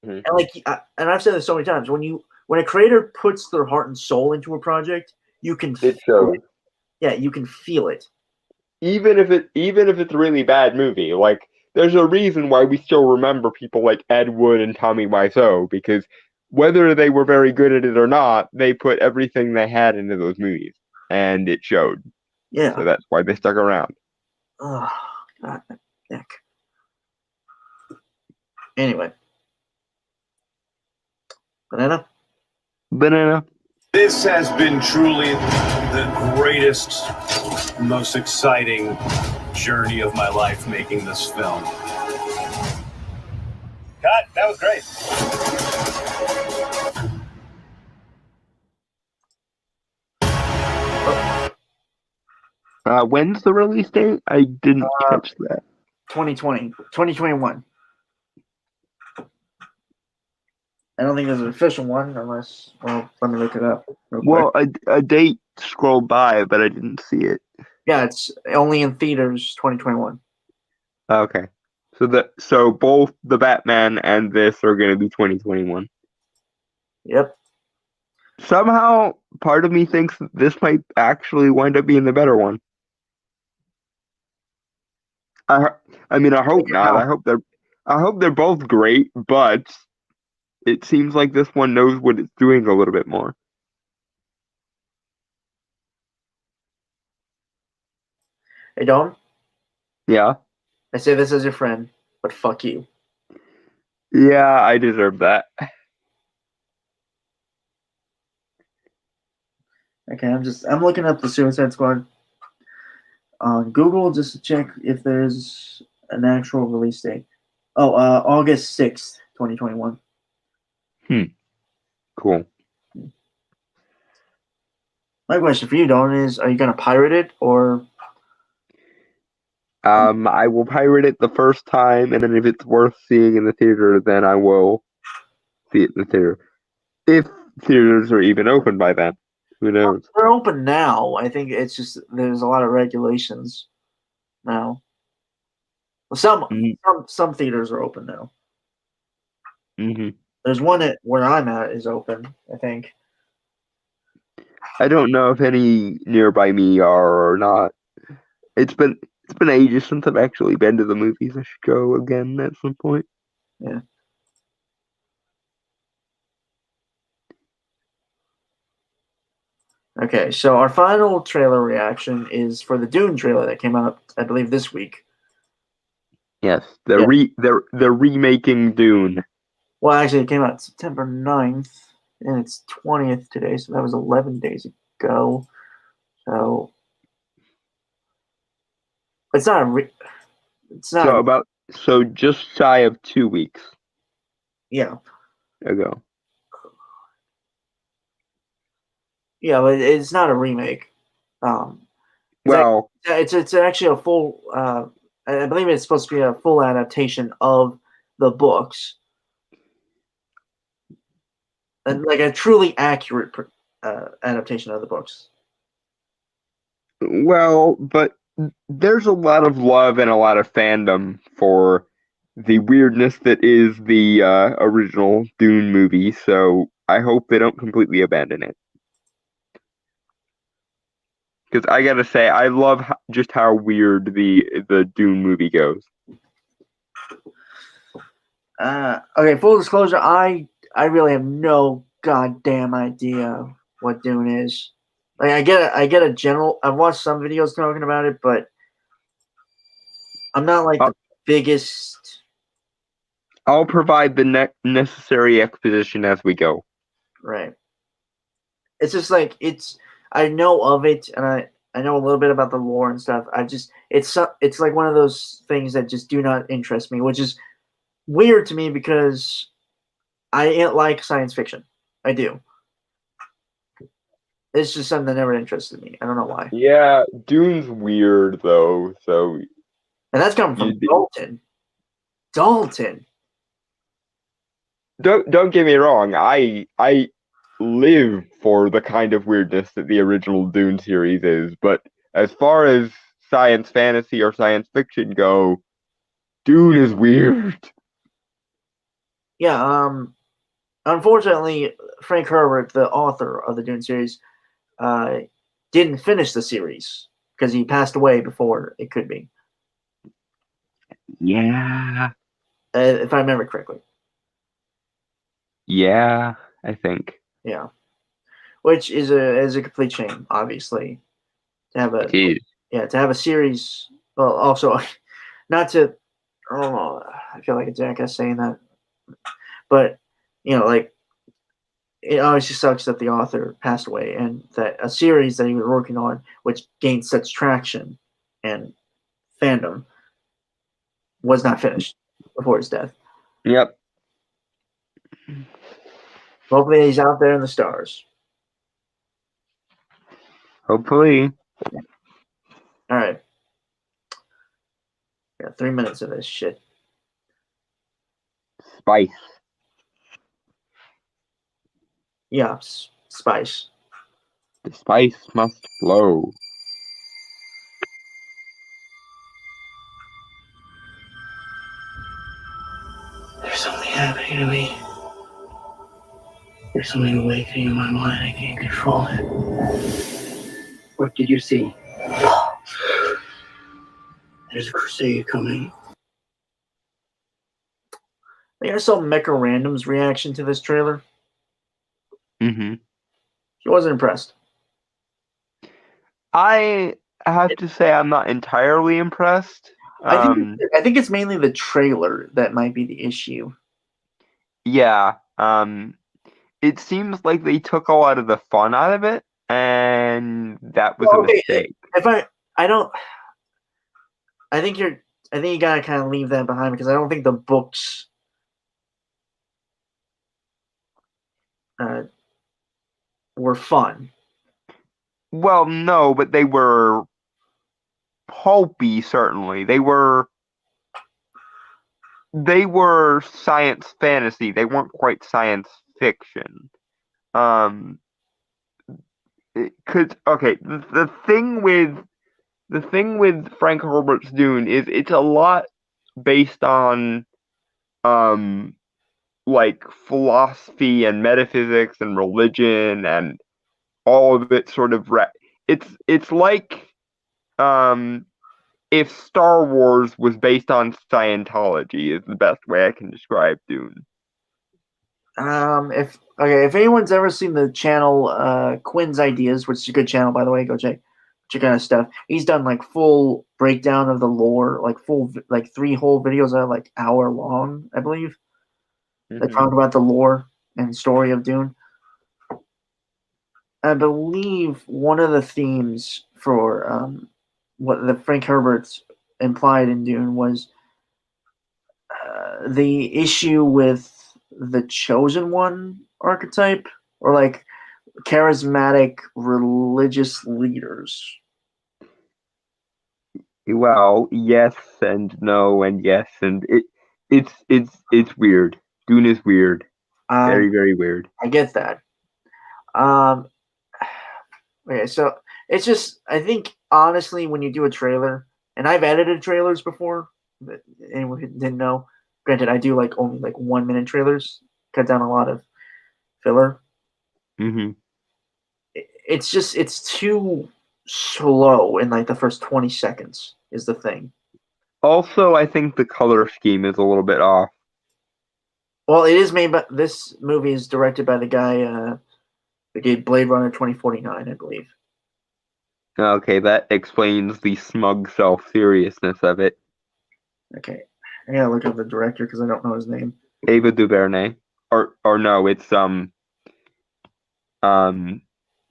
Mm-hmm. And like, and I've said this so many times, when a creator puts their heart and soul into a project, you can feel it. Yeah, you can feel it. Even if it's a really bad movie, like. There's a reason why we still remember people like Ed Wood and Tommy Wiseau, because whether they were very good at it or not, they put everything they had into those movies, and it showed. Yeah. So that's why they stuck around. Oh, God, Nick. Anyway. Banana? This has been truly the greatest, most exciting journey of my life making this film. Cut, that was great. When's the release date? I didn't catch that. 2021. I don't think there's an official one unless, well, let me look it up. Well, a date scrolled by, but I didn't see it. Yeah, it's only in theaters 2021. Okay. So both the Batman and this are going to be 2021. Yep. Somehow, part of me thinks that this might actually wind up being the better one. I hope not. I hope they're both great, but it seems like this one knows what it's doing a little bit more. Hey, Dom? Yeah? I say this as your friend, but fuck you. Yeah, I deserve that. Okay, I'm looking up the Suicide Squad on Google just to check if there's an actual release date. Oh, August 6th, 2021. Cool. My question for you, Don, is: are you gonna pirate it or? I will pirate it the first time, and then if it's worth seeing in the theater, then I will see it in the theater. If theaters are even open by then, who knows? They're open now. I think it's just there's a lot of regulations now. Well, some theaters are open now. Mm-hmm. There's one where I'm at is open, I think. I don't know if any nearby me are or not. It's been ages since I've actually been to the movies. I should go again at some point. Yeah. Okay, so our final trailer reaction is for the Dune trailer that came out, I believe, this week. Yes, they're remaking Dune. Well, actually, it came out September 9th, and it's 20th today, so that was 11 days ago. So it's not it's not So just shy of 2 weeks. Yeah. Ago. Yeah, but it's not a remake. Well, it's actually a full. I believe it's supposed to be a full adaptation of the books, and like a truly accurate adaptation of the books. Well, but there's a lot of love and a lot of fandom for the weirdness that is the original Dune movie, so I hope they don't completely abandon it. Because I gotta say, I love just how weird the Dune movie goes. Okay, full disclosure, I really have no goddamn idea what Dune is. Like, I get a general. I've watched some videos talking about it, but I'm not like the biggest. I'll provide the necessary exposition as we go. Right. It's just like I know of it, and I know a little bit about the lore and stuff. It's like one of those things that just do not interest me, which is weird to me because I like science fiction. I do. It's just something that never interested me. I don't know why. Yeah, Dune's weird though, so. And that's coming from Dalton. Dalton. Don't get me wrong. I live for the kind of weirdness that the original Dune series is, but as far as science fantasy or science fiction go, Dune is weird. Yeah, unfortunately, Frank Herbert, the author of the Dune series, didn't finish the series because he passed away before it could be. Yeah. If I remember correctly. Yeah, I think. Yeah. Which is a complete shame, obviously. To have a series. Well, also, not to. I don't know. I feel like a jackass saying that, but like it obviously sucks that the author passed away and that a series that he was working on, which gained such traction and fandom, was not finished before his death. Yep. Hopefully, he's out there in the stars. Hopefully. All right. Got 3 minutes of this shit. Spice. Yeah, spice. The spice must flow. There's something happening to me. There's something awakening in my mind. I can't control it. What did you see? There's a crusade coming. I think I saw Mecha Random's reaction to this trailer. Mm-hmm. He wasn't impressed. I have to say I'm not entirely impressed. I think it's mainly the trailer that might be the issue. Yeah. It seems like they took a lot of the fun out of it, and that was a mistake. I think you gotta kind of leave that behind because I don't think the books were fun. Well, no, but they were pulpy, certainly. They were science fantasy. They weren't quite science fiction. Okay, the thing with Frank Herbert's Dune is it's a lot based on like philosophy and metaphysics and religion and all of it sort of it's like if Star Wars was based on Scientology is the best way I can describe Dune. If anyone's ever seen the channel Quinn's Ideas, which is a good channel by the way, go check out his stuff. He's done like full breakdown of the lore, like full 3 whole videos that are like hour long, I believe. They talk about the lore and story of Dune. I believe one of the themes for what the Frank Herbert's implied in Dune was the issue with the chosen one archetype, or like charismatic religious leaders. Well, yes and no and yes, and it's weird. Dune is weird. Very, very weird. I get that. Okay, so it's just, I think honestly, when you do a trailer, and I've edited trailers before, but anyone who didn't know, granted, I do like only like 1 minute trailers, cut down a lot of filler. It's just, it's too slow in like the first 20 seconds is the thing. Also, I think the color scheme is a little bit off. Well, it is made by, this movie is directed by the guy who did Blade Runner 2049, I believe. Okay, that explains the smug self-seriousness of it. Okay, I gotta look up the director because I don't know his name. Ava DuVernay, or no, it's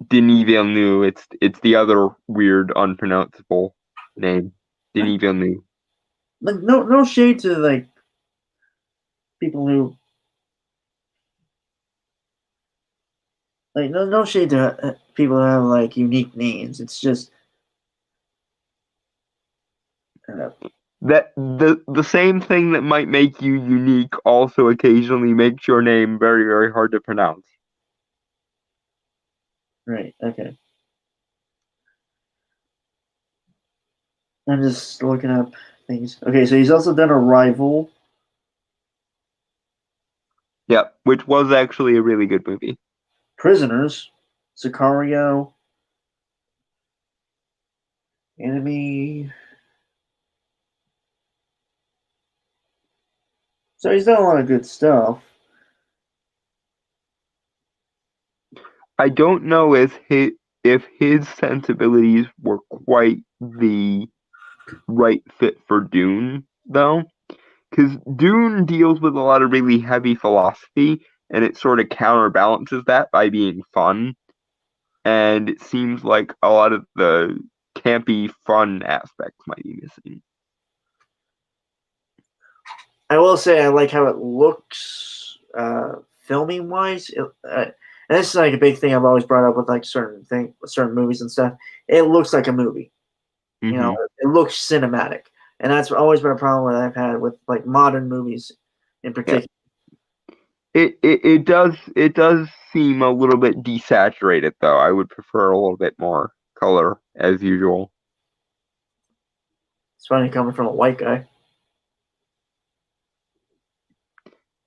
Denis Villeneuve. It's the other weird, unpronounceable name, Denis Villeneuve. Like no shade to like people who like no shade to people who have like unique names. It's just that the same thing that might make you unique also occasionally makes your name very, very hard to pronounce. Right. Okay. I'm just looking up things. Okay, so he's also done Arrival. Yeah, which was actually a really good movie. Prisoners, Sicario, Enemy. So he's done a lot of good stuff. I don't know if his sensibilities were quite the right fit for Dune, though. Because Dune deals with a lot of really heavy philosophy, and it sort of counterbalances that by being fun. And it seems like a lot of the campy, fun aspects might be missing. I will say I like how it looks, filming wise. And this is like a big thing I've always brought up with like certain movies and stuff. It looks like a movie. You know, it looks cinematic, and that's always been a problem that I've had with like modern movies, in particular. Yeah. It does seem a little bit desaturated, though. I would prefer a little bit more color, as usual. It's funny coming from a white guy.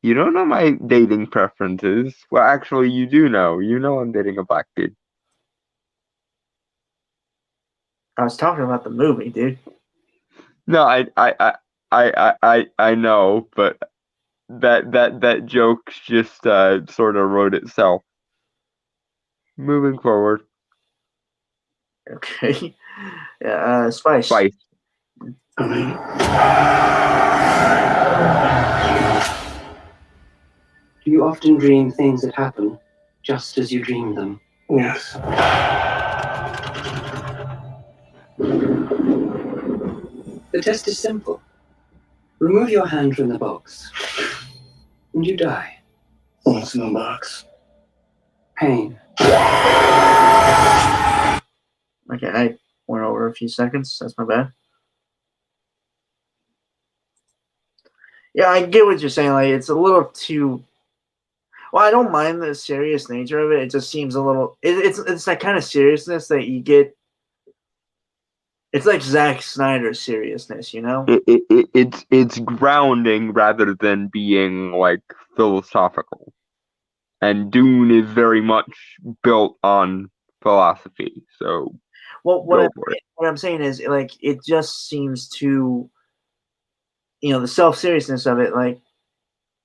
You don't know my dating preferences. Well, actually, you do know. You know I'm dating a black dude. I was talking about the movie, dude. No, I know, but that joke just sort of wrote itself. Moving forward. Okay. Yeah, Spice. Spice. Do you often dream things that happen just as you dream them? Yes. The test is simple. Remove your hand from the box, and you die. What's in the box? Pain. Okay, I went over a few seconds. That's my bad. Yeah, I get what you're saying. Like, it's a little too. Well, I don't mind the serious nature of it. It just seems a little. It's that kind of seriousness that you get. It's like Zack Snyder's seriousness, you know. It's grounding rather than being like philosophical. And Dune is very much built on philosophy. So Well, go for it. what I'm saying is, like, it just seems too. The self seriousness of it, like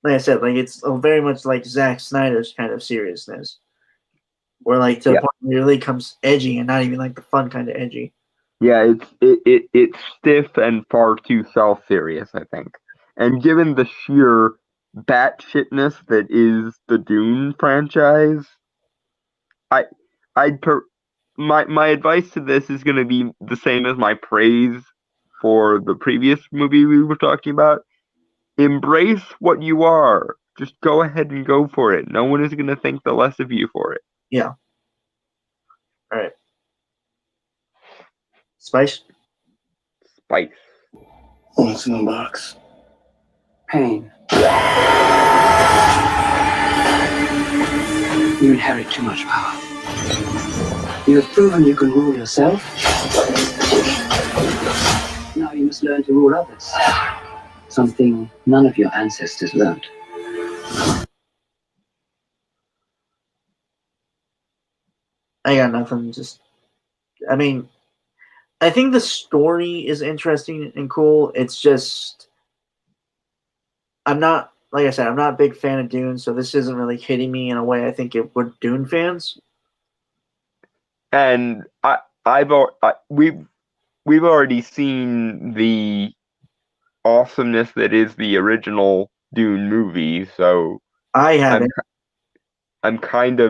I said, like it's very much like Zack Snyder's kind of seriousness, where like to the point where it really comes edgy and not even like the fun kind of edgy. Yeah, it's stiff and far too self-serious, I think. And given the sheer batshitness that is the Dune franchise, my advice to this is going to be the same as my praise for the previous movie we were talking about. Embrace what you are. Just go ahead and go for it. No one is going to think the less of you for it. Yeah. All right. Spice. What's in the box? Pain. You inherit too much power. You have proven you can rule yourself. Now you must learn to rule others. Something none of your ancestors learned. I got nothing. I mean, I think the story is interesting and cool. It's just, I'm not, like I said, I'm not a big fan of Dune, so this isn't really hitting me in a way I think it would Dune fans. And we've already seen the awesomeness that is the original Dune movie, so I haven't. I'm kind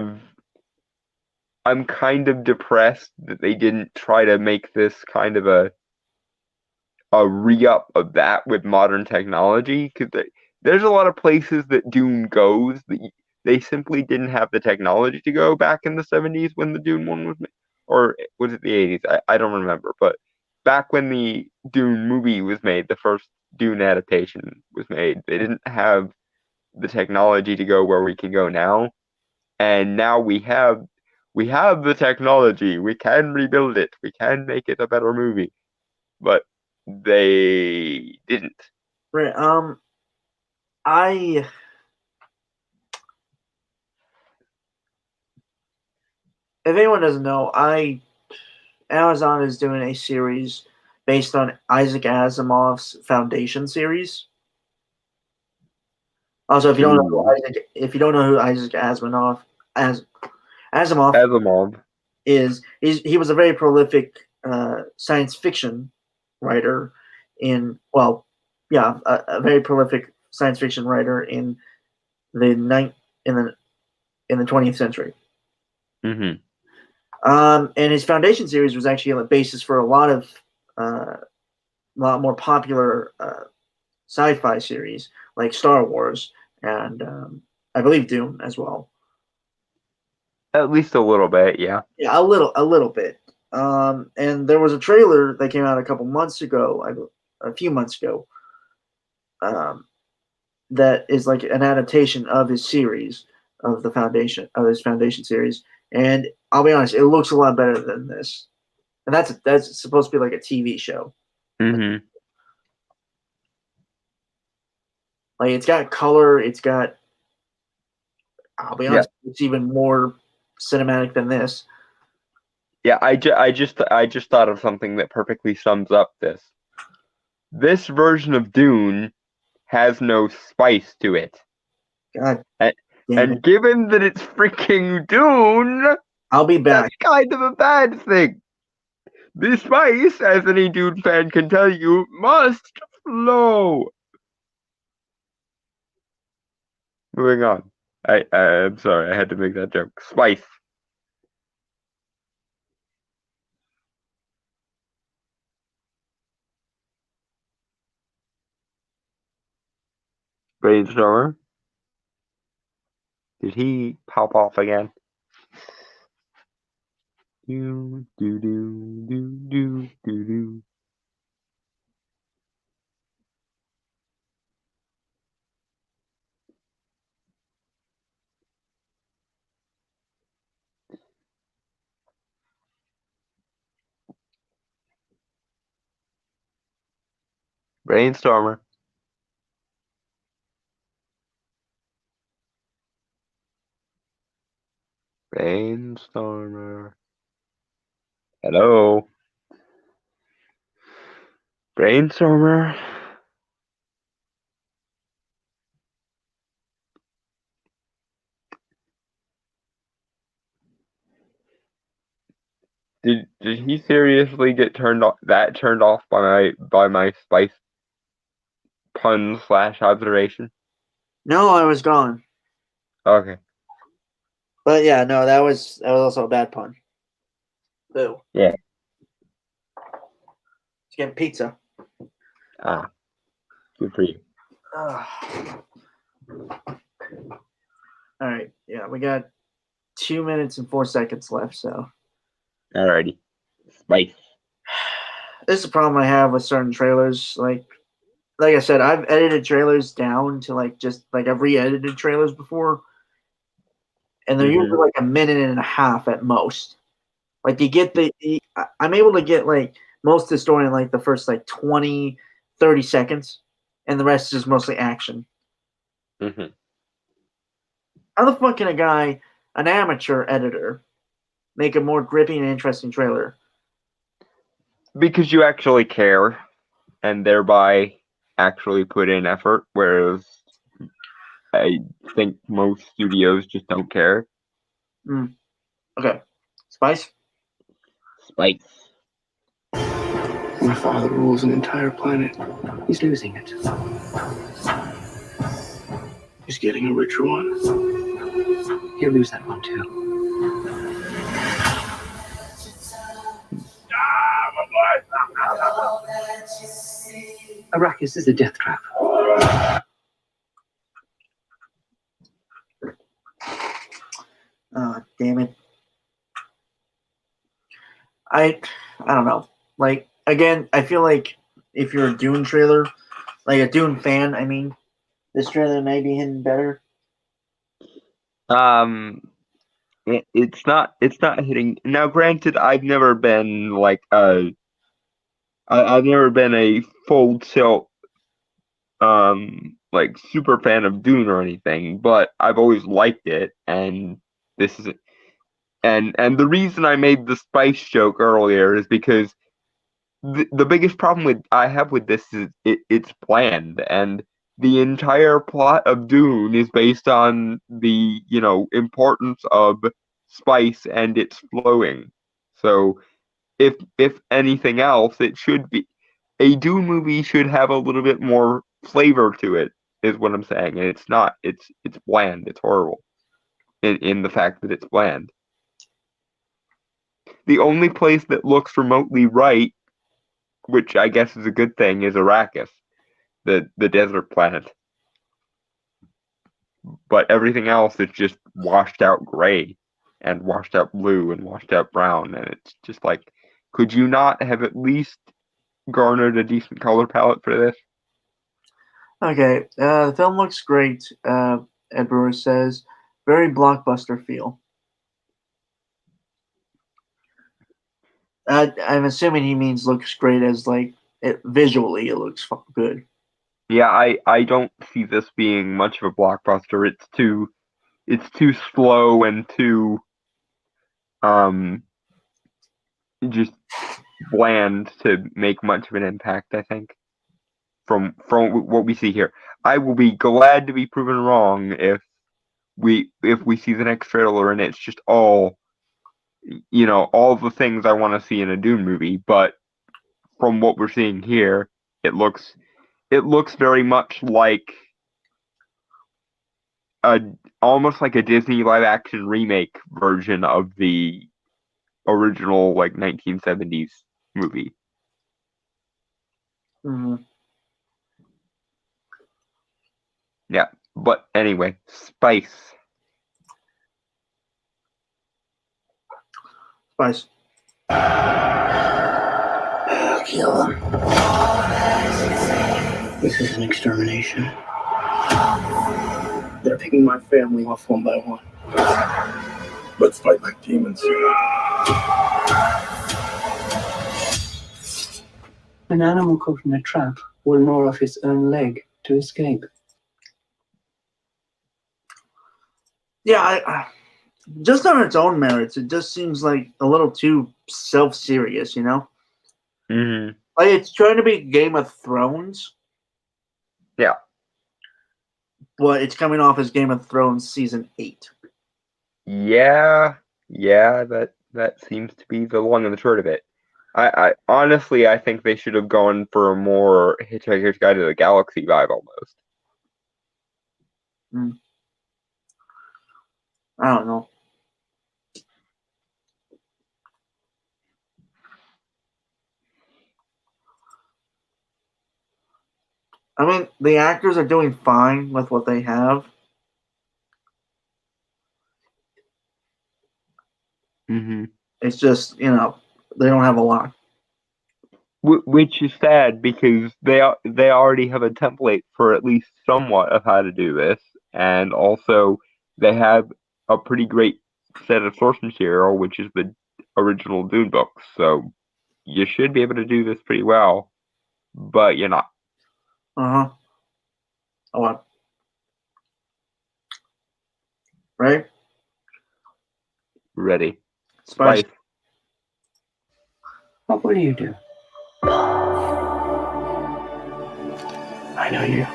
of depressed that they didn't try to make this kind of a re-up of that with modern technology, because there's a lot of places that Dune goes that they simply didn't have the technology to go back in the 70s when the Dune one was made. Or was it the 80s? I don't remember. But back when the Dune movie was made, the first Dune adaptation was made, they didn't have the technology to go where we can go now. And now we have the technology. We can rebuild it. We can make it a better movie. But they didn't. Right. If anyone doesn't know, Amazon is doing a series based on Isaac Asimov's Foundation series. Also, if you don't know who Isaac Asimov is, he was a very prolific science fiction writer a very prolific science fiction writer in the 20th century. Mm-hmm. And his Foundation series was actually a basis for a lot more popular sci-fi series like Star Wars and I believe Dune as well. At least a little bit, yeah. Yeah, a little bit. And there was a trailer that came out a few months ago, that is like an adaptation of his series of his Foundation series. And I'll be honest, it looks a lot better than this. And that's supposed to be like a TV show. Mm-hmm. Like it's got color. I'll be honest, it's even more cinematic than this. Yeah, I just thought of something that perfectly sums up this. This version of Dune has no spice to it. God. And given that it's freaking Dune, I'll be back. That's kind of a bad thing. The spice, as any Dune fan can tell you, must flow. Moving on. I'm sorry, I had to make that joke. Spice. Brainstormer. Did he pop off again? Do, do, do, do, do, do, do. Brainstormer. Brainstormer. Hello. Brainstormer. Did he seriously get turned off by my spice pun / observation? No, I was gone. Okay. But yeah, no, that was also a bad pun. Boo. Yeah. Let's get pizza. Ah. Good for you. All right. Yeah, we got 2 minutes and 4 seconds left. So Alrighty. Spice. this is a problem I have with certain trailers. Like I said, I've edited trailers down to I've re-edited trailers before, and they're usually like a minute and a half at most. Like you get I'm able to get like most of the story in like the first like 20, 30 seconds, and the rest is mostly action. Mm-hmm. How the fuck can a guy, an amateur editor, make a more gripping and interesting trailer? Because you actually care, and thereby actually put in effort, whereas I think most studios just don't care. Okay. Spice? Spice. My father rules an entire planet. He's losing it. He's getting a richer one. He'll lose that one too. Arrakis is a death trap. Damn it. I don't know. Like, again, I feel like if you're a Dune trailer, like a Dune fan, I mean, this trailer may be hidden better. It's not hitting. Now, granted, I've never been like I've never been a full tilt like super fan of Dune or anything, but I've always liked it, and this is and the reason I made the spice joke earlier is because the biggest problem I have with this is it's bland, and the entire plot of Dune is based on the importance of spice and its flowing. So if anything else, it should be a Dune movie should have a little bit more flavor to it, is what I'm saying, and it's not. It's bland. It's horrible in the fact that it's bland. The only place that looks remotely right, which I guess is a good thing, is Arrakis, the desert planet. But everything else is just washed out gray and washed out blue and washed out brown, and it's just like, could you not have at least garnered a decent color palette for this? Okay, the film looks great, Ed Brewer says. Very blockbuster feel. I'm assuming he means looks great as like visually it looks good. Yeah, I don't see this being much of a blockbuster. It's too slow and too just bland to make much of an impact, I think. From what we see here, I will be glad to be proven wrong if we see the next trailer and it's just all the things I want to see in a Dune movie. But from what we're seeing here, it looks very much like almost like a Disney live action remake version of the original 1970s movie. Mm-hmm. Yeah, but anyway, spice. Spice. Kill them. This is an extermination. They're picking my family off one by one. Let's fight like demons. An animal caught in a trap will gnaw off its own leg to escape. Yeah, I just on its own merits, it just seems like a little too self-serious, you know? Mm-hmm. Like, it's trying to be Game of Thrones. Yeah. But it's coming off as Game of Thrones Season 8. Yeah, that seems to be the long and the short of it. I honestly, I think they should have gone for a more Hitchhiker's Guide to the Galaxy vibe almost. I don't know. I mean, the actors are doing fine with what they have. Mm-hmm. It's just, you know, they don't have a lot. Which is sad because they already have a template for at least somewhat of how to do this, and also they have a pretty great set of source material, which is the original Dune books. So you should be able to do this pretty well, but you're not. Uh-huh. Oh, well. Right? Ready. Spice. What will you do? I know you.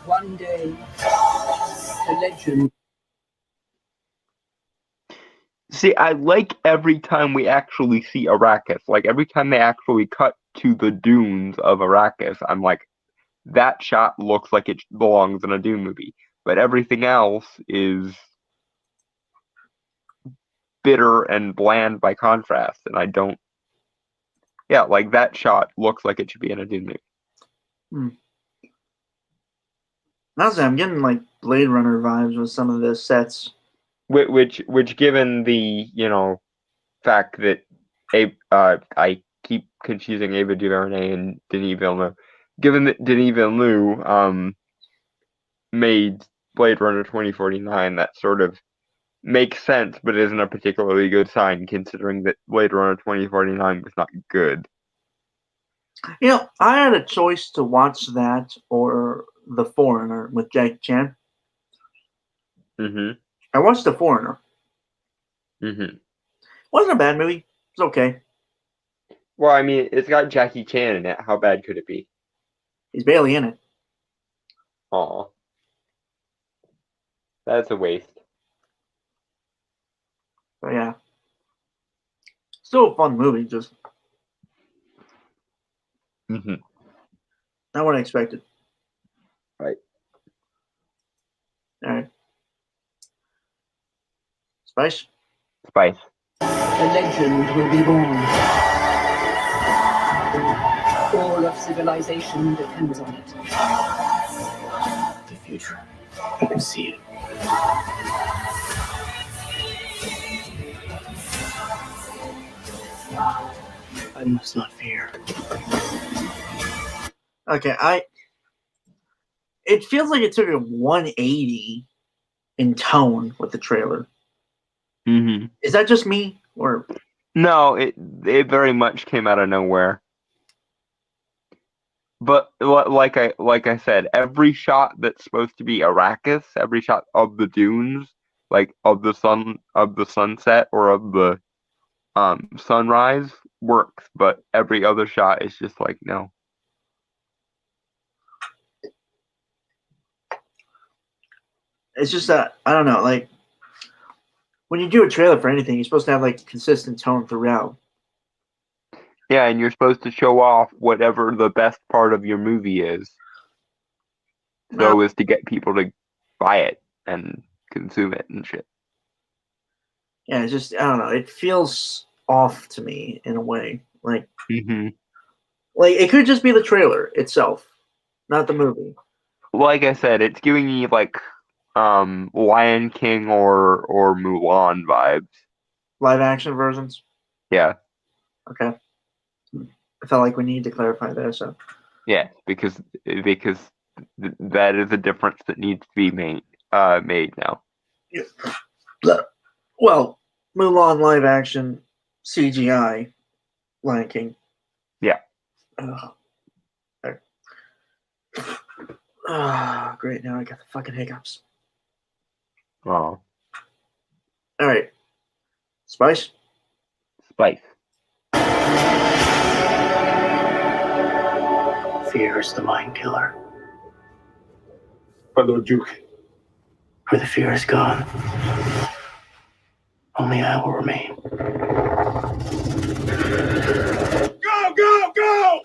One day, the legend. See, I like every time we actually see Arrakis. Like, every time they actually cut to the dunes of Arrakis, I'm like, that shot looks like it belongs in a Dune movie. But everything else is bitter and bland by contrast, and I don't... Yeah, like, that shot looks like it should be in a Dune movie. Honestly, I'm getting, like, Blade Runner vibes with some of the sets. Which given the, you know, fact that I keep confusing Ava DuVernay and Denis Villeneuve. Given that Denis Villeneuve made Blade Runner 2049, that sort of makes sense, but isn't a particularly good sign considering that Blade Runner 2049 was not good. You know, I had a choice to watch that or The Foreigner with Jackie Chan. Mm-hmm. I watched The Foreigner. Mm-hmm. Wasn't a bad movie. It's okay. Well, I mean, it's got Jackie Chan in it. How bad could it be? He's barely in it. Aw. That's a waste. But yeah. Still a fun movie, just Mm-hmm. not what I expected. Right. Alright. Spice? Spice. A legend will be born. All of civilization depends on it. The future. I can see it. I must not fear. Okay, it feels like it took a 180 in tone with the trailer. Mm-hmm. Is that just me? Or No, it very much came out of nowhere. But like I said, every shot that's supposed to be Arrakis, every shot of the dunes, like of the sunset or of the sunrise works, but every other shot is just like no. it's just that I don't know, like when you do a trailer for anything, you're supposed to have like consistent tone throughout. Yeah, and you're supposed to show off whatever the best part of your movie is. So as to get people to buy it and consume it and shit. Yeah, it's just I don't know. It feels off to me in a way. Mm-hmm. Like it could just be the trailer itself, not the movie. like I said, it's giving me like Lion King or Mulan vibes. Live action versions. Yeah. Okay. I felt like we need to clarify that. So Yeah, because that is a difference that needs to be made now. well, Mulan live action CGI Lion King. Yeah. Oh, great. Now I got the fucking hiccups. Oh. All right. Spice? Spice. Fear is the mind killer. Hello, Duke. Where the fear is gone, only I will remain. Go, go, go!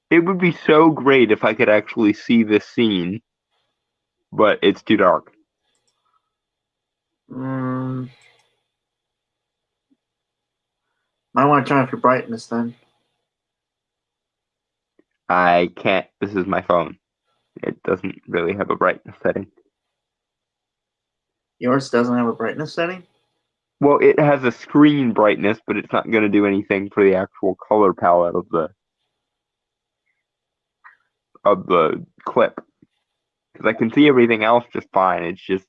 It would be so great if I could actually see this scene, but it's too dark. Might want to turn off your brightness then. I can't. This is my phone. It doesn't really have a brightness setting. Yours doesn't have a brightness setting? Well, it has a screen brightness, but it's not going to do anything for the actual color palette of the clip. Because I can see everything else just fine. It's just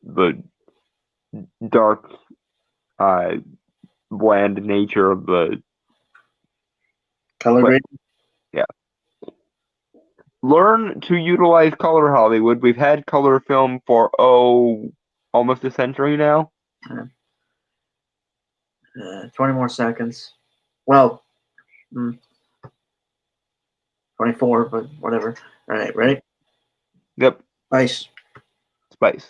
the dark, bland nature of the color grade. Yeah. Learn to utilize color, Hollywood. We've had color film for almost a century now. 20 more seconds. Well, 24, but whatever. All right, ready? Yep. Spice. Spice.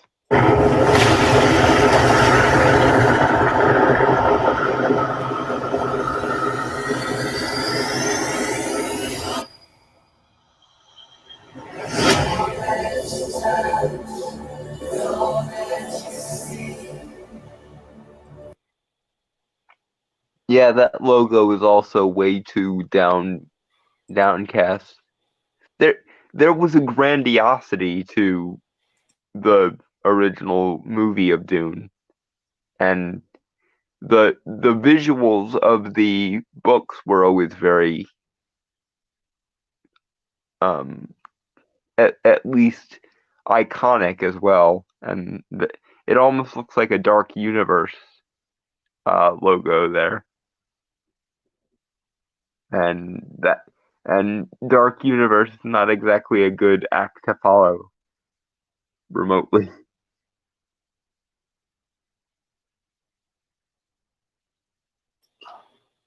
Yeah, that logo is also way too downcast. There was a grandiosity to the original movie of Dune, and the visuals of the books were always very at least iconic as well, and it almost looks like a Dark Universe logo there. And Dark Universe is not exactly a good act to follow remotely.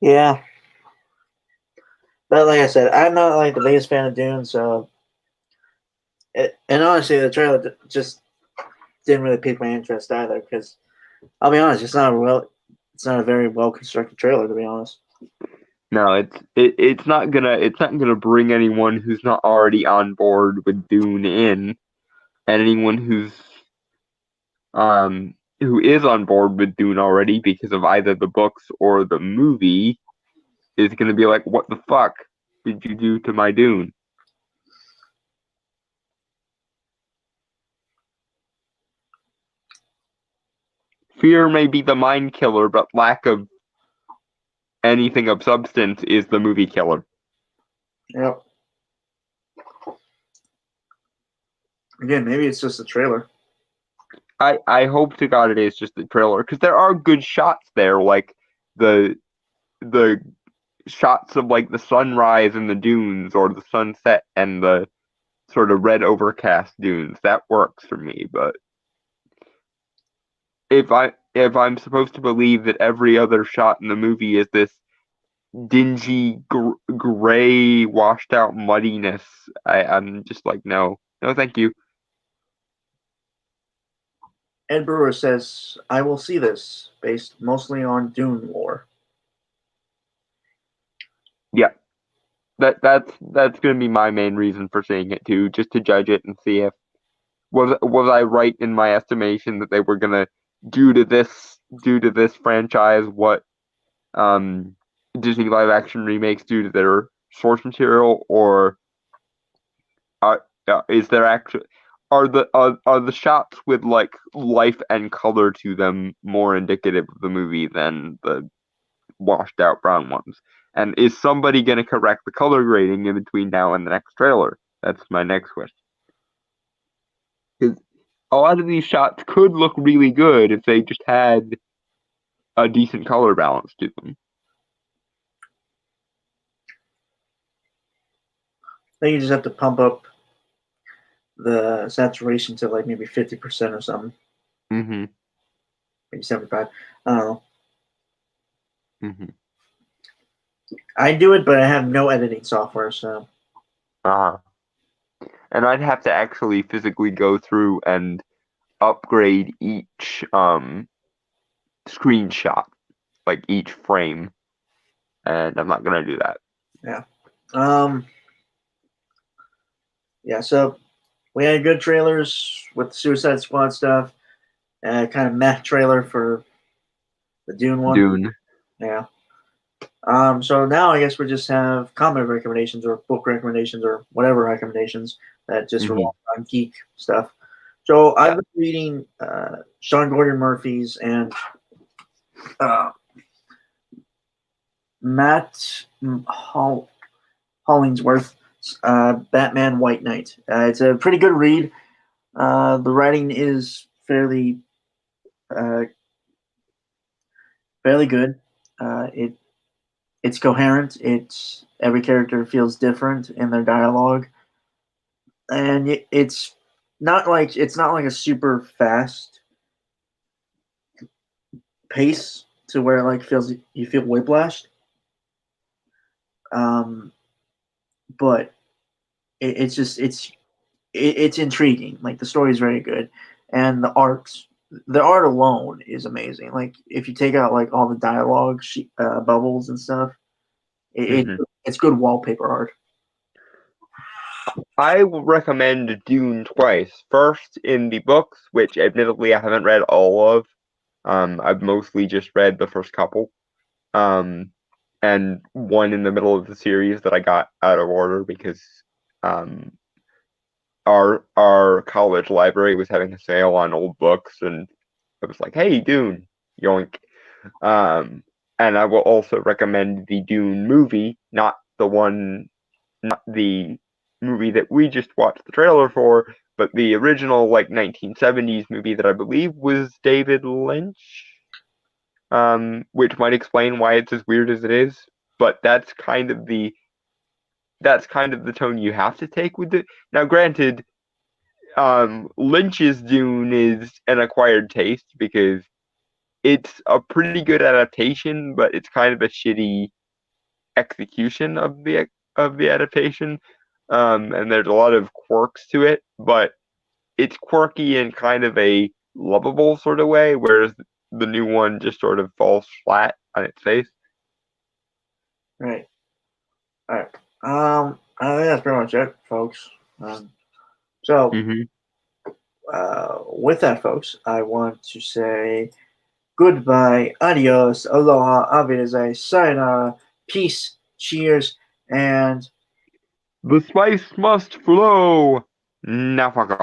Yeah. But like I said, I'm not like the biggest fan of Dune, so and honestly, the trailer just didn't really pique my interest either. Because I'll be honest, it's not a very well constructed trailer, to be honest. No, it's not gonna bring anyone who's not already on board with Dune in, and anyone who is on board with Dune already because of either the books or the movie is gonna be like, what the fuck did you do to my Dune? Fear may be the mind killer, but lack of anything of substance is the movie killer. Yep. Again, maybe it's just a trailer. I hope to God it is just the trailer, because there are good shots there, like the shots of like the sunrise and the dunes, or the sunset and the sort of red overcast dunes. That works for me, but if I'm supposed to believe that every other shot in the movie is this dingy gray washed out muddiness, I'm just like, no thank you. Ed Brewer says, I will see this, based mostly on Dune lore. Yeah. That's gonna be my main reason for seeing it too, just to judge it and see if was I right in my estimation that they were gonna due to this franchise, what Disney live action remakes do to their source material, or is there actually are the shots with like life and color to them more indicative of the movie than the washed out brown ones? And is somebody going to correct the color grading in between now and the next trailer? That's my next question. Because a lot of these shots could look really good if they just had a decent color balance to them. I think you just have to pump up the saturation to like maybe 50% or something. Mm-hmm. Maybe 75. I don't know. Mm-hmm. I do it, but I have no editing software, so. And I'd have to actually physically go through and upgrade each screenshot, like each frame, and I'm not gonna do that. Yeah. Yeah. So we had good trailers with the Suicide Squad stuff. Kind of meh trailer for the Dune one. Dune. Yeah. So now I guess we just have comic recommendations or book recommendations or whatever recommendations that just revolve on geek stuff. So I've been reading Sean Gordon Murphy's and Matt Hollingsworth's Batman White Knight. It's a pretty good read. The writing is fairly good. It's coherent. Every character feels different in their dialogue, and it's not like a super fast pace to where it like you feel whiplashed. But it's intriguing. Like the story is very good, and the art alone is amazing. Like if you take out like all the dialogue bubbles and stuff, it's good wallpaper art. I will recommend Dune twice. First in the books, which admittedly I haven't read all of. I've mostly just read the first couple. And one in the middle of the series that I got out of order because our college library was having a sale on old books, and I was like, "Hey, Dune, yoink!" And I will also recommend the Dune movie, not the movie that we just watched the trailer for, but the original like 1970s movie that I believe was David Lynch. Which might explain why it's as weird as it is, but that's kind of the tone you have to take with it. Now, granted, Lynch's Dune is an acquired taste because it's a pretty good adaptation, but it's kind of a shitty execution of the adaptation. And there's a lot of quirks to it, but it's quirky in kind of a lovable sort of way, whereas the new one just sort of falls flat on its face. Right. All right. I think that's pretty much it, folks. With that, folks, I want to say goodbye, adios, aloha, avidazai, sayonara, peace, cheers, and the spice must flow. Now fuck off.